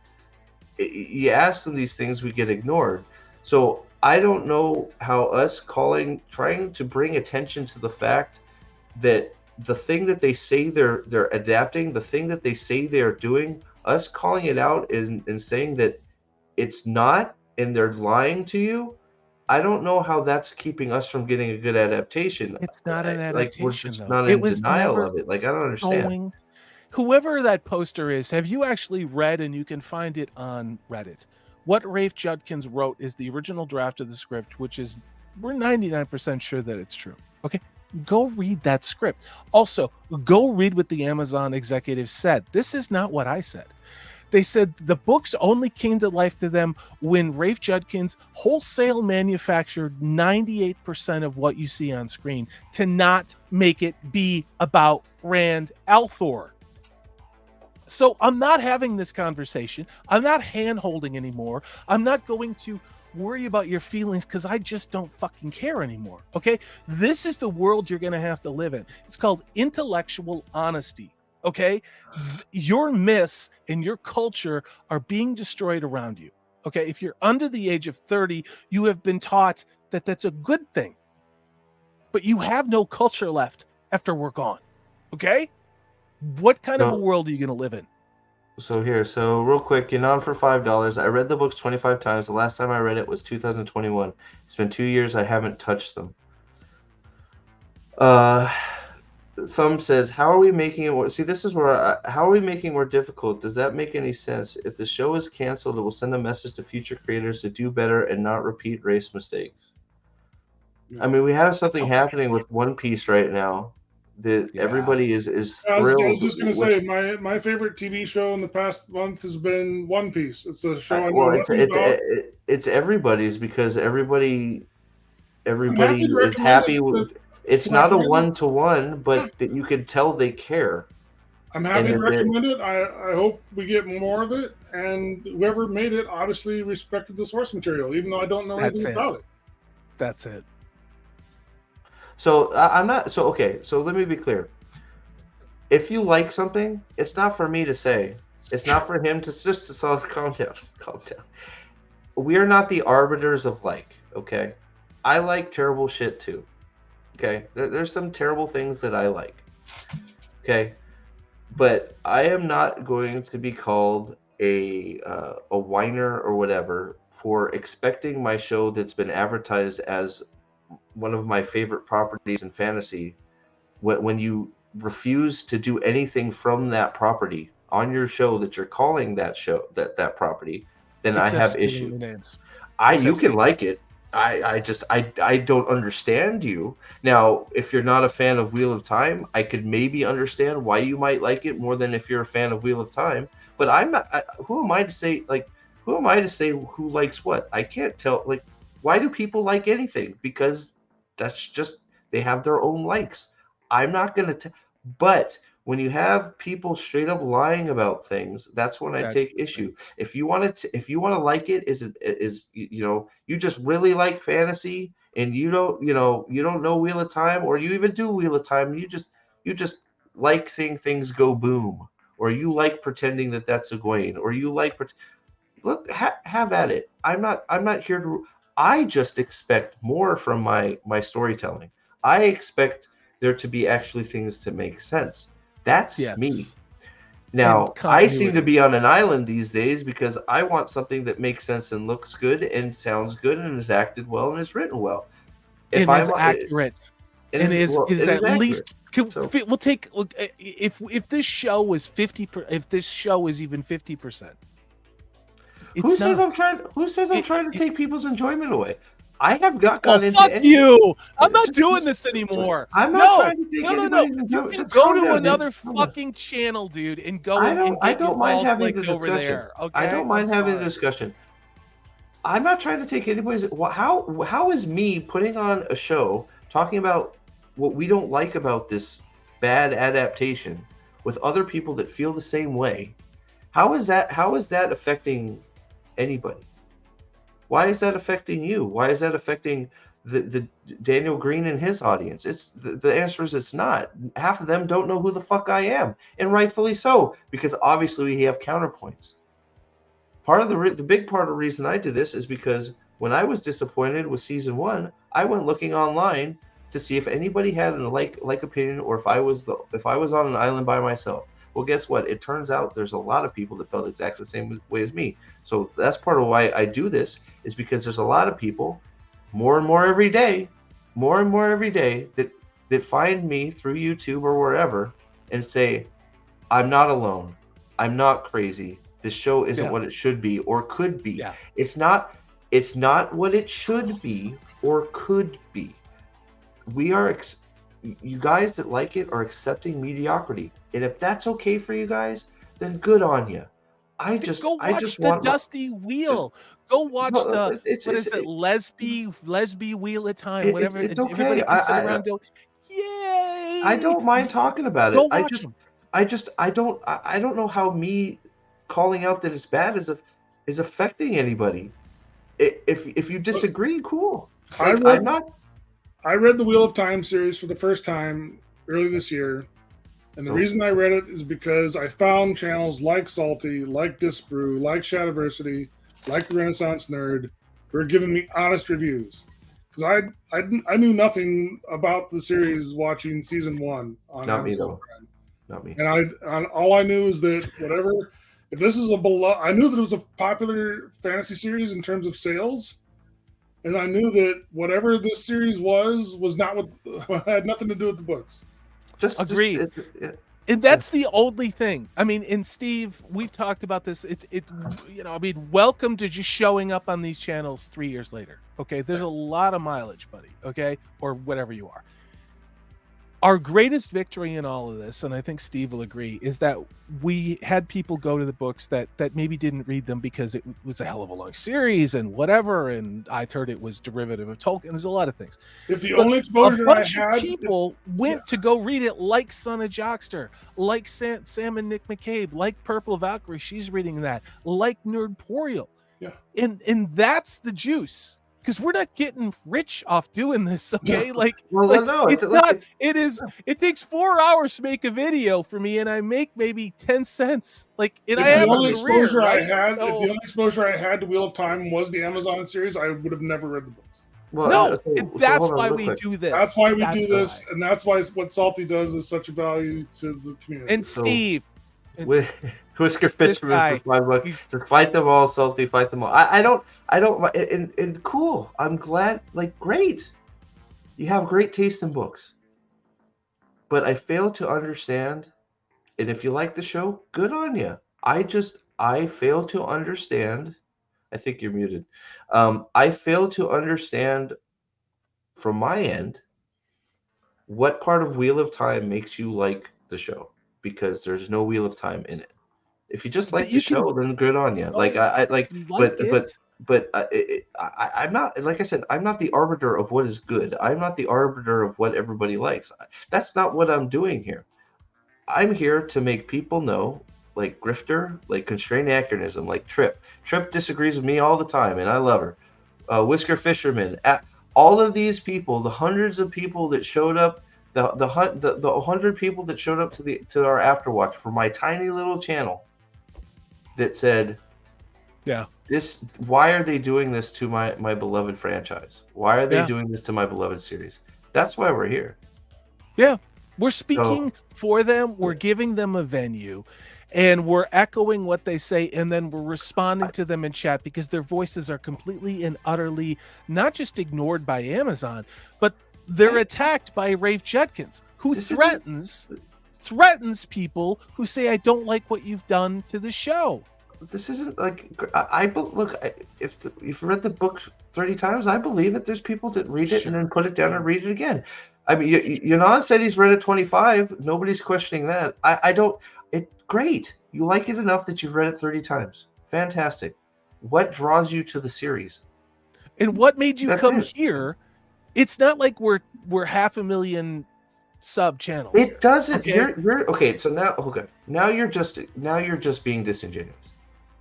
You ask them these things, we get ignored. So I don't know how us trying to bring attention to the fact that the thing that they say they're adapting, the thing that they say they're doing, us calling it out and saying that it's not and they're lying to you, I don't know how that's keeping us from getting a good adaptation. It's not an adaptation. Like we're just not in denial of it. Like I don't understand. Whoever that poster is, have you actually read, and you can find it on Reddit, what Rafe Judkins wrote is the original draft of the script, which is, we're 99% sure that it's true. Okay? Go read that script. Also, go read what the Amazon executives said. This is not what I said. They said the books only came to life to them when Rafe Judkins wholesale manufactured 98% of what you see on screen to not make it be about Rand al'Thor. So I'm not having this conversation. I'm not hand-holding anymore. I'm not going to worry about your feelings because I just don't fucking care anymore. Okay? This is the world you're going to have to live in. It's called intellectual honesty. Okay? Your myths and your culture are being destroyed around you. Okay? If you're under the age of 30, you have been taught that that's a good thing. But you have no culture left after we're gone. Okay? What kind of a world are you going to live in? So real quick, you're on for $5. I read the books 25 times. The last time I read it was 2021. It's been 2 years. I haven't touched them. Thumb says, how are we making it more? See, this is where how are we making it more difficult? Does that make any sense? If the show is canceled, it will send a message to future creators to do better and not repeat race mistakes. I mean, we have something happening with One Piece right now that everybody is I was thrilled. just going to say my favorite TV show in the past month has been One Piece. It's a show I know Well, nothing about. it's everybody's because everybody I'm happy to is recommend happy it with. It's to my not a friends. 1-to-1, but that you can tell they care. I'm happy to And recommend it. I hope we get more of it. And whoever made it obviously respected the source material, even though I don't know anything about it. That's it. So I'm not. So okay. So let me be clear. If you like something, it's not for me to say. It's not for him to just to solve. Calm down. Calm down. We are not the arbiters of like. Okay. I like terrible shit too. Okay. There's some terrible things that I like. Okay. But I am not going to be called a whiner or whatever for expecting my show that's been advertised as one of my favorite properties in fantasy. When you refuse to do anything from that property on your show that you're calling that show that property, then I have issues. You can like it. I don't understand you. Now, if you're not a fan of Wheel of Time, I could maybe understand why you might like it more than if you're a fan of Wheel of Time. But I'm not. Who am I to say? Like, who am I to say who likes what? I can't tell. Like, why do people like anything? Because that's just they have their own likes. I'm not gonna. But when you have people straight up lying about things, that's when I take issue. If you want to like it, you just really like fantasy and you don't know Wheel of Time, or you even do Wheel of Time, you just like seeing things go boom, or you like pretending that that's Egwene, or you like have at it. I'm not here to. I just expect more from my storytelling. I expect there to be actually things to make sense. That's me. Now, I seem to be on an island these days because I want something that makes sense and looks good and sounds good and is acted well and is written well. If it is accurate. It is at least. We'll take if this show was 50. If this show is even 50%. Who says I'm trying to take people's enjoyment away? I have not gotten into fuck you! I'm not doing this anymore. I'm not trying to take no. You can go to another fucking channel, dude, and go and get your balls licked over there. Okay? I don't mind having a discussion. I'm not trying to take anybody's. How is me putting on a show talking about what we don't like about this bad adaptation with other people that feel the same way? How is that affecting anybody? Why is that affecting you? Why is that affecting the Daniel Green and his audience? The answer is it's not. Half of them don't know who the fuck I am, and rightfully so, because obviously we have counterpoints. Part of the big part of the reason I do this is because when I was disappointed with season 1, I went looking online to see if anybody had a like opinion, or if I was on an island by myself. Well, guess what? It turns out there's a lot of people that felt exactly the same way as me. So that's part of why I do this, is because there's a lot of people, more and more every day, that find me through YouTube or wherever and say, I'm not alone. I'm not crazy. This show isn't what it should be or could be. Yeah. It's not what it should be or could be. You guys that like it are accepting mediocrity, and if that's okay for you guys, then good on you. Go watch the Dusty Wheel. Go watch Lesby Wheel of Time, whatever. It's okay. Everybody can sit around and go, yay! I don't mind talking about it. Go watch them. I don't know how me calling out that it's bad is affecting anybody. If you disagree, cool. I read the Wheel of Time series for the first time early this year, and the reason I read it is because I found channels like Salty, like Disbrew, like Shadiversity, like the Renaissance Nerd, who are giving me honest reviews. Because I knew nothing about the series watching season 1 on Not Amazon me though. Prime. Not me. And all I knew is that if this is I knew that it was a popular fantasy series in terms of sales. And I knew that whatever this series was not had nothing to do with the books. Agreed. And that's the only thing. I mean, and Steve, we've talked about this. I mean, welcome to just showing up on these channels 3 years later. Okay. There's a lot of mileage, buddy. Okay. Or whatever you are. Our greatest victory in all of this, and I think Steve will agree, is that we had people go to the books that maybe didn't read them because it was a hell of a long series and whatever, and I heard it was derivative of Tolkien. There's a lot of things. If the But only exposure a bunch I of had, people went to go read it, like Son of Jockster, like Sam and Nick McCabe, like Purple Valkyrie, she's reading that, like Nerdporial. Yeah. And that's the juice. Because we're not getting rich off doing this, okay? Yeah. Like, Well, like no, it's not. It is. It takes 4 hours to make a video for me, and I make maybe 10 cents. Like, and I have the only a career, exposure right? I had, So, if the only exposure I had to Wheel of Time was the Amazon series, I would have never read the books. Well, no, so that's hold on why real we quick. do this. That's why we That's do this, why. and that's why what Salty does is such a value to the community. And Steve, Whisker This Fisherman guy, for $5. he's- Says, fight them all, Salty, fight them all. I don't, and cool. I'm glad, like, great. You have great taste in books. But I fail to understand, and if you like the show, good on you. I fail to understand. I think you're muted. I fail to understand from my end what part of Wheel of Time makes you like the show, because there's no Wheel of Time in it. If you just like the show, then good on you. Like I like, but I'm not, like I said, I'm not the arbiter of what is good. I'm not the arbiter of what everybody likes. That's not what I'm doing here. I'm here to make people know, like Grifter, like Constrained Anachronism, like Trip. Trip disagrees with me all the time, and I love her. Whisker Fisherman. All of these people, the hundreds of people that showed up, the 100 people that showed up to our Afterwatch for my tiny little channel, that said, yeah, why are they doing this to my beloved franchise? Why are they doing this to my beloved series? That's why we're here. Yeah, we're speaking for them. We're giving them a venue, and we're echoing what they say, and then we're responding to them in chat, because their voices are completely and utterly not just ignored by Amazon, but they're attacked by Rafe Judkins, who threatens people who say, I don't like what you've done to the show. This isn't like, if you've read the book 30 times, I believe that there's people that read it and then put it down and read it again. I mean, Yanon said he's read it 25. Nobody's questioning that. I don't. Great. You like it enough that you've read it 30 times. Fantastic. What draws you to the series? And what made you come here? It's not like we're 500,000 sub channel. It doesn't. Okay? You're okay. So now you're just being disingenuous.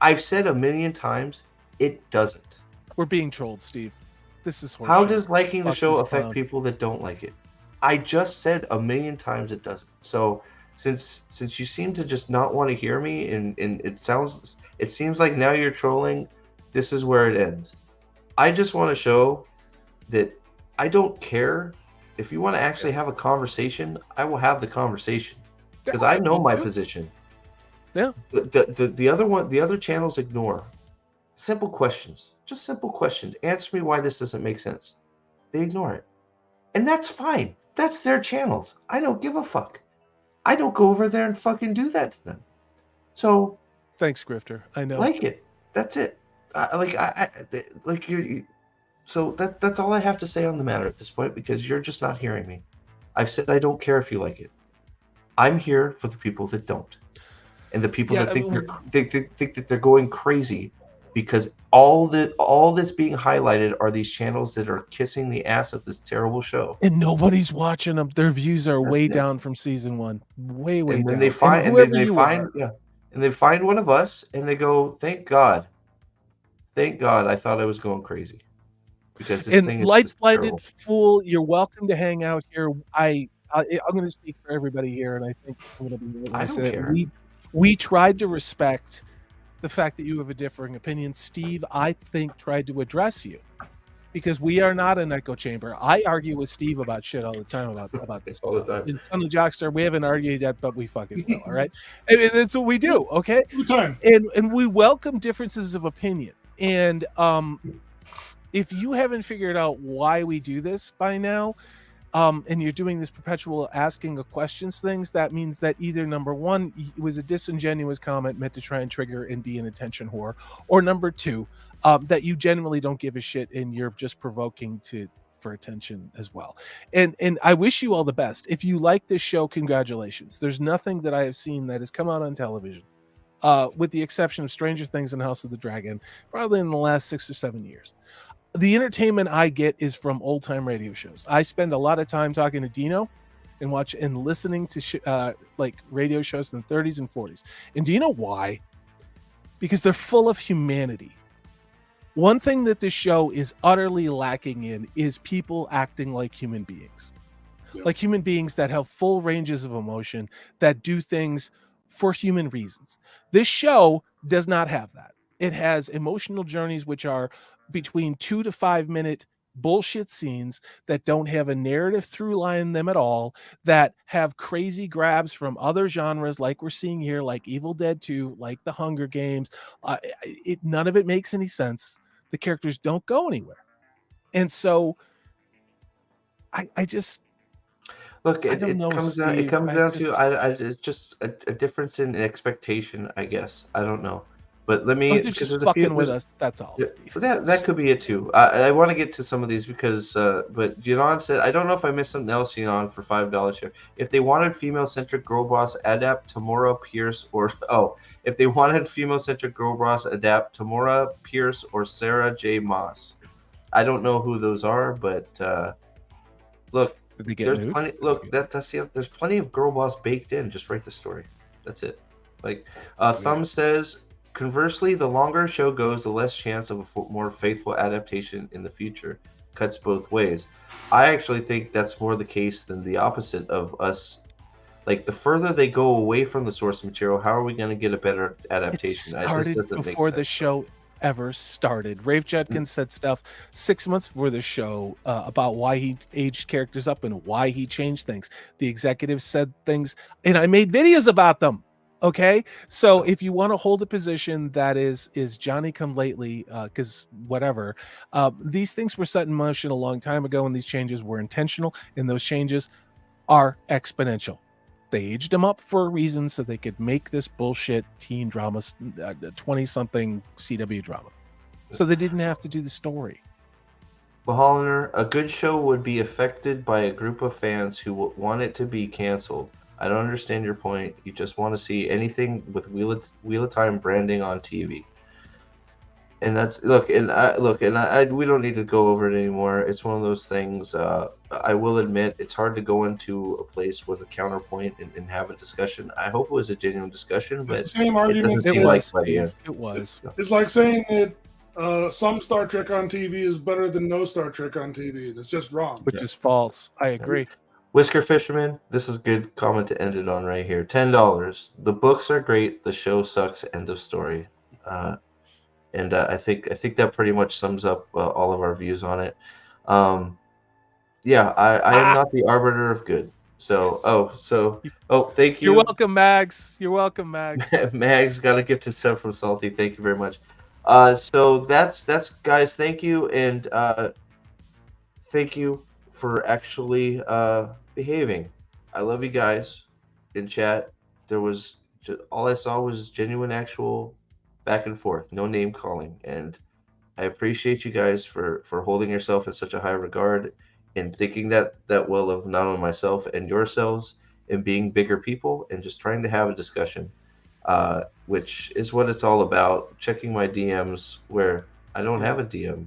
I've said a million times, it doesn't. We're being trolled, Steve. This is horseshit. How does liking the show affect clown. people that don't like it? I just said a million times it doesn't. So since you seem to just not want to hear me, and it seems like now you're trolling, this is where it ends. I just want to show that I don't care. If you want to actually have a conversation, I will have the conversation, because I know my position. Yeah. The other channels ignore simple questions. Just simple questions. Answer me why this doesn't make sense. They ignore it. And that's fine. That's their channels. I don't give a fuck. I don't go over there and fucking do that to them. So thanks, Grifter. I know. Like it. That's it. So that's all I have to say on the matter at this point, because you're just not hearing me. I've said I don't care if you like it. I'm here for the people that don't, and the people that think that they're going crazy, because all that's being highlighted are these channels that are kissing the ass of this terrible show, and nobody's watching them. Their views are way down from season 1, way and down. They find and they find one of us, and they go, thank God, I thought I was going crazy. Because this thing is light-blighted fool, you're welcome to hang out here. I'm going to speak for everybody here, and I think I'm going to be. I don't care. We tried to respect the fact that you have a differing opinion. Steve, I think, tried to address you, because we are not an echo chamber. I argue with Steve about shit all the time about this all stuff. the time. In Son of Jockster, we haven't argued yet, but we fucking will. All right, and that's what we do. Okay, and we welcome differences of opinion. And if you haven't figured out why we do this by now, and you're doing this perpetual asking of questions things, that means that either number one, it was a disingenuous comment meant to try and trigger and be an attention whore, or number two, that you genuinely don't give a shit and you're just provoking for attention as well. And I wish you all the best. If you like this show, congratulations. There's nothing that I have seen that has come out on television, with the exception of Stranger Things and House of the Dragon, probably in the last 6 or 7 years. The entertainment I get is from old time radio shows. I spend a lot of time talking to Dino and listening to like radio shows in the 30s and 40s. And do you know why? Because they're full of humanity. One thing that this show is utterly lacking in is people acting like human beings. Yeah. Like human beings that have full ranges of emotion, that do things for human reasons. This show does not have that. It has emotional journeys which are between 2 to 5 minute bullshit scenes that don't have a narrative through line in them at all, that have crazy grabs from other genres like we're seeing here, like Evil Dead 2, like The Hunger Games. None of it makes any sense. The characters don't go anywhere. And so I just Look, I don't know, comes down. It Steve. comes I down just- to it's just a difference in expectation, I guess. I don't know, but let me. they're because just there's a few- fucking with there's- us. That's all, Yeah, Steve. that could be it too. I want to get to some of these because, but Yanon said, I don't know if I missed something else, Yanon, for $5 here. If they wanted female-centric girl boss, adapt Tamora Pierce if they wanted female-centric girl boss, adapt Tamora Pierce or Sarah J. Moss. I don't know who those are, but look, Did they get there's nude? plenty. Look, there's plenty of girl boss baked in. Just write the story. That's it. Like, Thumb says. Conversely, the longer a show goes, the less chance of a more faithful adaptation in the future. Cuts both ways. I actually think that's more the case than the opposite of us. Like, the further they go away from the source material, how are we going to get a better It adaptation? started before the show ever started. Rafe Judkins said stuff 6 months before the show about why he aged characters up and why he changed things. The executives said things, and I made videos about them. Okay, so if you want to hold a position that is Johnny come lately, because whatever, these things were set in motion a long time ago, and these changes were intentional, and those changes are exponential. They aged them up for a reason so they could make this bullshit teen drama, 20-something CW drama. So they didn't have to do the story. Hollander, a good show would be affected by a group of fans who want it to be canceled. I don't understand your point. You just want to see anything with Wheel of Time branding on TV. And that's we don't need to go over it anymore. It's one of those things. I will admit it's hard to go into a place with a counterpoint and have a discussion. I hope it was a genuine discussion, but It's the same it argument. doesn't It seem was, like Steve. It was. It's like saying that some Star Trek on TV is better than no Star Trek on TV. It's just wrong. Which is false. I agree. Whisker Fisherman, this is a good comment to end it on right here. $10. The books are great. The show sucks. End of story. And I think that pretty much sums up all of our views on it. I am not the arbiter of good. So, thank you. You're welcome, Mags. You're welcome, Mags. Mags got a gift to sub from Salty. Thank you very much. So that's guys. Thank you, and thank you for actually behaving. I love you guys. In chat, there was all I saw was genuine, actual back and forth, no name calling, and I appreciate you guys for holding yourself in such a high regard and thinking that well of not only myself and yourselves and being bigger people and just trying to have a discussion, which is what it's all about. Checking my DMs where I don't have a DM.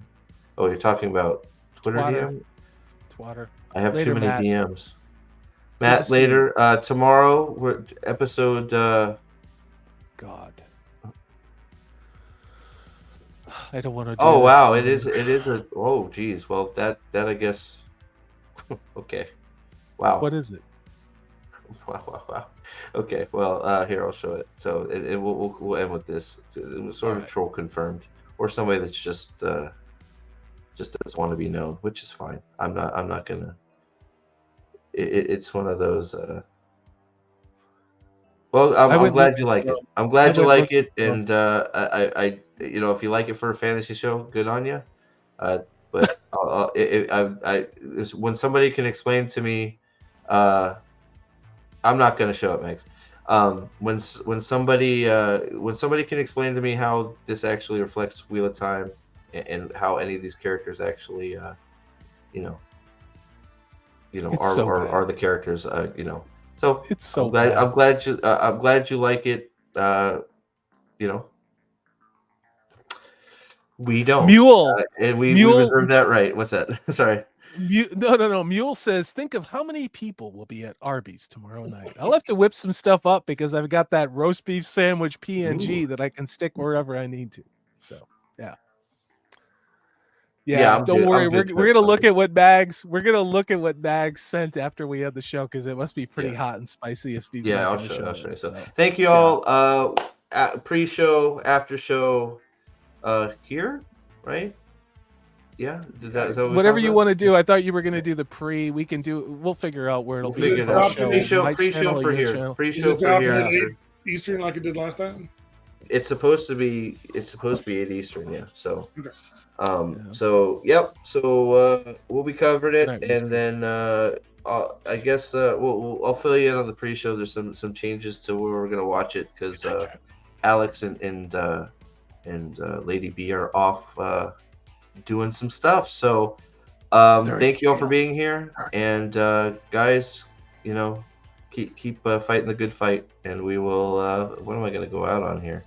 Oh, you're talking about Twitter Twatter. DM? Twatter. I have Later, too many Matt. DMs. to Matt, see later. Tomorrow, we're episode. God. I don't want to do Oh this wow, it anymore. is a. Oh geez, well that I guess. Okay, wow. What is it? Wow. Okay, well here I'll show it. So we'll end with this. It was sort of Alright. troll confirmed, or somebody that's just doesn't want to be known, which is fine. I'm not gonna. It's one of those. Well, I I'm went glad look- you like it. I'm glad you went like look- it, and I if you like it for a fantasy show, good on you. But When somebody can explain to me, I'm not going to show it, Max. When somebody can explain to me how this actually reflects Wheel of Time, and how any of these characters actually, It's so bad. are the characters, So It's so I'm bad. glad you like it. We don't. Mule. And we Mule- reserve that right. What's that? Sorry. No. Mule says, think of how many people will be at Arby's tomorrow night. I'll have to whip some stuff up because I've got that roast beef sandwich PNG Ooh. that I can stick wherever I need to. So, yeah. Yeah, I'm don't good. worry. I'm We're good. gonna look at what Bags. We're gonna look at what Bags sent after we had the show because it must be pretty Yeah. hot and spicy if Steve's Yeah, not I'll gonna show show you. it, So, so. thank you all. Pre-show, after show, here, right? Yeah. Is that what we Whatever talked you about? want to do. I thought you were gonna do the pre. We can do. We'll figure out where it'll We'll be. figure it out. Show, Pre-show- my channel or for your here. channel. Pre-show Is it for here. dropping at After. 8 Eastern like it did last time? It's supposed to be 8 Eastern, yeah. So, Okay. So yep. So we'll be covering it, Right, and then I guess I'll fill you in on the pre-show. There's some changes to where we're gonna watch it because Alex and Lady B are off doing some stuff. So thank you all for being here, and guys, keep fighting the good fight, and we will. What am I gonna go out on here?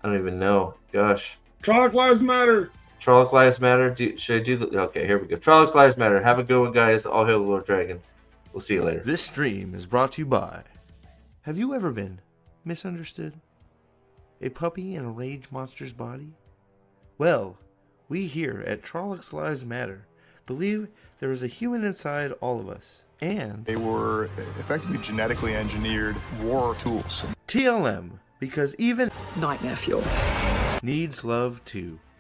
I don't even know. Gosh. Trolloc Lives Matter. Trolloc Lives Matter. Should I do the? Okay, here we go. Trolloc Lives Matter. Have a good one, guys. All hail the Lord Dragon. We'll see you later. This stream is brought to you by... Have you ever been misunderstood? A puppy in a rage monster's body? Well, we here at Trolloc Lives Matter believe there is a human inside all of us. And they were effectively genetically engineered war tools. TLM, because even Nightmare fuel. needs love too.